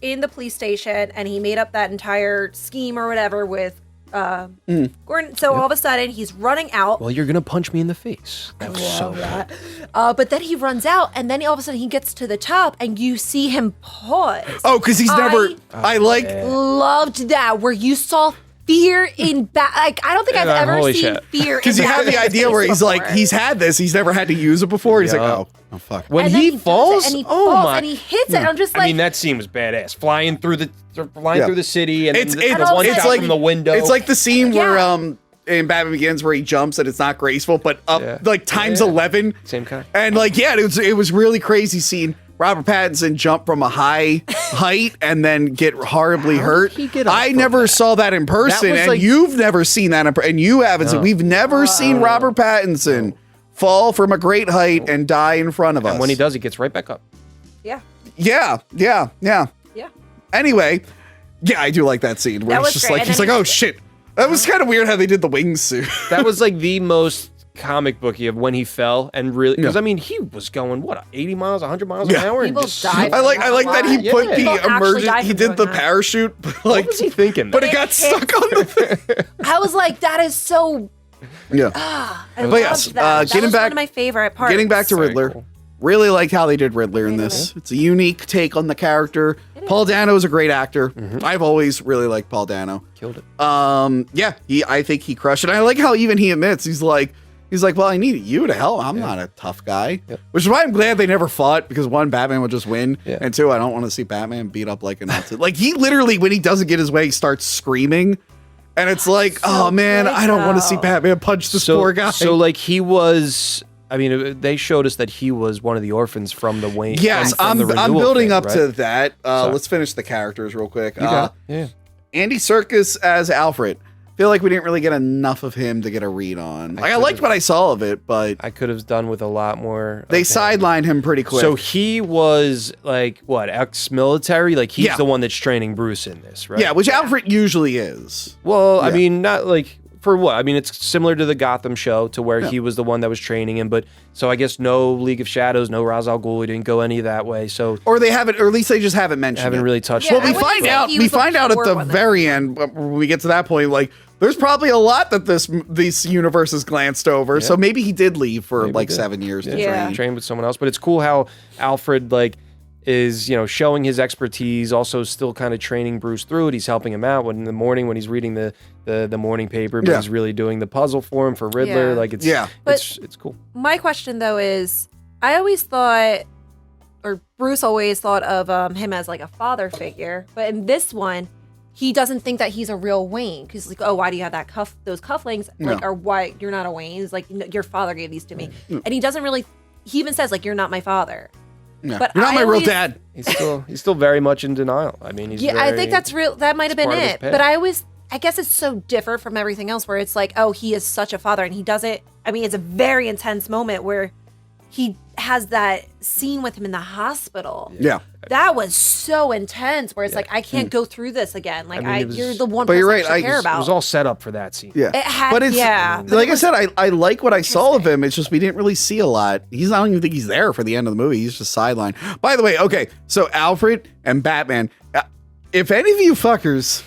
[SPEAKER 5] in the police station and he made up that entire scheme or whatever with Gordon. So all of a sudden he's running out.
[SPEAKER 2] Well, you're gonna punch me in the face. That was so bad.
[SPEAKER 5] But then he runs out, and then all of a sudden he gets to the top, and you see him pause.
[SPEAKER 1] oh, because he's never. I like.
[SPEAKER 5] Loved that where you saw fear in like I don't think I've ever
[SPEAKER 2] holy
[SPEAKER 5] seen
[SPEAKER 2] shit.
[SPEAKER 5] fear.
[SPEAKER 1] Because
[SPEAKER 5] in
[SPEAKER 1] you have the
[SPEAKER 5] Batman's
[SPEAKER 1] idea where
[SPEAKER 5] face
[SPEAKER 1] he's like,
[SPEAKER 5] before.
[SPEAKER 1] he's had this. He's never had to use it before. He's
[SPEAKER 2] Yeah.
[SPEAKER 1] like, oh fuck.
[SPEAKER 2] When
[SPEAKER 5] And then
[SPEAKER 2] he
[SPEAKER 5] does it,
[SPEAKER 2] falls,
[SPEAKER 5] and he
[SPEAKER 2] oh
[SPEAKER 5] falls,
[SPEAKER 2] my!
[SPEAKER 5] and he hits it. And I'm just like,
[SPEAKER 2] that scene was badass. Flying through the city, and
[SPEAKER 1] It's
[SPEAKER 2] then the
[SPEAKER 5] it's
[SPEAKER 2] one
[SPEAKER 5] it's
[SPEAKER 2] shot
[SPEAKER 5] like-
[SPEAKER 2] from the window.
[SPEAKER 1] It's like the scene where
[SPEAKER 5] Yeah.
[SPEAKER 1] in Batman Begins where he jumps and it's not graceful, but up
[SPEAKER 2] Yeah.
[SPEAKER 1] like times
[SPEAKER 2] Yeah.
[SPEAKER 1] 11.
[SPEAKER 2] Same kind.
[SPEAKER 1] And like it was really crazy seeing Robert Pattinson jump from a high height and then get horribly hurt.
[SPEAKER 2] he get up
[SPEAKER 1] I
[SPEAKER 2] from
[SPEAKER 1] never
[SPEAKER 2] that?
[SPEAKER 1] saw that in person,
[SPEAKER 2] was
[SPEAKER 1] and
[SPEAKER 2] like-
[SPEAKER 1] you've never seen that, and you haven't. So we've never seen Robert Pattinson fall from a great height and die in front of us.
[SPEAKER 2] and when he does, he gets right back up.
[SPEAKER 5] yeah,
[SPEAKER 1] yeah.
[SPEAKER 5] yeah.
[SPEAKER 1] Anyway, yeah, I do like that scene where
[SPEAKER 5] That
[SPEAKER 1] it's
[SPEAKER 5] was
[SPEAKER 1] just
[SPEAKER 5] great.
[SPEAKER 1] like
[SPEAKER 5] And
[SPEAKER 1] he's
[SPEAKER 5] then
[SPEAKER 1] like,
[SPEAKER 5] he-
[SPEAKER 1] oh shit. That was kind of weird how they did the wingsuit.
[SPEAKER 2] That was like the most comic booky of when he fell, and really, because
[SPEAKER 1] Yeah.
[SPEAKER 2] he was going 80 miles, 100 miles
[SPEAKER 1] Yeah.
[SPEAKER 2] an hour.
[SPEAKER 5] People
[SPEAKER 2] and just
[SPEAKER 5] died.
[SPEAKER 1] I like that he
[SPEAKER 2] Yeah.
[SPEAKER 1] put the
[SPEAKER 5] People actually
[SPEAKER 1] emergent.
[SPEAKER 5] died
[SPEAKER 1] He
[SPEAKER 5] from
[SPEAKER 1] did the
[SPEAKER 5] doing that.
[SPEAKER 1] parachute, but like,
[SPEAKER 2] What was he thinking?
[SPEAKER 1] but it got stuck on the thing.
[SPEAKER 5] I was like, that is so.
[SPEAKER 1] Yeah.
[SPEAKER 5] I
[SPEAKER 1] But
[SPEAKER 5] loved
[SPEAKER 1] yes,
[SPEAKER 5] that. That
[SPEAKER 1] getting
[SPEAKER 5] was
[SPEAKER 1] back-
[SPEAKER 5] one of my favorite parts.
[SPEAKER 1] Getting back to
[SPEAKER 2] Very
[SPEAKER 1] Riddler,
[SPEAKER 2] cool.
[SPEAKER 1] really liked how they did Riddler in this. It's a unique take on the character. Paul Dano is a great actor. I've always really liked Paul Dano.
[SPEAKER 2] Killed it.
[SPEAKER 1] Yeah, I think he crushed it. I like how even he admits he's like, well, I needed you to help. I'm not a tough guy, which is why I'm glad they never fought, because one, Batman would just win,
[SPEAKER 2] Yeah.
[SPEAKER 1] and two, I don't want to see Batman beat up like an Nazi. Like he literally, when he doesn't get his way, he starts screaming, and it's like, oh man,
[SPEAKER 5] good,
[SPEAKER 1] I don't want to see
[SPEAKER 5] though.
[SPEAKER 1] Batman punch this poor guy.
[SPEAKER 2] So like he was. They showed us that he was one of the orphans from the Wayne.
[SPEAKER 1] yes,
[SPEAKER 2] and from the
[SPEAKER 1] I'm
[SPEAKER 2] renewal
[SPEAKER 1] building
[SPEAKER 2] thing,
[SPEAKER 1] up
[SPEAKER 2] right?
[SPEAKER 1] to that.
[SPEAKER 2] Sorry.
[SPEAKER 1] Let's finish the characters real quick.
[SPEAKER 2] You got it. Yeah.
[SPEAKER 1] Andy Serkis as Alfred. Feel like we didn't really get enough of him to get a read on. Like I liked what I saw of it, but
[SPEAKER 2] I could have done with a lot more.
[SPEAKER 1] they
[SPEAKER 2] of him.
[SPEAKER 1] sidelined him pretty quick.
[SPEAKER 2] So he was like what, ex-military? Like he's
[SPEAKER 1] Yeah.
[SPEAKER 2] the one that's training Bruce in this, right?
[SPEAKER 1] yeah, which Alfred usually is.
[SPEAKER 2] Well, I
[SPEAKER 1] Yeah.
[SPEAKER 2] mean, not like for what? I mean, it's similar to the Gotham show, to where he was the one that was training him. But so I guess no League of Shadows, no Ra's al Ghul. He didn't go any that way. So
[SPEAKER 1] Or they haven't, or at least they just haven't mentioned
[SPEAKER 2] haven't
[SPEAKER 1] it.
[SPEAKER 2] really touched.
[SPEAKER 5] Yeah,
[SPEAKER 2] it.
[SPEAKER 1] Well,
[SPEAKER 5] I wouldn't say he was a
[SPEAKER 1] at
[SPEAKER 5] pure
[SPEAKER 1] the
[SPEAKER 5] one.
[SPEAKER 1] very end when we get to that point, like there's probably a lot that this universe has glanced over. So maybe he did leave for
[SPEAKER 2] Maybe
[SPEAKER 1] like
[SPEAKER 2] he did.
[SPEAKER 1] 7 years to
[SPEAKER 5] Yeah.
[SPEAKER 1] train.
[SPEAKER 2] trained with someone else. But it's cool how Alfred, like, is, showing his expertise, also still kind of training Bruce through it. He's helping him out in the morning when he's reading the morning paper, but he's really doing the puzzle for him for Riddler.
[SPEAKER 5] Yeah.
[SPEAKER 2] Like it's cool.
[SPEAKER 5] My question though is, I always thought, or Bruce always thought of him as like a father figure, but in this one, he doesn't think that he's a real Wayne because he's like, oh, why do you have those cufflinks? Like, or why you're not a Wayne? He's like, your father gave these to me, and he doesn't really. He even says like, you're not my father.
[SPEAKER 1] Yeah.
[SPEAKER 5] But
[SPEAKER 1] You're not my real dad.
[SPEAKER 2] He's still very much in denial. I mean,
[SPEAKER 5] I think that's real. That might have been
[SPEAKER 2] part of his
[SPEAKER 5] it.
[SPEAKER 2] past.
[SPEAKER 5] But I guess it's so different from everything else where it's like, oh, he is such a father and he doesn't. I mean, it's a very intense moment where he has that scene with him in the hospital.
[SPEAKER 1] Yeah.
[SPEAKER 5] That was so intense where it's like, I can't go through this again. Like, you're the one
[SPEAKER 1] But
[SPEAKER 5] person
[SPEAKER 1] you're
[SPEAKER 5] I
[SPEAKER 1] right,
[SPEAKER 5] should care
[SPEAKER 2] It
[SPEAKER 5] about.
[SPEAKER 2] was all set up for that scene.
[SPEAKER 1] Yeah.
[SPEAKER 5] It had,
[SPEAKER 1] but it's,
[SPEAKER 5] but
[SPEAKER 1] like
[SPEAKER 5] it was
[SPEAKER 1] I said, I like what I saw of him. It's just we didn't really see a lot. I don't even think he's there for the end of the movie. He's just sidelined. By the way, okay, so Alfred and Batman, if any of you fuckers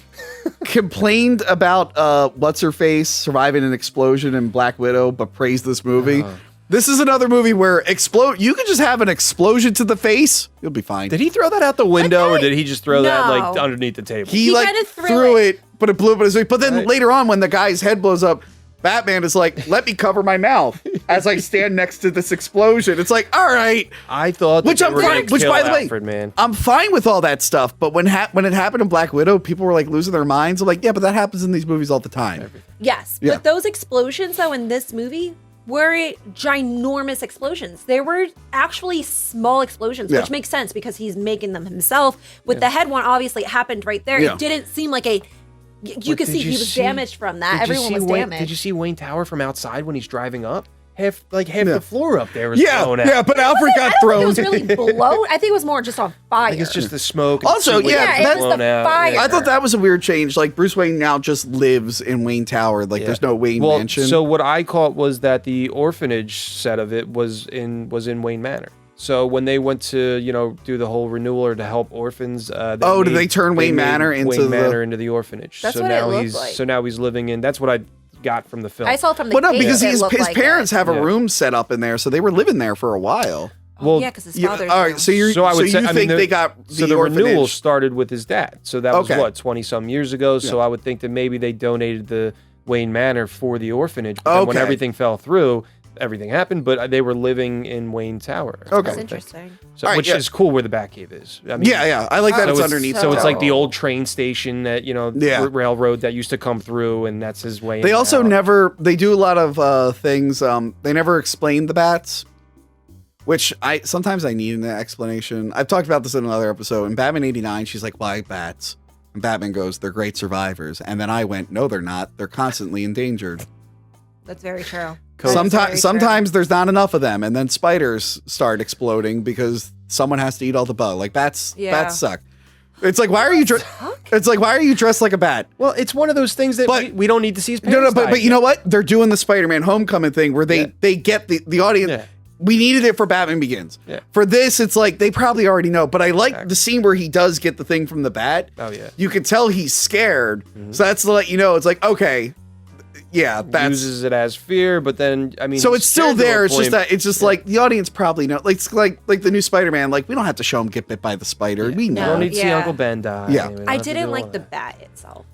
[SPEAKER 1] complained about what's-her-face surviving an explosion in Black Widow but praised this movie, this is another movie where you can just have an explosion to the face, you'll be fine.
[SPEAKER 2] Did he throw that out the window, or did he just throw that like
[SPEAKER 5] No.
[SPEAKER 2] underneath the table?
[SPEAKER 1] He like
[SPEAKER 5] kinda
[SPEAKER 1] threw it, but it blew up in his face. But then
[SPEAKER 2] Right.
[SPEAKER 1] later on, when the guy's head blows up, Batman is like, let me cover my mouth as I stand next to this explosion. It's like, all right.
[SPEAKER 2] I thought,
[SPEAKER 1] Which
[SPEAKER 2] that
[SPEAKER 1] I'm
[SPEAKER 2] they were
[SPEAKER 1] fine.
[SPEAKER 2] gonna
[SPEAKER 1] Which,
[SPEAKER 2] kill
[SPEAKER 1] by the way,
[SPEAKER 2] Alfred, man.
[SPEAKER 1] I'm fine with all that stuff. But when it happened in Black Widow, people were like losing their minds. I'm like, yeah, but that happens in these movies all the time.
[SPEAKER 5] Yes,
[SPEAKER 1] Yeah.
[SPEAKER 5] but those explosions though in this movie were ginormous explosions. They were actually small explosions,
[SPEAKER 1] Yeah.
[SPEAKER 5] which makes sense because he's making them himself. With the head one, obviously it happened right there.
[SPEAKER 1] Yeah.
[SPEAKER 5] It didn't seem like a. You could
[SPEAKER 2] Did
[SPEAKER 5] see
[SPEAKER 2] you
[SPEAKER 5] he was
[SPEAKER 2] see-
[SPEAKER 5] damaged from that.
[SPEAKER 2] Did you
[SPEAKER 5] Everyone
[SPEAKER 2] see
[SPEAKER 5] was
[SPEAKER 2] Wayne-
[SPEAKER 5] damaged.
[SPEAKER 2] Did you see Wayne Tower from outside when he's driving up? Half the floor up there was
[SPEAKER 1] Yeah,
[SPEAKER 2] blown out.
[SPEAKER 1] yeah, but Alfred got
[SPEAKER 5] I don't
[SPEAKER 1] thrown.
[SPEAKER 5] think it was really blown. I think it was more just on fire.
[SPEAKER 2] I think it's just the smoke. and
[SPEAKER 1] Also,
[SPEAKER 2] the
[SPEAKER 1] yeah,
[SPEAKER 2] lights
[SPEAKER 5] it was
[SPEAKER 2] blown
[SPEAKER 5] the
[SPEAKER 2] out.
[SPEAKER 5] fire.
[SPEAKER 1] I thought that was a weird change. Like Bruce Wayne now just lives in Wayne Tower. Like there's no Wayne Mansion.
[SPEAKER 2] So what I caught was that the orphanage set of it was in Wayne Manor. So when they went to do the whole renewal or to help orphans,
[SPEAKER 1] did they turn Wayne Manor into
[SPEAKER 2] Wayne
[SPEAKER 1] the-
[SPEAKER 2] Manor into the orphanage?
[SPEAKER 5] That's
[SPEAKER 2] so
[SPEAKER 5] what it
[SPEAKER 2] now
[SPEAKER 5] looked
[SPEAKER 2] he's
[SPEAKER 5] like.
[SPEAKER 2] so now he's living in. That's what I got from the film.
[SPEAKER 5] I saw from the.
[SPEAKER 1] Well, no,
[SPEAKER 5] case
[SPEAKER 1] because
[SPEAKER 5] it
[SPEAKER 1] his
[SPEAKER 5] looked like
[SPEAKER 1] parents
[SPEAKER 5] it.
[SPEAKER 1] have a
[SPEAKER 2] Yeah.
[SPEAKER 1] room set up in there, so they were living there for a while.
[SPEAKER 2] well,
[SPEAKER 5] Yeah, because his
[SPEAKER 1] Yeah,
[SPEAKER 5] father's.
[SPEAKER 1] all right, so you
[SPEAKER 2] So I would say,
[SPEAKER 1] think they got
[SPEAKER 2] so
[SPEAKER 1] the
[SPEAKER 2] renewal
[SPEAKER 1] orphanage?
[SPEAKER 2] started with his dad. So that was
[SPEAKER 1] Okay.
[SPEAKER 2] what 20-some years ago. So
[SPEAKER 1] Yeah.
[SPEAKER 2] I would think that maybe they donated the Wayne Manor for the orphanage. But then when
[SPEAKER 1] Okay.
[SPEAKER 2] everything fell through, everything happened. But they were living in Wayne Tower.
[SPEAKER 1] Okay.
[SPEAKER 2] I would
[SPEAKER 5] That's
[SPEAKER 2] think.
[SPEAKER 5] interesting.
[SPEAKER 2] So,
[SPEAKER 1] All right,
[SPEAKER 2] which
[SPEAKER 1] yeah.
[SPEAKER 2] is cool where the Batcave is. I mean,
[SPEAKER 1] Yeah, I like that
[SPEAKER 2] So
[SPEAKER 1] it's
[SPEAKER 2] it's
[SPEAKER 1] underneath.
[SPEAKER 2] So
[SPEAKER 1] the
[SPEAKER 2] it's like the
[SPEAKER 1] tower.
[SPEAKER 2] old train station that
[SPEAKER 1] Yeah.
[SPEAKER 2] railroad that used to come through, and that's his way.
[SPEAKER 1] They
[SPEAKER 2] in
[SPEAKER 1] also
[SPEAKER 2] and out.
[SPEAKER 1] they do a lot of things. They never explain the bats, which sometimes I need an explanation. I've talked about this in another episode. In Batman 89, she's like, why bats? And Batman goes, they're great survivors. And then I went, no, they're not. They're constantly endangered.
[SPEAKER 5] That's very true. That is very true.
[SPEAKER 1] Sometimes there's not enough of them, and then spiders start exploding because someone has to eat all the bug. Like bats suck. It's like why are you dressed like a bat?
[SPEAKER 2] Well, it's one of those things that
[SPEAKER 1] But-
[SPEAKER 2] we don't need to see his
[SPEAKER 1] No,
[SPEAKER 2] parents.
[SPEAKER 1] but
[SPEAKER 2] die
[SPEAKER 1] you
[SPEAKER 2] yet.
[SPEAKER 1] know what? They're doing the Spider-Man Homecoming thing where they get the audience.
[SPEAKER 2] Yeah.
[SPEAKER 1] We needed it for Batman Begins.
[SPEAKER 2] Yeah.
[SPEAKER 1] For this, it's like they probably already know. But I like the scene where he does get the thing from the bat.
[SPEAKER 2] Oh, yeah.
[SPEAKER 1] You can tell he's scared. So that's to let you know. It's like okay, yeah, that's.
[SPEAKER 2] uses it as fear, but then I mean,
[SPEAKER 1] So
[SPEAKER 2] he's
[SPEAKER 1] it's still
[SPEAKER 2] scared to a
[SPEAKER 1] there. It's just
[SPEAKER 2] point.
[SPEAKER 1] that it's just like the audience probably know. Like it's like the new Spider-Man. Like we don't have to show him get bit by the spider. We
[SPEAKER 2] We
[SPEAKER 1] know.
[SPEAKER 2] don't need to see
[SPEAKER 5] Yeah.
[SPEAKER 2] Uncle Ben die.
[SPEAKER 1] Yeah.
[SPEAKER 2] We don't
[SPEAKER 5] I
[SPEAKER 2] have to do
[SPEAKER 5] didn't
[SPEAKER 2] all
[SPEAKER 5] like the
[SPEAKER 2] that.
[SPEAKER 5] bat itself.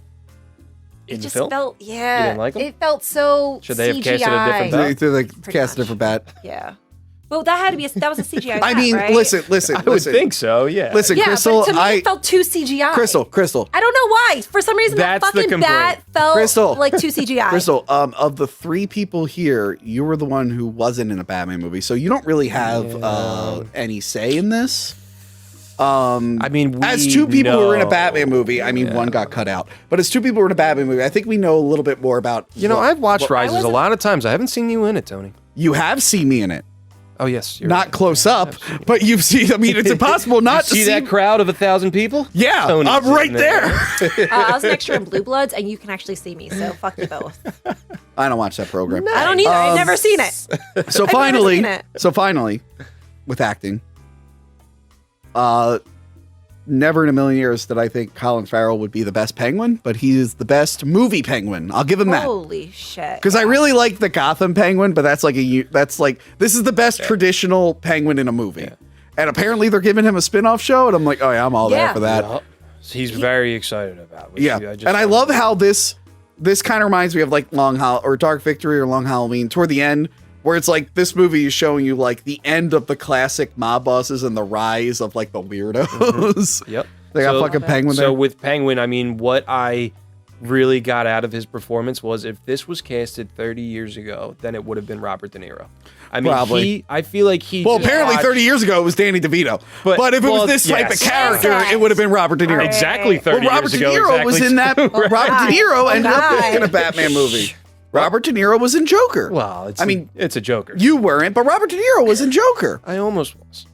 [SPEAKER 2] In
[SPEAKER 5] It
[SPEAKER 2] the
[SPEAKER 5] just
[SPEAKER 2] film?
[SPEAKER 5] felt,
[SPEAKER 2] You didn't like 'em?
[SPEAKER 5] it felt so
[SPEAKER 2] Should they have
[SPEAKER 5] CGI.
[SPEAKER 2] casted a different bat?
[SPEAKER 1] They like
[SPEAKER 5] Pretty
[SPEAKER 1] cast a
[SPEAKER 5] much.
[SPEAKER 1] different bat.
[SPEAKER 5] Yeah. Well, that was a CGI
[SPEAKER 1] I
[SPEAKER 5] bat,
[SPEAKER 1] mean,
[SPEAKER 5] right?
[SPEAKER 1] listen.
[SPEAKER 2] I would think so. Yeah.
[SPEAKER 1] Listen,
[SPEAKER 5] Yeah,
[SPEAKER 1] Crystal.
[SPEAKER 5] but to me, it felt too CGI.
[SPEAKER 1] Crystal.
[SPEAKER 5] I don't know why. For some reason, that
[SPEAKER 2] That's the
[SPEAKER 5] fucking
[SPEAKER 2] complaint.
[SPEAKER 5] bat felt
[SPEAKER 1] Crystal.
[SPEAKER 5] like too CGI.
[SPEAKER 1] Crystal, of the three people here, you were the one who wasn't in a Batman movie, so you don't really have any say in this.
[SPEAKER 2] I mean,
[SPEAKER 1] As two people who were in a
[SPEAKER 2] know.
[SPEAKER 1] Batman movie, I mean, one got cut out, but as two people who were in a Batman movie, I think we know a little bit more about.
[SPEAKER 2] I've watched
[SPEAKER 1] what-
[SPEAKER 2] Rises a
[SPEAKER 5] wasn't-
[SPEAKER 2] lot of times. I haven't seen you in it, Tony.
[SPEAKER 1] You have seen me in it,
[SPEAKER 2] Oh yes, you're
[SPEAKER 1] not
[SPEAKER 2] right.
[SPEAKER 1] close up, but you've seen. I mean, it's impossible not to
[SPEAKER 2] see
[SPEAKER 1] see
[SPEAKER 2] that crowd of 1,000 people.
[SPEAKER 1] Yeah,
[SPEAKER 2] Tony's
[SPEAKER 1] I'm right
[SPEAKER 2] in
[SPEAKER 1] there.
[SPEAKER 5] I was an extra in Blue Bloods, and you can actually see me. So fuck you both.
[SPEAKER 1] I don't watch that program.
[SPEAKER 5] I don't either. I've never seen it.
[SPEAKER 1] So
[SPEAKER 5] never seen it.
[SPEAKER 1] finally, with acting, never in a million years did I think Colin Farrell would be the best Penguin, but he is the best movie Penguin. I'll give him that.
[SPEAKER 5] Holy shit.
[SPEAKER 1] Because I really like the Gotham Penguin, but that's like this is the best traditional Penguin in a movie. And apparently they're giving him a spin-off show, and I'm like, oh yeah, I'm all there
[SPEAKER 5] Yeah.
[SPEAKER 1] for that.
[SPEAKER 2] Well, he's very excited about. Which
[SPEAKER 1] Yeah, and I love how this kind of reminds me of like or Dark Victory or Long Halloween toward the end, where it's like this movie is showing you like the end of the classic mob bosses and the rise of like the weirdos.
[SPEAKER 2] Yep.
[SPEAKER 1] They got fucking Penguin there.
[SPEAKER 2] So with Penguin, I mean, what I really got out of his performance was if this was casted 30 years ago, then it would have been Robert De Niro. I mean,
[SPEAKER 1] Probably.
[SPEAKER 2] I feel like he.
[SPEAKER 1] Well,
[SPEAKER 2] just
[SPEAKER 1] apparently
[SPEAKER 2] watched-
[SPEAKER 1] 30 years ago it was Danny DeVito. But if it was this type of
[SPEAKER 2] yes.
[SPEAKER 1] character,
[SPEAKER 5] Yes.
[SPEAKER 1] it would have been Robert De Niro.
[SPEAKER 2] Exactly 30
[SPEAKER 1] Well, Robert
[SPEAKER 2] years
[SPEAKER 1] De
[SPEAKER 2] ago.
[SPEAKER 1] Niro was
[SPEAKER 2] exactly
[SPEAKER 1] in that. Robert
[SPEAKER 5] God.
[SPEAKER 1] De Niro
[SPEAKER 5] Oh,
[SPEAKER 1] ended up
[SPEAKER 5] God.
[SPEAKER 1] in a Batman movie. Robert De Niro was in Joker.
[SPEAKER 2] Well,
[SPEAKER 1] I mean,
[SPEAKER 2] it's a Joker.
[SPEAKER 1] you weren't, but Robert De Niro was in Joker.
[SPEAKER 2] I almost was.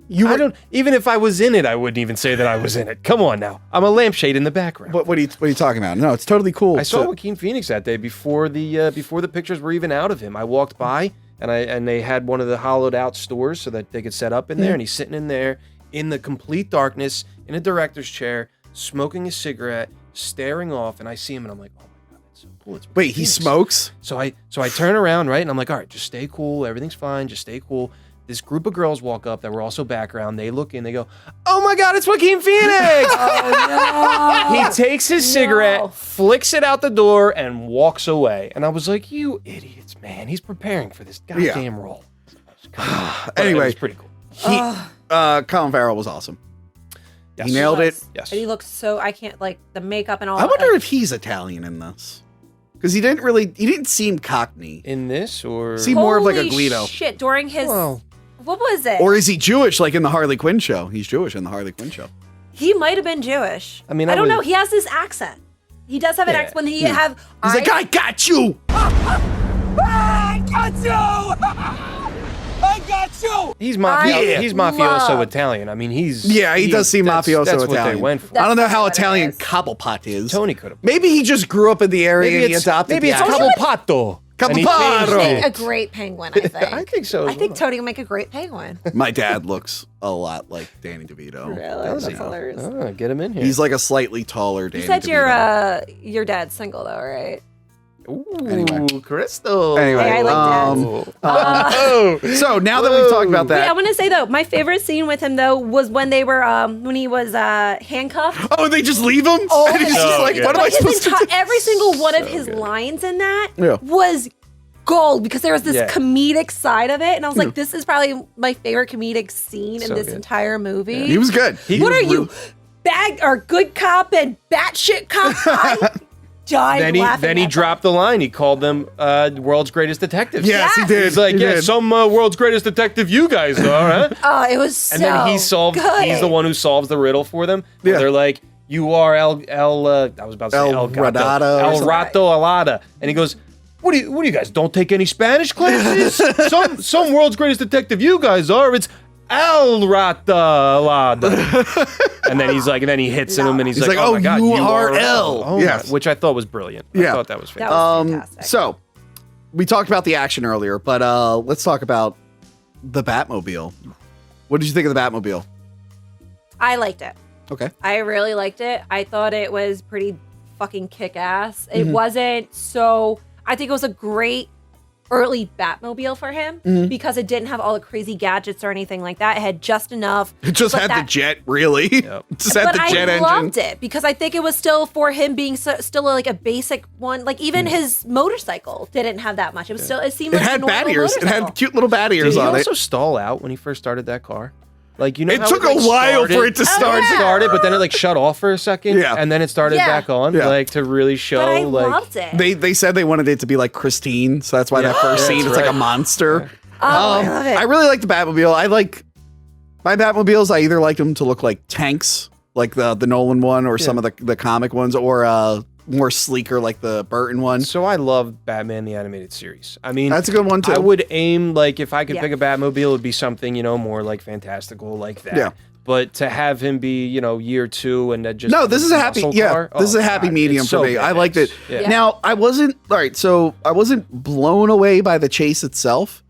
[SPEAKER 1] You
[SPEAKER 2] I
[SPEAKER 1] were.
[SPEAKER 2] don't. Even if I was in it, I wouldn't even say that I was in it. Come on now. I'm a lampshade in the background.
[SPEAKER 1] What are you talking about? No, it's totally cool.
[SPEAKER 2] I saw
[SPEAKER 1] to-
[SPEAKER 2] Joaquin Phoenix that day before the pictures were even out of him. I walked by and they had one of the hollowed out stores so that they could set up in there, and he's sitting in there in the complete darkness in a director's chair, smoking a cigarette, staring off, and I see him and I'm like, oh my god, that's so cool. It's Joaquin
[SPEAKER 1] Wait, he
[SPEAKER 2] Phoenix.
[SPEAKER 1] smokes?
[SPEAKER 2] So I turn around, right, and I'm like, all right, just stay cool, everything's fine, just stay cool. This group of girls walk up that were also background. They look in, they go, oh my God, it's Joaquin Phoenix! He takes his cigarette, flicks it out the door, and walks away. And I was like, you idiots, man. He's preparing for this goddamn role. But
[SPEAKER 1] Anyway.
[SPEAKER 2] it was pretty cool.
[SPEAKER 1] Colin Farrell was awesome.
[SPEAKER 2] Yes.
[SPEAKER 1] He nailed it.
[SPEAKER 2] Yes.
[SPEAKER 5] And he looks so, I can't, like, the makeup and all.
[SPEAKER 1] I wonder
[SPEAKER 5] like,
[SPEAKER 1] if he's Italian in this. Because he didn't seem Cockney.
[SPEAKER 2] In this, or...
[SPEAKER 1] Seem more of like a
[SPEAKER 5] holy
[SPEAKER 1] Guido.
[SPEAKER 5] shit, during his,
[SPEAKER 2] Well.
[SPEAKER 5] what was it?
[SPEAKER 1] Or is he Jewish like in the Harley Quinn show? He's Jewish in the Harley Quinn show.
[SPEAKER 5] He might have been Jewish.
[SPEAKER 2] I mean,
[SPEAKER 5] I
[SPEAKER 2] I
[SPEAKER 5] don't
[SPEAKER 2] was-
[SPEAKER 5] know. He has this accent. He does have an
[SPEAKER 2] Yeah.
[SPEAKER 5] accent when he have.
[SPEAKER 1] He's like, I got you!
[SPEAKER 2] He's
[SPEAKER 5] I
[SPEAKER 2] he's mafioso
[SPEAKER 5] love-
[SPEAKER 2] Italian. I mean, he's...
[SPEAKER 1] Yeah, he does seem
[SPEAKER 2] that's-
[SPEAKER 1] mafioso
[SPEAKER 2] That's
[SPEAKER 1] Italian.
[SPEAKER 2] what they went for.
[SPEAKER 5] That's
[SPEAKER 1] I don't know how
[SPEAKER 5] what it
[SPEAKER 1] Italian
[SPEAKER 5] is.
[SPEAKER 1] Cobblepot is.
[SPEAKER 2] Tony could have.
[SPEAKER 1] Maybe he just grew up in the area and he adopted
[SPEAKER 2] maybe
[SPEAKER 1] the
[SPEAKER 2] it's
[SPEAKER 1] accent.
[SPEAKER 2] Capopato. And he
[SPEAKER 1] Capopato.
[SPEAKER 2] changed
[SPEAKER 5] Make a
[SPEAKER 2] it.
[SPEAKER 5] great penguin, I think.
[SPEAKER 2] I think so.
[SPEAKER 5] I think Tony will make a great penguin.
[SPEAKER 1] My dad looks a lot like Danny DeVito.
[SPEAKER 5] Really?
[SPEAKER 2] Does
[SPEAKER 5] That's
[SPEAKER 2] he?
[SPEAKER 5] hilarious.
[SPEAKER 2] Oh, get him in here.
[SPEAKER 1] He's like a slightly taller Danny
[SPEAKER 5] You said
[SPEAKER 1] DeVito.
[SPEAKER 5] your dad's single though, right?
[SPEAKER 2] Ooh,
[SPEAKER 1] Anyway.
[SPEAKER 2] Crystal.
[SPEAKER 1] Anyway,
[SPEAKER 5] Hey, I like dads.
[SPEAKER 1] So now that we've talked about
[SPEAKER 5] Wait, I
[SPEAKER 1] that,
[SPEAKER 5] want to say though, my favorite scene with him though was when they were when he was handcuffed.
[SPEAKER 1] oh, they just leave him? And he's just
[SPEAKER 2] so
[SPEAKER 1] like,
[SPEAKER 2] good.
[SPEAKER 1] what am I
[SPEAKER 5] But his
[SPEAKER 1] supposed to do?
[SPEAKER 5] every single one of
[SPEAKER 2] So
[SPEAKER 5] his
[SPEAKER 2] good.
[SPEAKER 5] lines in that
[SPEAKER 1] Yeah.
[SPEAKER 5] was gold because there was this
[SPEAKER 2] Yeah.
[SPEAKER 5] comedic side of it, and I was like, this is probably my favorite comedic scene in
[SPEAKER 2] So
[SPEAKER 5] this
[SPEAKER 2] good.
[SPEAKER 5] entire movie.
[SPEAKER 1] He was good.
[SPEAKER 5] What are you, bad or good cop and batshit cop? I died laughing.
[SPEAKER 2] Then he
[SPEAKER 5] at
[SPEAKER 2] dropped the line. He called them world's greatest detectives.
[SPEAKER 1] Yes, he did.
[SPEAKER 2] He's like,
[SPEAKER 1] He
[SPEAKER 2] yeah,
[SPEAKER 1] did.
[SPEAKER 2] some world's greatest detective you guys are, huh?
[SPEAKER 5] that. Oh, it was so
[SPEAKER 2] And then he solved.
[SPEAKER 5] good.
[SPEAKER 2] He's the one who solves the riddle for them. Where
[SPEAKER 1] Yeah.
[SPEAKER 2] They're like, you are I was about to say
[SPEAKER 1] El
[SPEAKER 2] El Gato.
[SPEAKER 1] Radado or
[SPEAKER 2] El
[SPEAKER 1] something.
[SPEAKER 2] Rato Alada. And he goes, what do you guys don't take any Spanish classes? some world's greatest detective you guys are. It's El Rata Alada. And then he's like, and then he hits him and he's
[SPEAKER 1] He's
[SPEAKER 2] like,
[SPEAKER 1] like,
[SPEAKER 2] oh
[SPEAKER 1] oh,
[SPEAKER 2] my God,
[SPEAKER 1] you are
[SPEAKER 2] El.
[SPEAKER 1] El.
[SPEAKER 2] Oh,
[SPEAKER 1] Yes.
[SPEAKER 2] my- which I thought was brilliant.
[SPEAKER 1] Yeah.
[SPEAKER 2] I thought that was
[SPEAKER 5] That
[SPEAKER 2] fantastic.
[SPEAKER 5] was fantastic.
[SPEAKER 1] So we talked about the action earlier, but let's talk about the Batmobile. What did you think of the Batmobile?
[SPEAKER 5] I liked it.
[SPEAKER 1] Okay.
[SPEAKER 5] I really liked it. I thought it was pretty fucking kick-ass. It
[SPEAKER 1] Mm-hmm.
[SPEAKER 5] wasn't so... I think it was a great early Batmobile for him
[SPEAKER 1] Mm-hmm.
[SPEAKER 5] because it didn't have all the crazy gadgets or anything like that. It had just enough.
[SPEAKER 1] It just
[SPEAKER 5] but
[SPEAKER 1] had
[SPEAKER 5] that-
[SPEAKER 1] the jet, really. Just had
[SPEAKER 5] But
[SPEAKER 1] the jet
[SPEAKER 5] I
[SPEAKER 1] engine.
[SPEAKER 5] loved it because I think it was still for him being still like a basic one. Like even his motorcycle didn't have that much. It was still. It seemed
[SPEAKER 1] It
[SPEAKER 5] like a
[SPEAKER 1] had
[SPEAKER 5] normal
[SPEAKER 1] bat ears. It
[SPEAKER 5] motorcycle.
[SPEAKER 1] had cute little bat
[SPEAKER 2] Did
[SPEAKER 1] ears
[SPEAKER 2] he
[SPEAKER 1] on
[SPEAKER 2] also
[SPEAKER 1] it.
[SPEAKER 2] stall out when he first started that car? Like, you know,
[SPEAKER 1] It
[SPEAKER 2] how
[SPEAKER 1] took
[SPEAKER 2] like,
[SPEAKER 1] a while for it to
[SPEAKER 2] started-
[SPEAKER 1] start.
[SPEAKER 5] yeah.
[SPEAKER 2] started, but then it like shut off for a second,
[SPEAKER 1] Yeah.
[SPEAKER 2] and then it started
[SPEAKER 5] Yeah.
[SPEAKER 2] back on,
[SPEAKER 1] Yeah.
[SPEAKER 2] like to really show,
[SPEAKER 5] But I
[SPEAKER 2] like
[SPEAKER 5] loved it.
[SPEAKER 1] They said they wanted it to be like Christine, so that's why that first
[SPEAKER 2] Yeah,
[SPEAKER 1] scene
[SPEAKER 2] that's
[SPEAKER 1] it's like a
[SPEAKER 2] right.
[SPEAKER 1] monster.
[SPEAKER 5] I love it.
[SPEAKER 1] I really like the Batmobile. I like my Batmobiles. I either like them to look like tanks, like the Nolan one, or some of the comic ones, or more sleeker like the Burton one.
[SPEAKER 2] So I love Batman the Animated Series. I mean,
[SPEAKER 1] That's a good one too.
[SPEAKER 2] I would aim like if I could
[SPEAKER 5] Yeah.
[SPEAKER 2] pick a Batmobile, it would be something more like fantastical like that.
[SPEAKER 1] Yeah.
[SPEAKER 2] But to have him be year two and just
[SPEAKER 1] No, this is a happy.
[SPEAKER 2] muscle
[SPEAKER 1] Yeah,
[SPEAKER 2] car,
[SPEAKER 1] this is a happy
[SPEAKER 2] God,
[SPEAKER 1] medium
[SPEAKER 2] it's
[SPEAKER 1] for
[SPEAKER 2] so
[SPEAKER 1] me. I liked it.
[SPEAKER 2] badass. Yeah.
[SPEAKER 1] Now I wasn't all right. So I wasn't blown away by the chase itself.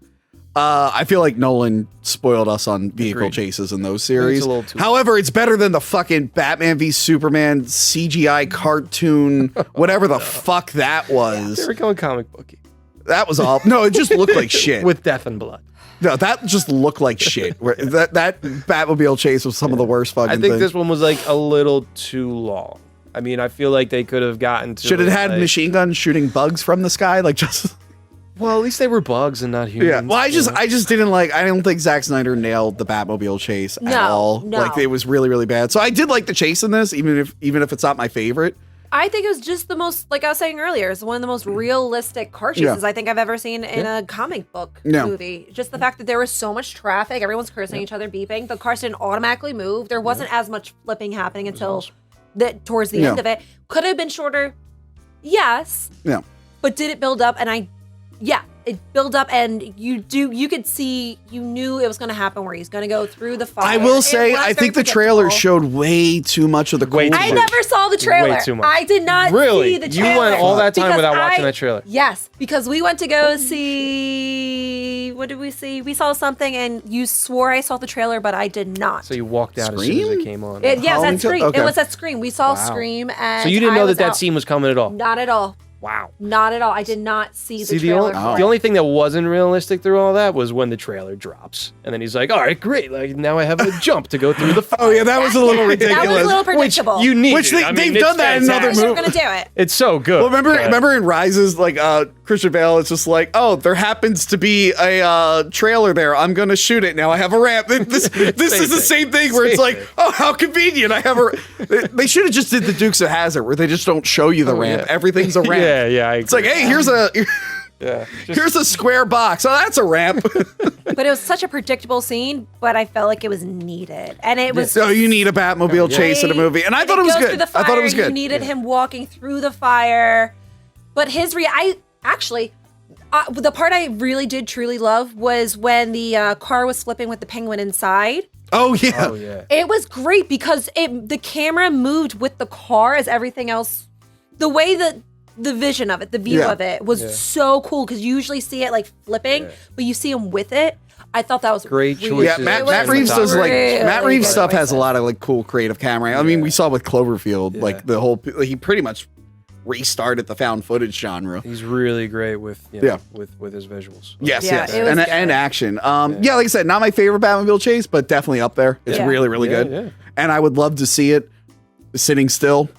[SPEAKER 1] I feel like Nolan spoiled us on vehicle
[SPEAKER 2] Agreed.
[SPEAKER 1] chases in those series.
[SPEAKER 2] little too-
[SPEAKER 1] However, it's better than the fucking Batman v Superman CGI cartoon, whatever the fuck that
[SPEAKER 2] They
[SPEAKER 1] was.
[SPEAKER 2] were going comic booky.
[SPEAKER 1] That was all. No, it just looked like shit.
[SPEAKER 2] with death and blood.
[SPEAKER 1] No, that just looked like shit. That Batmobile chase was some of the worst fucking
[SPEAKER 2] I think
[SPEAKER 1] things.
[SPEAKER 2] this one was like a little too long. I mean, I feel like they could have gotten to.
[SPEAKER 1] Should it had
[SPEAKER 2] like,
[SPEAKER 1] machine guns shooting bugs from the sky? Like just.
[SPEAKER 2] Well, at least they were bugs and not humans.
[SPEAKER 1] Yeah. Well, I just didn't like. I don't think Zack Snyder nailed the Batmobile chase at all.
[SPEAKER 5] No.
[SPEAKER 1] Like it was really, really bad. So I did like the chase in this, even if it's not my favorite.
[SPEAKER 5] I think it was just the most, like I was saying earlier, it's one of the most realistic car chases I think I've ever seen in a comic book movie. Just the fact that there was so much traffic, everyone's cursing each other, beeping. The cars didn't automatically move. There wasn't as much flipping happening until towards the end of it. Could have been shorter, yes.
[SPEAKER 1] Yeah.
[SPEAKER 5] But did it build up? And it built up, and you could see, you knew it was going to happen where he's going to go through the fire.
[SPEAKER 1] I will
[SPEAKER 5] It
[SPEAKER 1] say,
[SPEAKER 5] was
[SPEAKER 1] I
[SPEAKER 5] very
[SPEAKER 1] think the trailer
[SPEAKER 5] predictable.
[SPEAKER 1] showed way too much of the
[SPEAKER 2] Way
[SPEAKER 1] cool
[SPEAKER 2] too
[SPEAKER 5] I
[SPEAKER 1] shit.
[SPEAKER 2] much.
[SPEAKER 5] never saw the trailer.
[SPEAKER 2] Way too much.
[SPEAKER 5] I did not
[SPEAKER 2] Really?
[SPEAKER 5] see the
[SPEAKER 2] You
[SPEAKER 5] trailer.
[SPEAKER 2] went all that time
[SPEAKER 5] because
[SPEAKER 2] without watching that trailer?
[SPEAKER 5] Yes, because we went to go see, what did we see? We saw something, and you swore I saw the trailer, but I did not.
[SPEAKER 2] So you walked out as soon as
[SPEAKER 1] Scream?
[SPEAKER 2] it came on.
[SPEAKER 5] Yeah, it was
[SPEAKER 1] Halloween
[SPEAKER 5] at Scream.
[SPEAKER 1] Okay.
[SPEAKER 5] It was at Scream. We saw
[SPEAKER 2] Wow.
[SPEAKER 5] Scream, and
[SPEAKER 2] So you didn't
[SPEAKER 5] I
[SPEAKER 2] know
[SPEAKER 5] was
[SPEAKER 2] that
[SPEAKER 5] out.
[SPEAKER 2] scene was coming at all?
[SPEAKER 5] Not at all.
[SPEAKER 2] Wow.
[SPEAKER 5] Not at all. I did not see the
[SPEAKER 2] See, the
[SPEAKER 5] trailer.
[SPEAKER 2] only,
[SPEAKER 5] for
[SPEAKER 2] the
[SPEAKER 5] it.
[SPEAKER 2] only thing that wasn't realistic through all that was when the trailer drops. And then he's like, all right, great. Like, now I have a jump to go through the fire.
[SPEAKER 1] Oh yeah, that was a little ridiculous.
[SPEAKER 5] That was a little
[SPEAKER 2] Which
[SPEAKER 5] predictable.
[SPEAKER 2] you need.
[SPEAKER 1] Which they've done that in other
[SPEAKER 5] They were
[SPEAKER 1] movies.
[SPEAKER 5] going to do it.
[SPEAKER 2] It's so good.
[SPEAKER 1] Well,
[SPEAKER 2] but-
[SPEAKER 1] remember in Rises, like Christian Bale, it's just like, oh, there happens to be a trailer there. I'm gonna shoot it now. I have a ramp. This is the same thing where it's
[SPEAKER 2] Same
[SPEAKER 1] like,
[SPEAKER 2] thing.
[SPEAKER 1] oh, how convenient. I have a. They should have just did the Dukes of Hazzard where they just don't show you the ramp.
[SPEAKER 2] yeah.
[SPEAKER 1] Everything's a ramp.
[SPEAKER 2] Yeah.
[SPEAKER 1] It's like, hey, here's a here's a square box. Oh, that's a ramp.
[SPEAKER 5] But it was such a predictable scene, but I felt like it was needed. And it was
[SPEAKER 1] So you need a Batmobile chase in a movie, and I thought it was
[SPEAKER 5] goes
[SPEAKER 1] good.
[SPEAKER 5] through the
[SPEAKER 1] I thought it was
[SPEAKER 5] fire,
[SPEAKER 1] good.
[SPEAKER 5] You needed him walking through the fire. But the part I really did truly love was when the car was flipping with the penguin inside.
[SPEAKER 1] Oh yeah.
[SPEAKER 2] Oh, yeah.
[SPEAKER 5] It was great because the camera moved with the car as everything else. The way that the vision of it, the view
[SPEAKER 1] Yeah.
[SPEAKER 5] of it was so cool because you usually see it like flipping, but you see him with it. I thought that was
[SPEAKER 2] Great
[SPEAKER 5] really
[SPEAKER 2] choices.
[SPEAKER 1] Yeah,
[SPEAKER 2] It
[SPEAKER 1] Matt
[SPEAKER 2] was
[SPEAKER 1] Reeves does like
[SPEAKER 5] really
[SPEAKER 1] Matt Reeves
[SPEAKER 5] good
[SPEAKER 1] stuff has a
[SPEAKER 5] choices.
[SPEAKER 1] lot of like cool creative camera. I mean, we saw with Cloverfield, like the whole he pretty much restarted the found footage genre.
[SPEAKER 2] He's really great with with his visuals.
[SPEAKER 1] Yes,
[SPEAKER 5] Yeah,
[SPEAKER 1] yes,
[SPEAKER 5] it was
[SPEAKER 1] and action. Yeah, like I said, not my favorite Batmobile chase, but definitely up there. It's
[SPEAKER 5] Yeah.
[SPEAKER 1] really, really
[SPEAKER 2] Yeah,
[SPEAKER 1] good.
[SPEAKER 2] yeah.
[SPEAKER 1] And I would love to see it sitting still,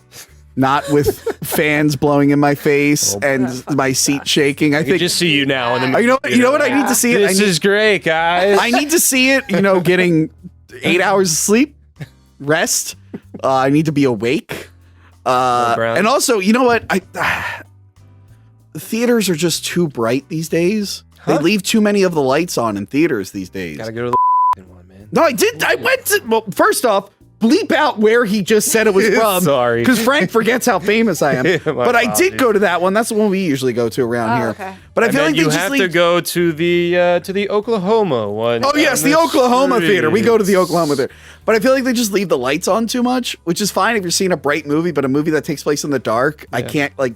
[SPEAKER 1] not with fans blowing in my face and my seat shaking. I
[SPEAKER 2] I can
[SPEAKER 1] think
[SPEAKER 2] just see you now. In the
[SPEAKER 1] you know what I need to see it.
[SPEAKER 2] This is great, guys.
[SPEAKER 1] I need to see it. You know, getting 8 hours of sleep, rest. I need to be awake.
[SPEAKER 2] Brown.
[SPEAKER 1] And also, you know what? Theaters are just too bright these days. They leave too many of the lights on in theaters these days.
[SPEAKER 2] Gotta go to the one, man.
[SPEAKER 1] No, I did. I went to. Well, first off, bleep out where he just said it was from.
[SPEAKER 2] Sorry.
[SPEAKER 1] because Frank forgets how famous I am.
[SPEAKER 2] Yeah, my
[SPEAKER 1] but I did
[SPEAKER 2] apologies.
[SPEAKER 1] go to that one. That's the one we usually go to around here.
[SPEAKER 5] okay.
[SPEAKER 1] But I
[SPEAKER 2] And
[SPEAKER 1] feel
[SPEAKER 2] then
[SPEAKER 1] like they
[SPEAKER 2] you
[SPEAKER 1] just
[SPEAKER 2] have
[SPEAKER 1] leave.
[SPEAKER 2] to go to the Oklahoma one.
[SPEAKER 1] Oh yes,
[SPEAKER 2] on
[SPEAKER 1] the Oklahoma
[SPEAKER 2] streets.
[SPEAKER 1] theater. We go to the Oklahoma theater. But I feel like they just leave the lights on too much, which is fine if you're seeing a bright movie, but a movie that takes place in the dark, I can't like.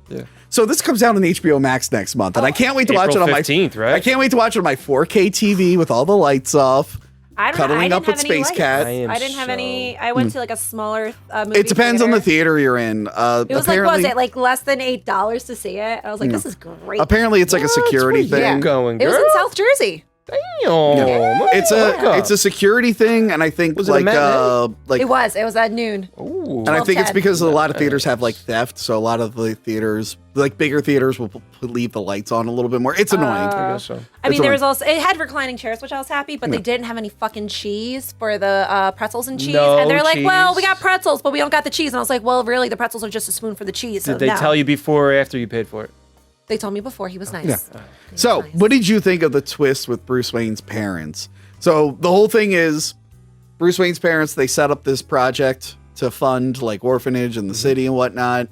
[SPEAKER 2] Yeah.
[SPEAKER 1] So this comes out on HBO Max next month, and I can't wait to watch it
[SPEAKER 2] April
[SPEAKER 1] on my
[SPEAKER 2] 15th, right?
[SPEAKER 1] I can't wait to watch it on my 4K TV with all the lights off.
[SPEAKER 5] I
[SPEAKER 1] Cuddling
[SPEAKER 5] didn't
[SPEAKER 1] up with
[SPEAKER 5] have any
[SPEAKER 1] Space
[SPEAKER 5] lights.
[SPEAKER 1] Cat.
[SPEAKER 2] I am
[SPEAKER 5] I didn't have
[SPEAKER 2] so-
[SPEAKER 5] any. I went to like a smaller movie.
[SPEAKER 1] It depends on the theater you're in.
[SPEAKER 5] It was like, what was it like less than $8 to see it? I was like, this is great.
[SPEAKER 1] Apparently, it's like a security
[SPEAKER 2] Where you
[SPEAKER 1] thing.
[SPEAKER 2] going,
[SPEAKER 5] It
[SPEAKER 2] girl?
[SPEAKER 5] was in South Jersey.
[SPEAKER 2] Damn.
[SPEAKER 1] It's a security thing, and I think
[SPEAKER 2] Was it a
[SPEAKER 1] like
[SPEAKER 2] matinee?
[SPEAKER 5] It was at noon.
[SPEAKER 2] Ooh.
[SPEAKER 1] and I think it's
[SPEAKER 5] 12:10.
[SPEAKER 1] because a lot of theaters have like theft, so a lot of the theaters, like bigger theaters, will leave the lights on a little bit more. It's annoying.
[SPEAKER 2] I guess so.
[SPEAKER 5] I mean,
[SPEAKER 1] It's
[SPEAKER 5] there
[SPEAKER 1] a-
[SPEAKER 5] was also, it had reclining chairs, which I was happy, but they didn't have any fucking cheese for the pretzels and cheese.
[SPEAKER 2] No
[SPEAKER 5] And they're like, well,
[SPEAKER 2] cheese.
[SPEAKER 5] we got pretzels, but we don't got the cheese. And I was like, well, really, the pretzels are just a spoon for the cheese. So
[SPEAKER 2] Did they
[SPEAKER 5] no.
[SPEAKER 2] tell you before or after you paid for it?
[SPEAKER 5] They told me before. He was nice.
[SPEAKER 1] Yeah. So, what did you think of the twist with Bruce Wayne's parents? So, the whole thing is Bruce Wayne's parents, they set up this project to fund like orphanage in the city and whatnot.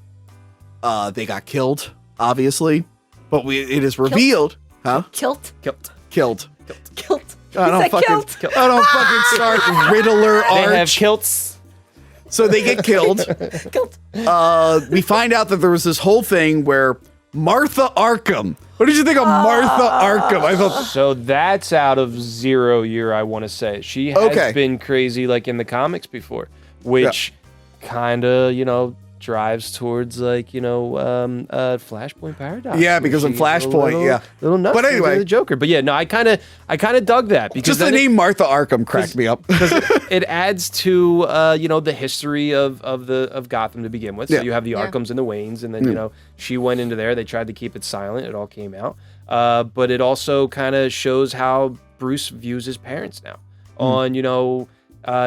[SPEAKER 1] They got killed, obviously, but it is revealed, huh?
[SPEAKER 5] Kilt.
[SPEAKER 1] Killed.
[SPEAKER 5] Kilt.
[SPEAKER 1] I don't
[SPEAKER 5] said
[SPEAKER 1] fucking,
[SPEAKER 5] kilt.
[SPEAKER 1] I don't fucking start Riddler
[SPEAKER 2] They have
[SPEAKER 1] arch.
[SPEAKER 2] kilts.
[SPEAKER 1] So they get killed.
[SPEAKER 5] Kilt.
[SPEAKER 1] We find out that there was this whole thing where Martha Arkham. What did you think of Martha Arkham? I thought
[SPEAKER 2] So that's out of 0 year, I want to say. She has
[SPEAKER 1] Okay.
[SPEAKER 2] been crazy like in the comics before, which kind of, drives towards Flashpoint Paradox.
[SPEAKER 1] Yeah, because in Flashpoint,
[SPEAKER 2] little nuts.
[SPEAKER 1] But anyway,
[SPEAKER 2] the Joker. But yeah, no, I kind of dug that because
[SPEAKER 1] just the name Martha Arkham cracked me up.
[SPEAKER 2] because it adds to the history of Gotham to begin with. So
[SPEAKER 1] Yeah.
[SPEAKER 2] you have the Arkhams and the Waynes, and then she went into there. They tried to keep it silent. It all came out, but it also kind of shows how Bruce views his parents now.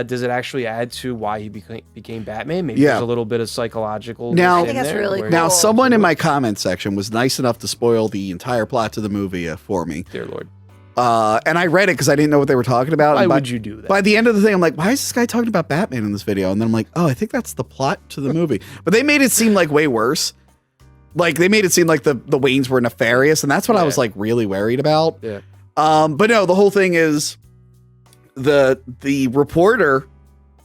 [SPEAKER 2] Does it actually add to why he became Batman? Maybe there's a little bit of psychological.
[SPEAKER 1] Now,
[SPEAKER 5] I think that's really cool.
[SPEAKER 1] Now, someone in my comment section was nice enough to spoil the entire plot to the movie for me.
[SPEAKER 2] Dear Lord.
[SPEAKER 1] And I read it because I didn't know what they were talking about.
[SPEAKER 2] Why
[SPEAKER 1] And
[SPEAKER 2] would you do that?
[SPEAKER 1] By the end of the thing, I'm like, why is this guy talking about Batman in this video? And then I'm like, oh, I think that's the plot to the movie. But they made it seem like way worse. Like they made it seem like the Waynes were nefarious, and that's what I was like really worried about.
[SPEAKER 2] Yeah.
[SPEAKER 1] But no, the whole thing is the reporter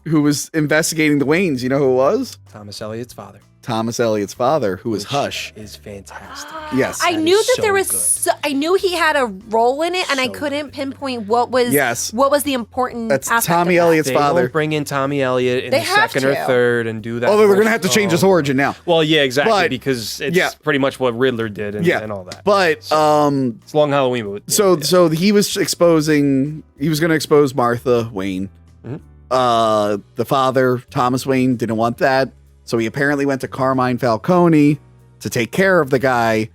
[SPEAKER 1] who was investigating the Waynes, you know who it was?
[SPEAKER 2] Thomas Elliott's father.
[SPEAKER 1] Thomas Elliott's father, who was
[SPEAKER 2] Which
[SPEAKER 1] Hush.
[SPEAKER 2] is fantastic.
[SPEAKER 1] Yes.
[SPEAKER 5] I
[SPEAKER 2] That
[SPEAKER 5] knew
[SPEAKER 2] is
[SPEAKER 5] that
[SPEAKER 2] so
[SPEAKER 5] there was.
[SPEAKER 2] good.
[SPEAKER 5] I knew he had a role in it, and I
[SPEAKER 2] So
[SPEAKER 5] couldn't pinpoint what was.
[SPEAKER 1] Yes.
[SPEAKER 5] What was the important?
[SPEAKER 1] That's
[SPEAKER 5] aspect
[SPEAKER 1] Tommy
[SPEAKER 5] of that.
[SPEAKER 1] Elliott's
[SPEAKER 2] They
[SPEAKER 1] father.
[SPEAKER 2] don't bring in Tommy Elliott in
[SPEAKER 5] They
[SPEAKER 2] the
[SPEAKER 5] have
[SPEAKER 2] second or
[SPEAKER 5] to.
[SPEAKER 2] third and do that.
[SPEAKER 1] Although they're going to
[SPEAKER 2] whole-
[SPEAKER 1] have to change his
[SPEAKER 2] Oh.
[SPEAKER 1] origin now.
[SPEAKER 2] Well, yeah, exactly,
[SPEAKER 1] But-
[SPEAKER 2] because it's
[SPEAKER 1] yeah.
[SPEAKER 2] pretty much what Riddler did and,
[SPEAKER 1] Yeah.
[SPEAKER 2] and all that.
[SPEAKER 1] But
[SPEAKER 2] it's Long Halloween movie.
[SPEAKER 1] so he was going to expose Martha Wayne. The father, Thomas Wayne, didn't want that. So he apparently went to Carmine Falcone to take care of the guy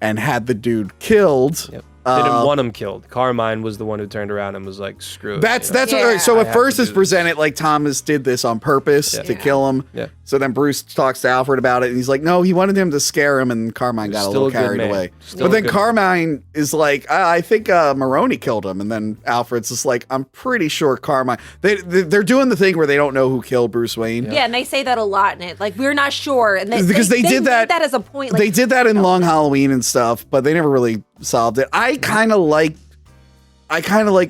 [SPEAKER 1] and had the dude killed.
[SPEAKER 2] Yep. Didn't want him killed. Carmine was the one who turned around and was like, "Screw it."
[SPEAKER 1] That's
[SPEAKER 2] you know?
[SPEAKER 1] what.
[SPEAKER 5] Yeah.
[SPEAKER 1] So
[SPEAKER 2] I
[SPEAKER 1] at
[SPEAKER 2] have
[SPEAKER 1] first
[SPEAKER 2] to
[SPEAKER 1] it's
[SPEAKER 2] do this.
[SPEAKER 1] presented like Thomas did this on purpose to kill him.
[SPEAKER 2] Yeah.
[SPEAKER 1] So then Bruce talks to Alfred about it, and he's like, "No, he wanted him to scare him," and Carmine got a
[SPEAKER 2] Still
[SPEAKER 1] little
[SPEAKER 2] a good
[SPEAKER 1] carried
[SPEAKER 2] man.
[SPEAKER 1] away.
[SPEAKER 2] Still
[SPEAKER 1] But
[SPEAKER 2] a
[SPEAKER 1] then
[SPEAKER 2] good
[SPEAKER 1] Carmine is like, "I think Maroni killed him," and then Alfred's just like, "I'm pretty sure Carmine." They're doing the thing where they don't know who killed Bruce Wayne.
[SPEAKER 5] Yeah, and they say that a lot in it. Like we're not sure, and
[SPEAKER 1] Because they did
[SPEAKER 5] made
[SPEAKER 1] that
[SPEAKER 5] as a point. Like,
[SPEAKER 1] They did that in Long Halloween and stuff, but they never really solved it. I kind of like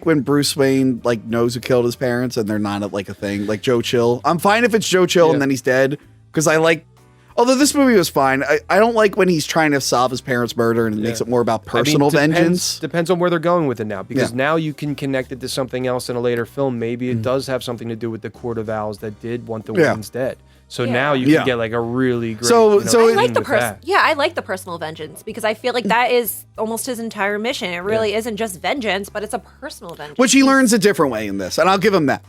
[SPEAKER 1] when Bruce Wayne like knows who killed his parents and they're not like a thing, like Joe Chill. I'm fine if it's Joe Chill and then he's dead, because although this movie was fine, I don't like when he's trying to solve his parents' murder and it makes it more about personal vengeance.
[SPEAKER 2] Depends on where they're going with it now, because
[SPEAKER 1] Yeah.
[SPEAKER 2] now you can connect it to something else in a later film. Maybe it does have something to do with the Court of Owls that did want the
[SPEAKER 1] Yeah.
[SPEAKER 2] Waynes dead. So
[SPEAKER 5] Yeah.
[SPEAKER 2] now you
[SPEAKER 1] Yeah.
[SPEAKER 2] can get like a really great.
[SPEAKER 1] So
[SPEAKER 5] I
[SPEAKER 2] scene
[SPEAKER 5] like the
[SPEAKER 2] with that.
[SPEAKER 5] I like the personal vengeance because I feel like that is almost his entire mission. It really isn't just vengeance, but it's a personal vengeance.
[SPEAKER 1] Which he learns a different way in this, and I'll give him that.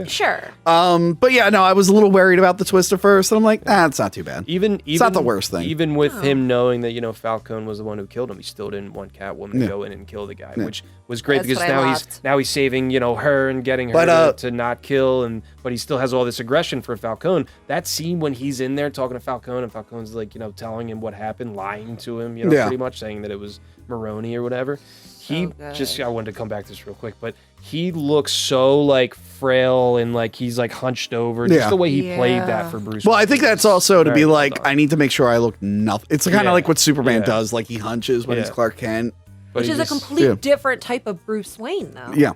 [SPEAKER 5] Sure.
[SPEAKER 1] But yeah, no, I was a little worried about the twist at first, and I'm like, it's not too bad.
[SPEAKER 2] Even
[SPEAKER 1] It's not the worst thing.
[SPEAKER 2] Even with him knowing that Falcone was the one who killed him, he still didn't want Catwoman to go in and kill the guy, which was great
[SPEAKER 5] That's
[SPEAKER 2] because
[SPEAKER 5] what I
[SPEAKER 2] now he's saving her and getting her
[SPEAKER 1] But,
[SPEAKER 2] to not kill, but he still has all this aggression for Falcone. That scene when he's in there talking to Falcone and Falcone's like telling him what happened, lying to him, pretty much saying that it was Maroni or whatever. He just I wanted to come back to this real quick, but he looks so like frail and like he's like hunched over. Just the way he played that for Bruce.
[SPEAKER 1] Well, I
[SPEAKER 2] Wayne
[SPEAKER 1] think
[SPEAKER 2] was
[SPEAKER 1] that's also to
[SPEAKER 2] very
[SPEAKER 1] be
[SPEAKER 2] well
[SPEAKER 1] like,
[SPEAKER 2] done.
[SPEAKER 1] I need to make sure I look nothing. It's kind of
[SPEAKER 2] Yeah.
[SPEAKER 1] like what Superman
[SPEAKER 2] Yeah.
[SPEAKER 1] does, like he hunches when he's
[SPEAKER 2] Yeah.
[SPEAKER 1] Clark Kent.
[SPEAKER 2] But
[SPEAKER 5] Which
[SPEAKER 2] he
[SPEAKER 5] is a
[SPEAKER 2] just-
[SPEAKER 5] complete different type of Bruce Wayne, though.
[SPEAKER 1] Yeah.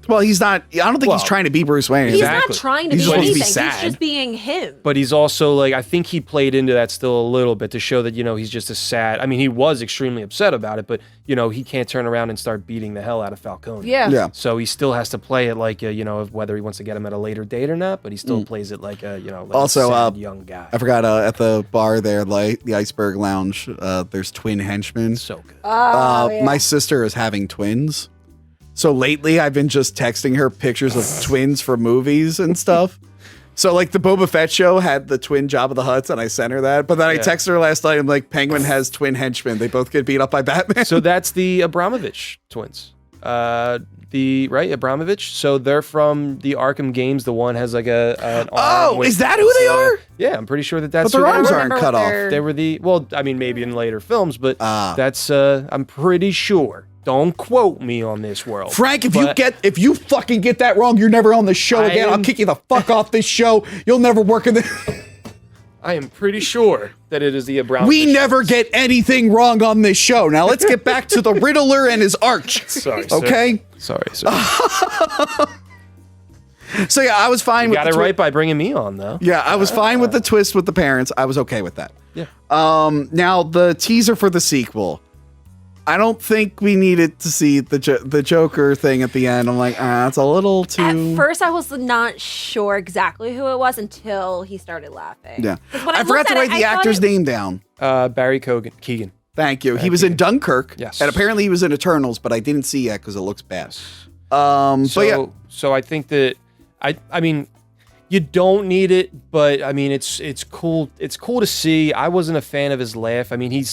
[SPEAKER 1] Well, he's not. I don't think he's
[SPEAKER 2] Well,
[SPEAKER 1] trying to be Bruce Wayne.
[SPEAKER 5] He's
[SPEAKER 2] Exactly.
[SPEAKER 5] not trying to
[SPEAKER 1] He's
[SPEAKER 5] be
[SPEAKER 1] supposed to be
[SPEAKER 5] anything.
[SPEAKER 1] sad.
[SPEAKER 5] He's just being him.
[SPEAKER 2] But he's also like, I think he played into that still a little bit to show that, he's just a sad. I mean, he was extremely upset about it, but, he can't turn around and start beating the hell out of Falcone.
[SPEAKER 5] Yeah.
[SPEAKER 1] Yeah.
[SPEAKER 2] So he still has to play it like, of whether he wants to get him at a later date or not, but he still plays it like a, like
[SPEAKER 1] Also,
[SPEAKER 2] a sad young guy.
[SPEAKER 1] I forgot at the bar there, like the Iceberg Lounge, there's twin henchmen.
[SPEAKER 2] So good.
[SPEAKER 1] My sister is having twins. So lately I've been just texting her pictures of twins for movies and stuff. So like the Boba Fett show had the twin Jabba the Hutts and I sent her that. But then I texted her last night. I'm like, Penguin has twin henchmen. They both get beat up by Batman.
[SPEAKER 2] So that's the Abramovich twins. Abramovich. So they're from the Arkham games. The one has like an arm with-
[SPEAKER 1] is that who they are?
[SPEAKER 2] Yeah, I'm pretty sure that's
[SPEAKER 1] But their
[SPEAKER 2] who they
[SPEAKER 1] arms
[SPEAKER 2] are.
[SPEAKER 1] aren't cut off.
[SPEAKER 2] They were maybe in later films, but that's I'm pretty sure. Don't quote me on this world.
[SPEAKER 1] Frank, if you fucking get that wrong, you're never on the show again. I'll kick you the fuck off this show. You'll never work in the.
[SPEAKER 2] I am pretty sure that it is the Abramovich.
[SPEAKER 1] We never get anything wrong on this show. Now let's get back to the Riddler and his arch.
[SPEAKER 2] Sorry, sir.
[SPEAKER 1] Okay.
[SPEAKER 2] Sorry, sir.
[SPEAKER 1] So yeah, I was fine with
[SPEAKER 2] Got it right by bringing me on, though.
[SPEAKER 1] Yeah, I was fine with the twist with the parents. I was okay with that.
[SPEAKER 2] Yeah.
[SPEAKER 1] Now the teaser for the sequel. I don't think we needed to see the Joker thing at the end. I'm like, it's a little too.
[SPEAKER 5] At first, I was not sure exactly who it was until he started laughing.
[SPEAKER 1] Yeah.
[SPEAKER 5] 'Cause when
[SPEAKER 1] I forgot to write the actor's name down.
[SPEAKER 2] Barry Keoghan.
[SPEAKER 1] Thank you. He was in Dunkirk.
[SPEAKER 2] Yes.
[SPEAKER 1] And apparently he was in Eternals, but I didn't see yet because it looks bad. So
[SPEAKER 2] I think that I mean, you don't need it, but I mean, it's cool. It's cool to see. I wasn't a fan of his laugh. I mean, he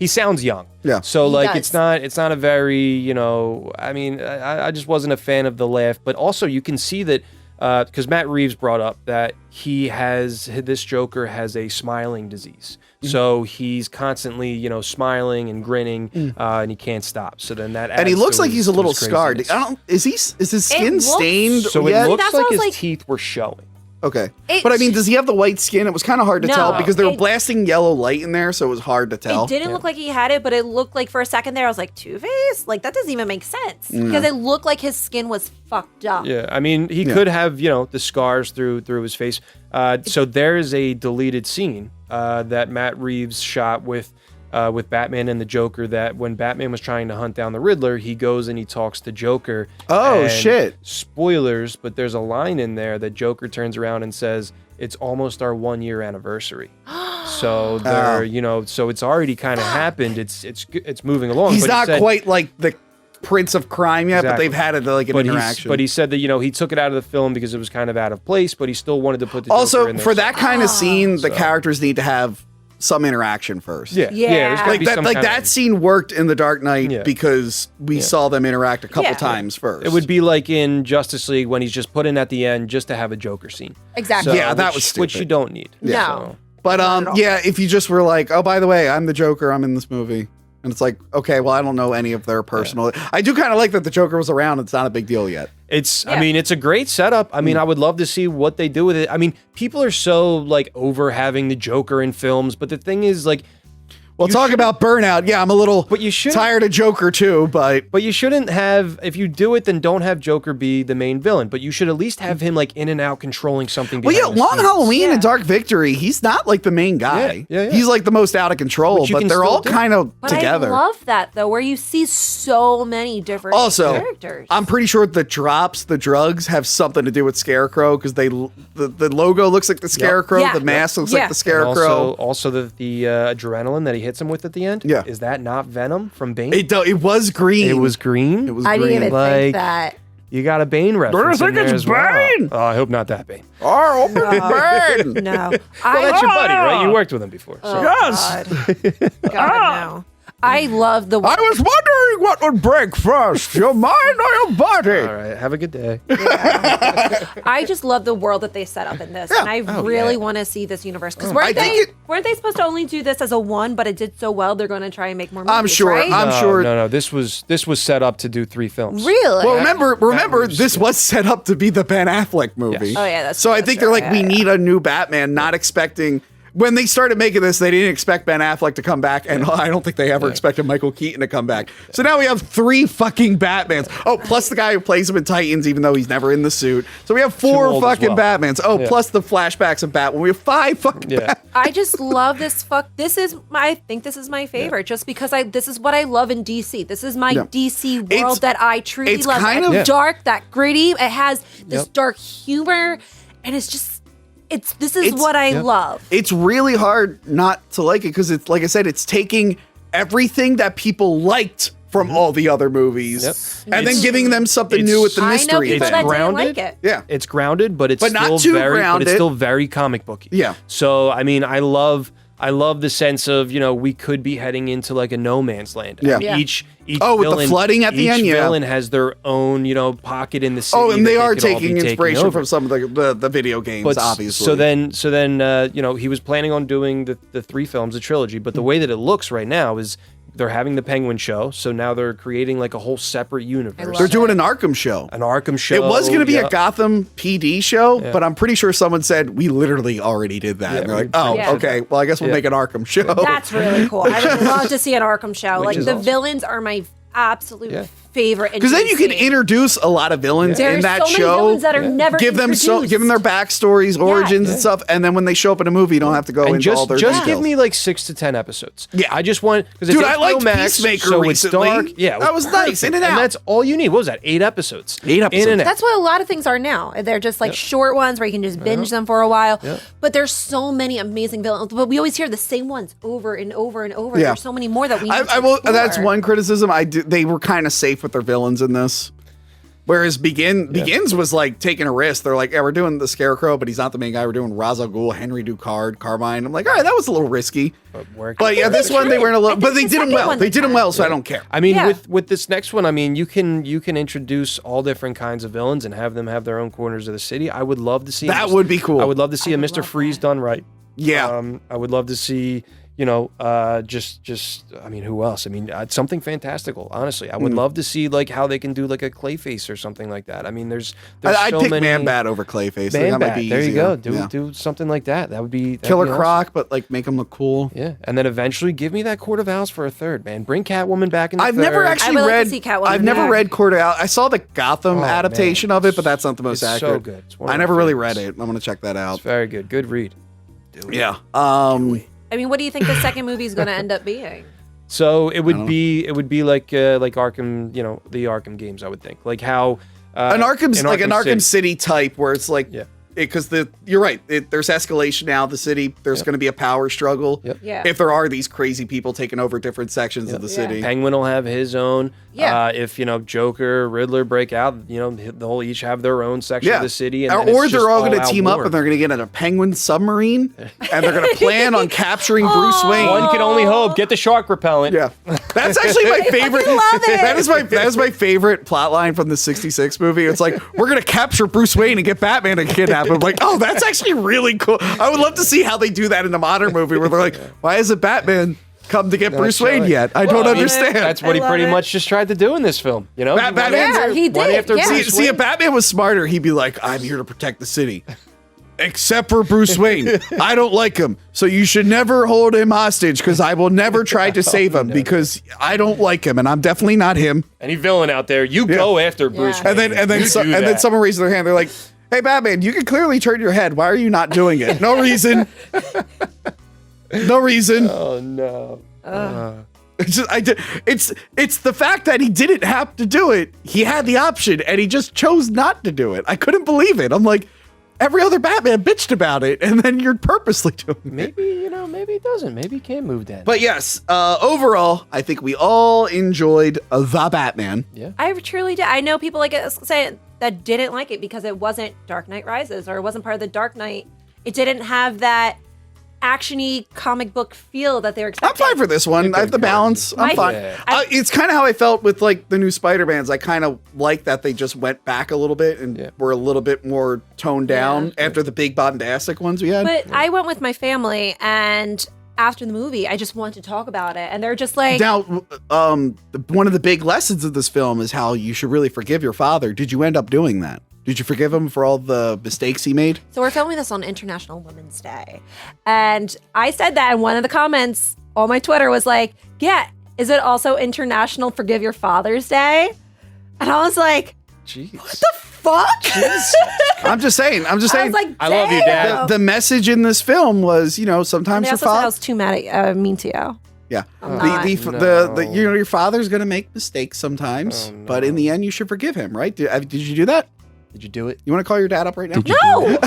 [SPEAKER 2] sounds young.
[SPEAKER 1] Yeah.
[SPEAKER 2] So
[SPEAKER 5] He
[SPEAKER 2] like,
[SPEAKER 5] does.
[SPEAKER 2] it's not a very, I mean, I just wasn't a fan of the laugh. But also, you can see that because Matt Reeves brought up that this Joker has a smiling disease. So he's constantly, smiling and grinning, and he can't stop. So then that
[SPEAKER 1] and he
[SPEAKER 2] adds
[SPEAKER 1] looks
[SPEAKER 2] to
[SPEAKER 1] like
[SPEAKER 2] his-
[SPEAKER 1] he's a
[SPEAKER 2] to
[SPEAKER 1] little
[SPEAKER 2] his
[SPEAKER 1] scarred.
[SPEAKER 2] craziness.
[SPEAKER 1] Is his skin
[SPEAKER 5] looks-
[SPEAKER 1] stained
[SPEAKER 2] So
[SPEAKER 1] yet?
[SPEAKER 2] it looks
[SPEAKER 5] That's what
[SPEAKER 2] like
[SPEAKER 5] I
[SPEAKER 2] his
[SPEAKER 5] was like-
[SPEAKER 2] teeth were showing.
[SPEAKER 1] Okay.
[SPEAKER 5] It-
[SPEAKER 1] But I mean, does he have the white skin? It was kind of hard to tell
[SPEAKER 5] No.
[SPEAKER 1] because they were
[SPEAKER 5] It-
[SPEAKER 1] blasting yellow light in there, so it was hard to tell.
[SPEAKER 5] It didn't look like he had it, but it looked like for a second there, I was like, Two-Face? Like, that doesn't even make sense. Because it looked like his skin was fucked up.
[SPEAKER 2] Yeah, I mean, he could have, the scars through his face. So there is a deleted scene that Matt Reeves shot with Batman and the Joker. That when Batman was trying to hunt down the Riddler, he goes and he talks to Joker.
[SPEAKER 1] Oh,
[SPEAKER 2] and
[SPEAKER 1] shit.
[SPEAKER 2] Spoilers, but there's a line in there that Joker turns around and says, "It's almost our 1-year anniversary." So so it's already kind of happened. It's moving along.
[SPEAKER 1] He's
[SPEAKER 2] but he
[SPEAKER 1] not
[SPEAKER 2] said-
[SPEAKER 1] quite like the Prince of Crime yet, but
[SPEAKER 2] Exactly.
[SPEAKER 1] they've had an interaction.
[SPEAKER 2] But he said that he took it out of the film because it was kind of out of place, but he still wanted to put the Joker
[SPEAKER 1] also,
[SPEAKER 2] in there.
[SPEAKER 1] for that kind of scene, the
[SPEAKER 2] So-
[SPEAKER 1] characters need to have some interaction first.
[SPEAKER 2] yeah,
[SPEAKER 5] Yeah.
[SPEAKER 2] there's gotta
[SPEAKER 1] Like
[SPEAKER 2] be
[SPEAKER 1] that,
[SPEAKER 2] some
[SPEAKER 1] like
[SPEAKER 2] kind
[SPEAKER 1] that
[SPEAKER 2] of-
[SPEAKER 1] scene worked in The Dark Knight
[SPEAKER 2] Yeah.
[SPEAKER 1] because we saw them interact a couple
[SPEAKER 5] Yeah.
[SPEAKER 1] times first.
[SPEAKER 2] It would be like in Justice League when he's just put in at the end just to have a Joker scene.
[SPEAKER 5] Exactly.
[SPEAKER 1] Yeah, that was
[SPEAKER 2] which
[SPEAKER 1] stupid.
[SPEAKER 2] you don't need.
[SPEAKER 5] No.
[SPEAKER 2] So-
[SPEAKER 1] But
[SPEAKER 5] Not at all.
[SPEAKER 1] yeah, if you just were like, oh, by the way, I'm the Joker, I'm in this movie. And it's like, okay, well, I don't know any of their personal. I do kind of like that the Joker was around. It's not a big deal yet.
[SPEAKER 2] I
[SPEAKER 5] Yeah.
[SPEAKER 2] mean, it's a great setup. I mean, I would love to see what they do with it. I mean, people are so like over having the Joker in films, but the thing is, like,
[SPEAKER 1] Well, talk about burnout. Yeah, I'm a little
[SPEAKER 2] But you should-
[SPEAKER 1] tired of Joker too, but
[SPEAKER 2] you shouldn't have. If you do it, then don't have Joker be the main villain. But you should at least have him like in and out controlling something.
[SPEAKER 1] well, yeah,
[SPEAKER 2] behind the
[SPEAKER 1] Long
[SPEAKER 2] scenes.
[SPEAKER 1] Halloween and Dark Victory, he's not like the main guy.
[SPEAKER 2] Yeah, yeah.
[SPEAKER 1] He's like the most out of control,
[SPEAKER 2] Which you
[SPEAKER 1] but
[SPEAKER 2] can
[SPEAKER 1] they're
[SPEAKER 2] still
[SPEAKER 1] all
[SPEAKER 2] do.
[SPEAKER 1] kind of
[SPEAKER 5] But
[SPEAKER 1] together.
[SPEAKER 5] I love that, though, where you see so many different
[SPEAKER 1] Also,
[SPEAKER 5] characters.
[SPEAKER 1] I'm pretty sure the drugs have something to do with Scarecrow because the logo looks like the Scarecrow,
[SPEAKER 5] Yeah.
[SPEAKER 1] the mask looks
[SPEAKER 5] Yeah.
[SPEAKER 1] like the
[SPEAKER 2] And
[SPEAKER 1] Scarecrow.
[SPEAKER 2] also the adrenaline that he hits him with at the end.
[SPEAKER 1] Yeah.
[SPEAKER 2] Is that not Venom from Bane?
[SPEAKER 1] It was green.
[SPEAKER 2] It was green.
[SPEAKER 1] It was
[SPEAKER 5] I didn't
[SPEAKER 1] green.
[SPEAKER 5] even
[SPEAKER 2] Like-
[SPEAKER 5] think that.
[SPEAKER 2] You got a Bane reference.
[SPEAKER 1] think
[SPEAKER 2] in there
[SPEAKER 1] it's
[SPEAKER 2] as well.
[SPEAKER 1] Bane?
[SPEAKER 2] Oh, I hope not that Bane.
[SPEAKER 1] Oh, open burn.
[SPEAKER 5] No.
[SPEAKER 2] Well, that's your buddy, right? You worked with him before. So.
[SPEAKER 1] Yes.
[SPEAKER 5] God, no. I love the
[SPEAKER 1] I was wondering what would break first, your mind or your body.
[SPEAKER 2] All right. Have a good day.
[SPEAKER 5] I just love the world that they set up in this,
[SPEAKER 1] Yeah.
[SPEAKER 5] and I really want to see this universe. Because weren't
[SPEAKER 1] think
[SPEAKER 5] they supposed to only do this as a one, but it did so well, they're going to try and make more movies,
[SPEAKER 1] I'm sure.
[SPEAKER 5] right?
[SPEAKER 1] I'm sure.
[SPEAKER 2] No. This was set up to do 3 films.
[SPEAKER 5] Really?
[SPEAKER 1] Well, remember,
[SPEAKER 2] Reeves,
[SPEAKER 1] this was set up to be the Ben Affleck movie.
[SPEAKER 2] Yes.
[SPEAKER 5] Oh, yeah, that's
[SPEAKER 1] so.
[SPEAKER 5] true,
[SPEAKER 1] I
[SPEAKER 5] that's
[SPEAKER 1] think
[SPEAKER 5] true.
[SPEAKER 1] they're like,
[SPEAKER 5] Yeah,
[SPEAKER 1] we
[SPEAKER 5] yeah.
[SPEAKER 1] need a new Batman. Not expecting when they started making this, they didn't expect Ben Affleck to come back, and I don't think they ever expected Michael Keaton to come back. So now we have 3 fucking Batmans. Oh, plus the guy who plays him in Titans, even though he's never in the suit. So we have 4
[SPEAKER 2] old as
[SPEAKER 1] fucking
[SPEAKER 2] well.
[SPEAKER 1] Batmans. Oh, plus the flashbacks of Batman. We have 5 fucking
[SPEAKER 2] Yeah.
[SPEAKER 1] Batmans.
[SPEAKER 5] I just love this I think this is my favorite just because this is what I love in DC. This is my
[SPEAKER 1] Yeah.
[SPEAKER 5] DC world
[SPEAKER 1] It's-
[SPEAKER 5] that I truly
[SPEAKER 1] it's
[SPEAKER 5] love.
[SPEAKER 1] kind
[SPEAKER 5] That
[SPEAKER 1] of-
[SPEAKER 5] dark, that gritty. It has this
[SPEAKER 2] Yep.
[SPEAKER 5] dark humor, and this is
[SPEAKER 1] It's-
[SPEAKER 5] what I love.
[SPEAKER 1] It's really hard not to like it because it's like I said, it's taking everything that people liked from all the other movies
[SPEAKER 2] Yep.
[SPEAKER 1] and then
[SPEAKER 2] It's-
[SPEAKER 1] giving them something new with the
[SPEAKER 5] I know
[SPEAKER 1] mystery.
[SPEAKER 5] people
[SPEAKER 2] It's
[SPEAKER 5] that
[SPEAKER 2] grounded.
[SPEAKER 5] didn't like it.
[SPEAKER 1] Yeah.
[SPEAKER 2] It's grounded, but it's
[SPEAKER 1] But not
[SPEAKER 2] still
[SPEAKER 1] too
[SPEAKER 2] very, but
[SPEAKER 1] grounded.
[SPEAKER 2] it's still very comic booky.
[SPEAKER 1] Yeah.
[SPEAKER 2] So I mean, I love the sense of we could be heading into like a no man's land.
[SPEAKER 1] Yeah.
[SPEAKER 2] And
[SPEAKER 5] Yeah.
[SPEAKER 2] Each
[SPEAKER 1] Oh, with the
[SPEAKER 2] villain,
[SPEAKER 1] flooding at the
[SPEAKER 2] each
[SPEAKER 1] end, yeah.
[SPEAKER 2] villain has their own pocket in the city.
[SPEAKER 1] Oh, and
[SPEAKER 2] that
[SPEAKER 1] they are
[SPEAKER 2] could all be
[SPEAKER 1] taking inspiration
[SPEAKER 2] over.
[SPEAKER 1] from some of the video games,
[SPEAKER 2] But
[SPEAKER 1] obviously.
[SPEAKER 2] So then he was planning on doing the 3 films, a trilogy. But the way that it looks right now is they're having the Penguin show. So now they're creating like a whole separate universe.
[SPEAKER 1] they're doing an Arkham show.
[SPEAKER 2] An Arkham show.
[SPEAKER 1] It was going to be
[SPEAKER 2] yeah.
[SPEAKER 1] a Gotham PD show,
[SPEAKER 2] Yeah.
[SPEAKER 1] but I'm pretty sure someone said we literally already did that. and they're like, oh,
[SPEAKER 5] Yeah.
[SPEAKER 1] okay. Well, I guess we'll
[SPEAKER 2] Yeah.
[SPEAKER 1] make an Arkham show.
[SPEAKER 5] That's really cool. I would love to see an Arkham show. Like
[SPEAKER 2] is
[SPEAKER 5] the
[SPEAKER 2] awesome.
[SPEAKER 5] villains are my absolute favorite.
[SPEAKER 1] Because then you can introduce a lot of villains in that
[SPEAKER 5] so many
[SPEAKER 1] show.
[SPEAKER 5] villains that are never
[SPEAKER 1] give them
[SPEAKER 5] introduced.
[SPEAKER 1] give them their backstories, origins, and stuff, and then when they show up in a movie, you don't have to go
[SPEAKER 2] And
[SPEAKER 1] into all their
[SPEAKER 2] just
[SPEAKER 1] details.
[SPEAKER 2] give me like 6 to 10 episodes.
[SPEAKER 1] Yeah.
[SPEAKER 2] I just want because
[SPEAKER 1] Dude, I liked Peacemaker
[SPEAKER 2] so
[SPEAKER 1] recently.
[SPEAKER 2] It's dark. Yeah,
[SPEAKER 1] That was nice, in and out.
[SPEAKER 2] that's all you need. What was that? 8 episodes.
[SPEAKER 1] 8 episodes.
[SPEAKER 2] In and out.
[SPEAKER 5] That's what a lot of things are now. They're just like short ones where you can just binge them for a while. But there's so many amazing villains. But we always hear the same ones over and over and over.
[SPEAKER 1] Yeah.
[SPEAKER 5] There's so many more that we need
[SPEAKER 1] I
[SPEAKER 5] to
[SPEAKER 1] will.
[SPEAKER 5] explore.
[SPEAKER 1] That's one criticism. They were kind of safe with their villains in this. Whereas Begins was like taking a risk. They're like, yeah, we're doing the Scarecrow, but he's not the main guy. We're doing Ra's al Ghul, Henry Ducard, Carmine. I'm like, all right, that was a little risky. But yeah, this one they weren't a little. But they did them well. They did them well, so I don't care.
[SPEAKER 2] I mean,
[SPEAKER 5] Yeah.
[SPEAKER 2] with this next one, I mean, you can introduce all different kinds of villains and have them have their own corners of the city. I would love to see
[SPEAKER 1] That would be cool.
[SPEAKER 2] I would love to see a Mr. Freeze done right.
[SPEAKER 1] Yeah.
[SPEAKER 2] I would love to see, I mean, who else? I mean, something fantastical. Honestly, I would love to see like how they can do like a Clayface or something like that. I mean, there's
[SPEAKER 1] I'd
[SPEAKER 2] so
[SPEAKER 1] pick
[SPEAKER 2] many.
[SPEAKER 1] Man-Bat over Clayface. I think that
[SPEAKER 2] Man
[SPEAKER 1] might
[SPEAKER 2] Bat.
[SPEAKER 1] be
[SPEAKER 2] There you
[SPEAKER 1] easier.
[SPEAKER 2] go.
[SPEAKER 1] Yeah.
[SPEAKER 2] Do something like that. That'd be
[SPEAKER 1] Killer
[SPEAKER 2] awesome.
[SPEAKER 1] Croc, but like make him look cool.
[SPEAKER 2] Yeah, and then eventually give me that Court of Owls for a third, man. Bring Catwoman back in the
[SPEAKER 1] I've
[SPEAKER 2] third.
[SPEAKER 1] never actually
[SPEAKER 5] I would like
[SPEAKER 1] read.
[SPEAKER 5] to see Catwoman
[SPEAKER 1] I've never
[SPEAKER 5] back.
[SPEAKER 1] read Court of Owls. I saw the Gotham
[SPEAKER 2] Oh,
[SPEAKER 1] adaptation
[SPEAKER 2] man.
[SPEAKER 1] of it, but that's not the most
[SPEAKER 2] It's so
[SPEAKER 1] accurate.
[SPEAKER 2] good. It's one of
[SPEAKER 1] I
[SPEAKER 2] my
[SPEAKER 1] never really
[SPEAKER 2] favorites.
[SPEAKER 1] read it. I'm gonna check that out.
[SPEAKER 2] It's very good. Good read.
[SPEAKER 1] Yeah.
[SPEAKER 5] I mean, what do you think the second movie is going to end up being?
[SPEAKER 2] So it would be like Arkham, the Arkham games. I would think like how
[SPEAKER 1] An Arkham's
[SPEAKER 2] in
[SPEAKER 1] like an Arkham
[SPEAKER 2] City.
[SPEAKER 1] City type where it's like,
[SPEAKER 2] Yeah.
[SPEAKER 1] because you're right. There's escalation now. The city. There's going to be a power struggle.
[SPEAKER 2] Yep.
[SPEAKER 5] Yeah.
[SPEAKER 1] If there are these crazy people taking over different sections of the city.
[SPEAKER 2] Penguin will have his own.
[SPEAKER 5] Yeah.
[SPEAKER 2] If Joker, Riddler break out, they'll each have their own section
[SPEAKER 1] Yeah.
[SPEAKER 2] of the city, and
[SPEAKER 1] or
[SPEAKER 2] then it's just
[SPEAKER 1] they're all going to
[SPEAKER 2] out
[SPEAKER 1] team up
[SPEAKER 2] war.
[SPEAKER 1] and they're going to get in a Penguin submarine and they're going to plan on capturing Bruce Wayne.
[SPEAKER 2] One can only hope. Get the shark repellent.
[SPEAKER 1] Yeah, that's actually my favorite.
[SPEAKER 5] love it.
[SPEAKER 1] That is my favorite plot line from the '66 movie. It's like we're gonna capture Bruce Wayne and get Batman to kidnap him. I'm like, oh, that's actually really cool. I would love to see how they do that in a modern movie where they're like, why isn't Batman come to get Bruce Wayne
[SPEAKER 2] right.
[SPEAKER 1] yet? I don't understand.
[SPEAKER 2] That's what
[SPEAKER 5] I
[SPEAKER 2] he
[SPEAKER 5] love
[SPEAKER 2] pretty
[SPEAKER 5] it.
[SPEAKER 2] much just tried to do in this film.
[SPEAKER 1] Batman-
[SPEAKER 5] Yeah, he
[SPEAKER 2] One
[SPEAKER 5] did,
[SPEAKER 2] after
[SPEAKER 5] yeah.
[SPEAKER 2] Bruce
[SPEAKER 1] See, if
[SPEAKER 2] Wayne.
[SPEAKER 1] Batman was smarter, he'd be like, I'm here to protect the city. Except for Bruce Wayne. I don't like him. So you should never hold him hostage because I will never try to save him because I don't like him and I'm definitely not him.
[SPEAKER 2] Any villain out there, you go after Bruce
[SPEAKER 5] Yeah.
[SPEAKER 2] Wayne.
[SPEAKER 1] And then
[SPEAKER 2] You do that.
[SPEAKER 1] someone raises their hand. They're like, "Hey, Batman, you can clearly turn your head. Why are you not doing it? No reason. No reason.
[SPEAKER 2] Oh no.
[SPEAKER 1] It's just, it's the fact that he didn't have to do it. He had the option and he just chose not to do it. I couldn't believe it. I'm like, every other Batman bitched about it, and then you're purposely doing it.
[SPEAKER 2] Maybe it doesn't. Maybe he can't move that.
[SPEAKER 1] But yes, overall, I think we all enjoyed the Batman.
[SPEAKER 5] I truly did. I know people say that didn't like it because it wasn't Dark Knight Rises or it wasn't part of the Dark Knight. It didn't have that action-y comic book feel that they were
[SPEAKER 1] I'm
[SPEAKER 5] expecting.
[SPEAKER 1] fine for this one. I have the balance. I'm
[SPEAKER 5] My-
[SPEAKER 1] fine.
[SPEAKER 2] Yeah.
[SPEAKER 1] It's kind of how I felt with like the new Spider-Mans. I kind of like that they just went back a little bit and were a little bit more toned down after the big bombastic ones we had.
[SPEAKER 5] But I went with my family, and after the movie, I just wanted to talk about it, and they're just like,
[SPEAKER 1] Now, one of the big lessons of this film is how you should really forgive your father. Did you end up doing that? Did you forgive him for all the mistakes he made?
[SPEAKER 5] So we're filming this on International Women's Day. And I said that, and one of the comments on my Twitter was like, yeah, is it also International Forgive Your Father's Day? And I was like,
[SPEAKER 2] Jeez.
[SPEAKER 5] what the fuck?
[SPEAKER 1] I'm just saying.
[SPEAKER 5] I was like,
[SPEAKER 2] I love you, Dad.
[SPEAKER 5] damn.
[SPEAKER 1] The message in this film was, sometimes
[SPEAKER 5] They
[SPEAKER 1] your
[SPEAKER 5] also said I
[SPEAKER 1] father.
[SPEAKER 5] was too mad at, mean to you.
[SPEAKER 1] Yeah,
[SPEAKER 5] not.
[SPEAKER 1] your father's gonna make mistakes sometimes, but in the end, you should forgive him, right? Did you do that?
[SPEAKER 2] Did you do it?
[SPEAKER 1] You want to call your dad up right now?
[SPEAKER 5] No,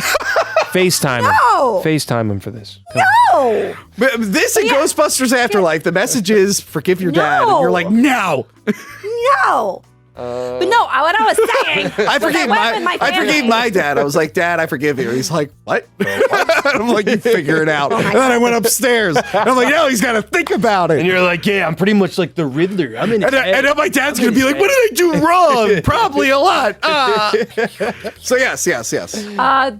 [SPEAKER 2] FaceTime him.
[SPEAKER 5] No.
[SPEAKER 2] FaceTime him for this.
[SPEAKER 5] no.
[SPEAKER 1] But this and Ghostbusters Afterlife, the message is forgive your dad. And
[SPEAKER 5] No.
[SPEAKER 1] you're like, no.
[SPEAKER 5] No. But no, what I was saying,
[SPEAKER 1] I
[SPEAKER 5] was
[SPEAKER 1] forgave
[SPEAKER 5] went with
[SPEAKER 1] I forgave
[SPEAKER 5] family.
[SPEAKER 1] my dad. I was like, Dad, I forgive you. He's like, what? I'm like, you figure it out.
[SPEAKER 5] Oh
[SPEAKER 1] And then I went upstairs. And I'm like, no, he's got to think about it.
[SPEAKER 2] And you're like, yeah, I'm pretty much like the Riddler. I'm in.
[SPEAKER 1] And then my dad's going to be like, what did I do wrong? Probably a lot. So yes.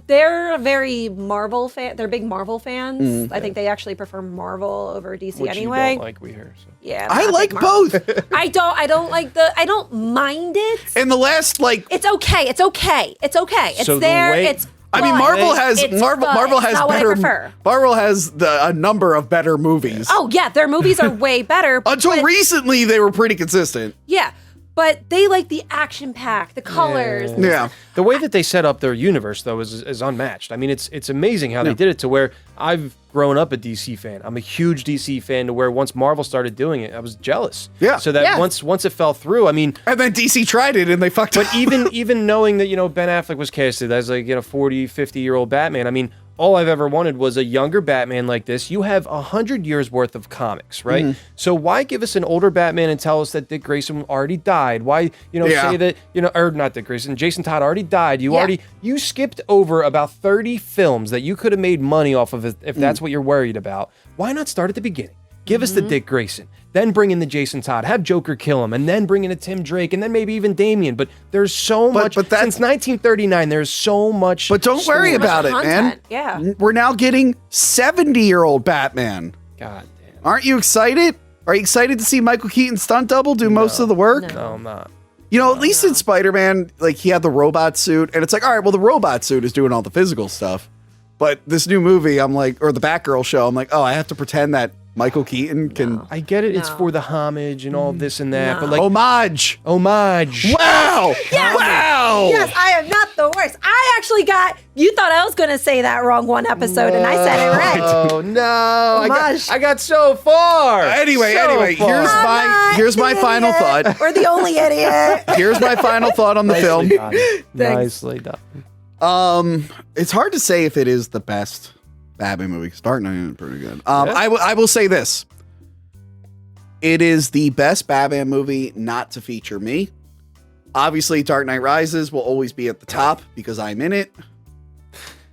[SPEAKER 5] They're a very Marvel fan. They're big Marvel fans. I think they actually prefer Marvel over DC
[SPEAKER 2] Which
[SPEAKER 5] anyway.
[SPEAKER 2] you don't like, we hear. So.
[SPEAKER 5] Yeah,
[SPEAKER 1] I
[SPEAKER 5] I'm a
[SPEAKER 1] like
[SPEAKER 5] big Marvel-
[SPEAKER 1] both.
[SPEAKER 5] I don't mind it.
[SPEAKER 1] In the last,
[SPEAKER 5] It's okay. It's
[SPEAKER 2] So the
[SPEAKER 5] there.
[SPEAKER 2] way-
[SPEAKER 5] It's.
[SPEAKER 1] I mean,
[SPEAKER 5] fun.
[SPEAKER 1] Marvel has
[SPEAKER 5] It's
[SPEAKER 1] Marvel
[SPEAKER 5] fun.
[SPEAKER 1] Marvel
[SPEAKER 5] It's
[SPEAKER 1] has
[SPEAKER 5] not what I
[SPEAKER 1] better.
[SPEAKER 5] prefer.
[SPEAKER 1] Marvel has a number of better movies.
[SPEAKER 5] Oh yeah, their movies are way better.
[SPEAKER 1] Until
[SPEAKER 5] but-
[SPEAKER 1] recently, they were pretty consistent.
[SPEAKER 5] Yeah, but they like the action pack, the colors.
[SPEAKER 1] Yeah.
[SPEAKER 2] The way that they set up their universe, though, is unmatched. I mean, it's amazing how they did it to where I've grown up a DC fan. I'm a huge DC fan to where once Marvel started doing it, I was jealous.
[SPEAKER 1] Yeah.
[SPEAKER 2] So that once it fell through, I mean...
[SPEAKER 1] And then DC tried it and they fucked up.
[SPEAKER 2] But even knowing that, Ben Affleck was casted as 40, 50-year-old Batman, I mean... All I've ever wanted was a younger Batman like this. You have 100 years worth of comics, right? So why give us an older Batman and tell us that Dick Grayson already died? Why, say that, or not Dick Grayson, Jason Todd already died. You skipped over about 30 films that you could have made money off of if that's what you're worried about. Why not start at the beginning? Give us the Dick Grayson, then bring in the Jason Todd, have Joker kill him, and then bring in a Tim Drake, and then maybe even Damian. But there's so much. But since 1939, there's so much.
[SPEAKER 1] But don't worry about it, man.
[SPEAKER 5] Yeah.
[SPEAKER 1] We're now getting 70-year-old Batman.
[SPEAKER 2] God damn.
[SPEAKER 1] Aren't you excited? Are you excited to see Michael Keaton's stunt double do most of the work?
[SPEAKER 2] No, I'm not.
[SPEAKER 1] At least in Spider-Man, he had the robot suit, and it's like, all right, well, the robot suit is doing all the physical stuff. But this new movie, I'm like, or the Batgirl show, I'm like, oh, I have to pretend that Michael Keaton can...
[SPEAKER 2] I get it. It's for the homage and all this and that, but
[SPEAKER 1] Homage! Wow!
[SPEAKER 5] Yes.
[SPEAKER 1] Wow!
[SPEAKER 5] Yes, I am not the worst. I actually you thought I was going to say that wrong one episode, and I said it right.
[SPEAKER 2] Oh, no.
[SPEAKER 5] Homage.
[SPEAKER 2] I got so far.
[SPEAKER 1] Anyway,
[SPEAKER 2] far.
[SPEAKER 1] here's my final thought.
[SPEAKER 5] We're the only idiot.
[SPEAKER 1] Here's my final thought on the film.
[SPEAKER 2] Nicely done.
[SPEAKER 1] It's hard to say if it is the best Batman movie. Dark Knight is pretty good. I will say this. It is the best Batman movie not to feature me. Obviously, Dark Knight Rises will always be at the top because I'm in it.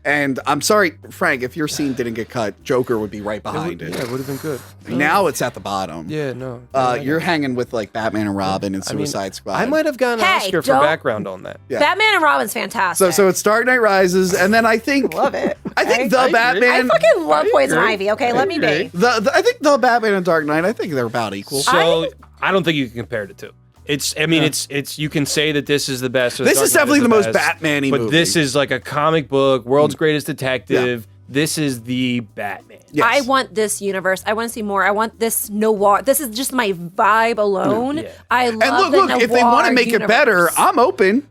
[SPEAKER 1] And I'm sorry, Frank, if your scene didn't get cut, Joker would be right behind it.
[SPEAKER 2] Yeah, it would have been good.
[SPEAKER 1] Now it's at the bottom.
[SPEAKER 2] Yeah, no.
[SPEAKER 1] You're hanging with Batman and Robin and Suicide Squad.
[SPEAKER 2] I might have gotten an Oscar for background on that.
[SPEAKER 1] Yeah.
[SPEAKER 5] Batman and Robin's fantastic.
[SPEAKER 1] So it's Dark Knight Rises, and then I think
[SPEAKER 5] love it.
[SPEAKER 1] I think the Batman.
[SPEAKER 5] I fucking love Poison Ivy. Okay, let me be.
[SPEAKER 1] I think the Batman and Dark Knight. I think they're about equal.
[SPEAKER 2] So I don't think you can compare the two. It's you can say that this is the best.
[SPEAKER 1] This is definitely the most Batman-y movie.
[SPEAKER 2] But this is like a comic book, world's greatest detective. Yeah. This is the Batman.
[SPEAKER 5] Yes. I want this universe. I want to see more. I want this noir. This is just my vibe alone. Yeah. I love
[SPEAKER 1] and look,
[SPEAKER 5] noir
[SPEAKER 1] if they want to make
[SPEAKER 5] universe.
[SPEAKER 1] it better, I'm open.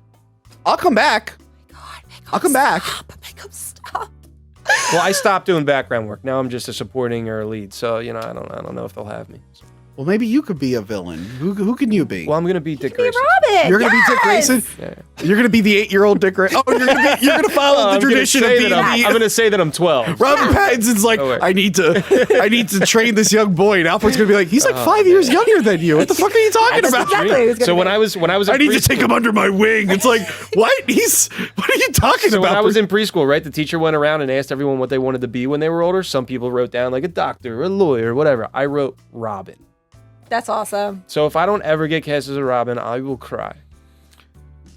[SPEAKER 1] I'll come back. I'll come back.
[SPEAKER 5] Make them stop.
[SPEAKER 2] Well, I stopped doing background work. Now I'm just a supporting or a lead. So I don't know if they'll have me. So.
[SPEAKER 1] Well, maybe you could be a villain. Who can you be?
[SPEAKER 2] Well, I'm gonna be Dick Grayson.
[SPEAKER 5] Robin.
[SPEAKER 1] You're gonna be Dick Grayson. Yeah. You're gonna be the 8-year-old Dick Grayson. Oh, you're gonna follow the tradition of being.
[SPEAKER 2] I'm gonna say that I'm 12.
[SPEAKER 1] Robert Pattinson's like, I need to train this young boy, and Alfred's gonna be like, he's like 5 years younger than you. What the fuck are you talking about?
[SPEAKER 5] Exactly.
[SPEAKER 2] So when I was,
[SPEAKER 1] I need to take him under my wing. It's like, what? What are you talking about?
[SPEAKER 2] When I was in preschool, right, the teacher went around and asked everyone what they wanted to be when they were older. Some people wrote down like a doctor, a lawyer, whatever. I wrote Robin.
[SPEAKER 5] That's awesome.
[SPEAKER 2] So if I don't ever get cast as a Robin, I will cry.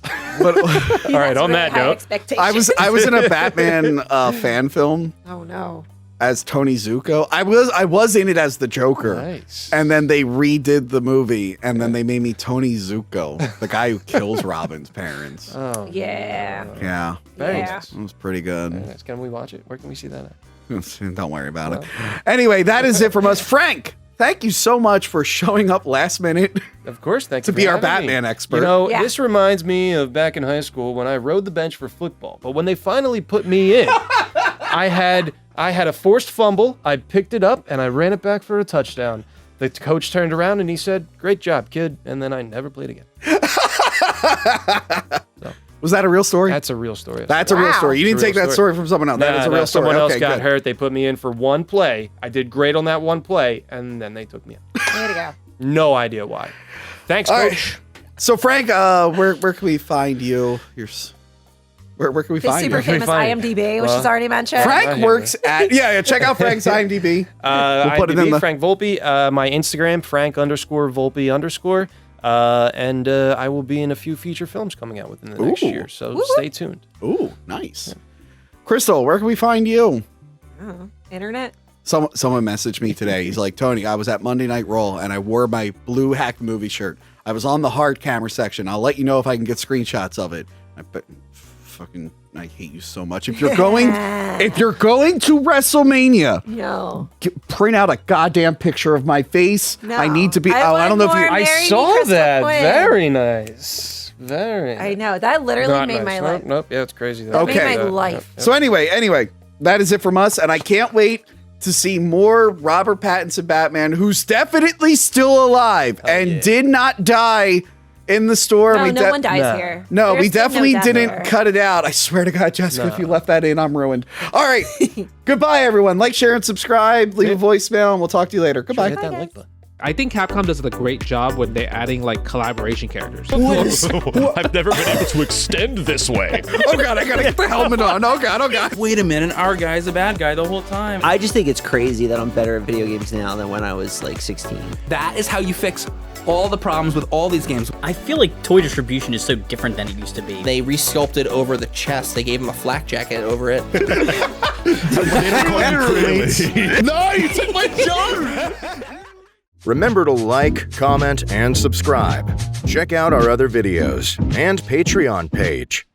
[SPEAKER 2] But all right, on that note,
[SPEAKER 1] I was in a Batman fan film.
[SPEAKER 5] Oh no.
[SPEAKER 1] As Tony Zuko. I was in it as the Joker.
[SPEAKER 2] Nice.
[SPEAKER 1] And then they redid the movie, and then they made me Tony Zuko, the guy who kills Robin's parents.
[SPEAKER 2] Oh.
[SPEAKER 5] Yeah.
[SPEAKER 1] Yeah.
[SPEAKER 2] Very
[SPEAKER 5] Yeah.
[SPEAKER 2] nice.
[SPEAKER 1] It was pretty good.
[SPEAKER 2] Very nice. Can we watch it? Where can we see that at?
[SPEAKER 1] Don't worry about it. Anyway, that is it from us. Frank, thank you so much for showing up last minute.
[SPEAKER 2] Of course, thank
[SPEAKER 1] to
[SPEAKER 2] you
[SPEAKER 1] be
[SPEAKER 2] for
[SPEAKER 1] our
[SPEAKER 2] having
[SPEAKER 1] Batman
[SPEAKER 2] me.
[SPEAKER 1] expert.
[SPEAKER 2] This reminds me of back in high school when I rode the bench for football. But when they finally put me in, I had a forced fumble. I picked it up and I ran it back for a touchdown. The coach turned around and he said, "Great job, kid." And then I never played again.
[SPEAKER 1] Was that a real story?
[SPEAKER 2] That's a real story.
[SPEAKER 1] That's a real story. You didn't take that story from someone else. That is a real story.
[SPEAKER 2] Someone else
[SPEAKER 1] Okay,
[SPEAKER 2] got
[SPEAKER 1] good.
[SPEAKER 2] hurt. They put me in for one play. I did great on that one play, and then they took me out.
[SPEAKER 5] Way to go.
[SPEAKER 2] No idea why. Thanks,
[SPEAKER 1] All
[SPEAKER 2] coach.
[SPEAKER 1] right. So Frank, where can we find you? Where can we
[SPEAKER 5] The
[SPEAKER 1] find
[SPEAKER 5] super
[SPEAKER 1] you?
[SPEAKER 5] famous IMDb, which is already mentioned.
[SPEAKER 1] Frank works at check out Frank's IMDb.
[SPEAKER 2] We'll put it in the Frank Volpe. My Instagram, Frank_Volpe_. And I will be in a few feature films coming out within the next year, so stay tuned.
[SPEAKER 1] Ooh, nice. Crystal, where can we find you?
[SPEAKER 5] Internet.
[SPEAKER 1] Someone messaged me today. He's like, Tony, I was at Monday Night Raw and I wore my blue Hack movie shirt. I was on the hard camera section. I'll let you know if I can get screenshots of it. I hate you so much. If you're going to WrestleMania,
[SPEAKER 5] No.
[SPEAKER 1] print out a goddamn picture of my face.
[SPEAKER 5] No.
[SPEAKER 1] I need to be.
[SPEAKER 5] I
[SPEAKER 1] I don't know if
[SPEAKER 5] want
[SPEAKER 1] you.
[SPEAKER 5] more.
[SPEAKER 2] I
[SPEAKER 5] Marry me,
[SPEAKER 2] saw
[SPEAKER 5] Crystal
[SPEAKER 2] that.
[SPEAKER 5] Quinn.
[SPEAKER 2] Very nice. Very nice.
[SPEAKER 5] I know. That literally
[SPEAKER 2] Not
[SPEAKER 5] made
[SPEAKER 2] nice.
[SPEAKER 5] my
[SPEAKER 2] Nope,
[SPEAKER 5] life.
[SPEAKER 2] Nope. Yeah, it's crazy.
[SPEAKER 5] That
[SPEAKER 1] Okay.
[SPEAKER 5] made my life.
[SPEAKER 1] So anyway, that is it from us, and I can't wait to see more Robert Pattinson Batman, who's definitely still alive and did not die in the storm.
[SPEAKER 5] No, no one dies here.
[SPEAKER 1] No,
[SPEAKER 5] There's
[SPEAKER 1] we
[SPEAKER 5] still no
[SPEAKER 1] definitely
[SPEAKER 5] death
[SPEAKER 1] didn't
[SPEAKER 5] here.
[SPEAKER 1] cut it out. I swear to God, Jessica, if you left that in, I'm ruined. All right. Goodbye, everyone. Like, share, and subscribe. Leave a voicemail, and we'll talk to you later. Goodbye.
[SPEAKER 2] Hit that like button.
[SPEAKER 7] I think Capcom does a great job when they're adding like collaboration characters.
[SPEAKER 8] I've never been able to extend this way.
[SPEAKER 1] Oh, God, I got to get the helmet on. Oh, God.
[SPEAKER 9] Wait a minute, our guy's a bad guy the whole time.
[SPEAKER 10] I just think it's crazy that I'm better at video games now than when I was like 16.
[SPEAKER 9] That is how you fix all the problems with all these games.
[SPEAKER 11] I feel like toy distribution is so different than it used to be.
[SPEAKER 12] They resculpted over the chest. They gave him a flak jacket over it.
[SPEAKER 8] No, you took my job!
[SPEAKER 3] Remember to like, comment, and subscribe. Check out our other videos and Patreon page.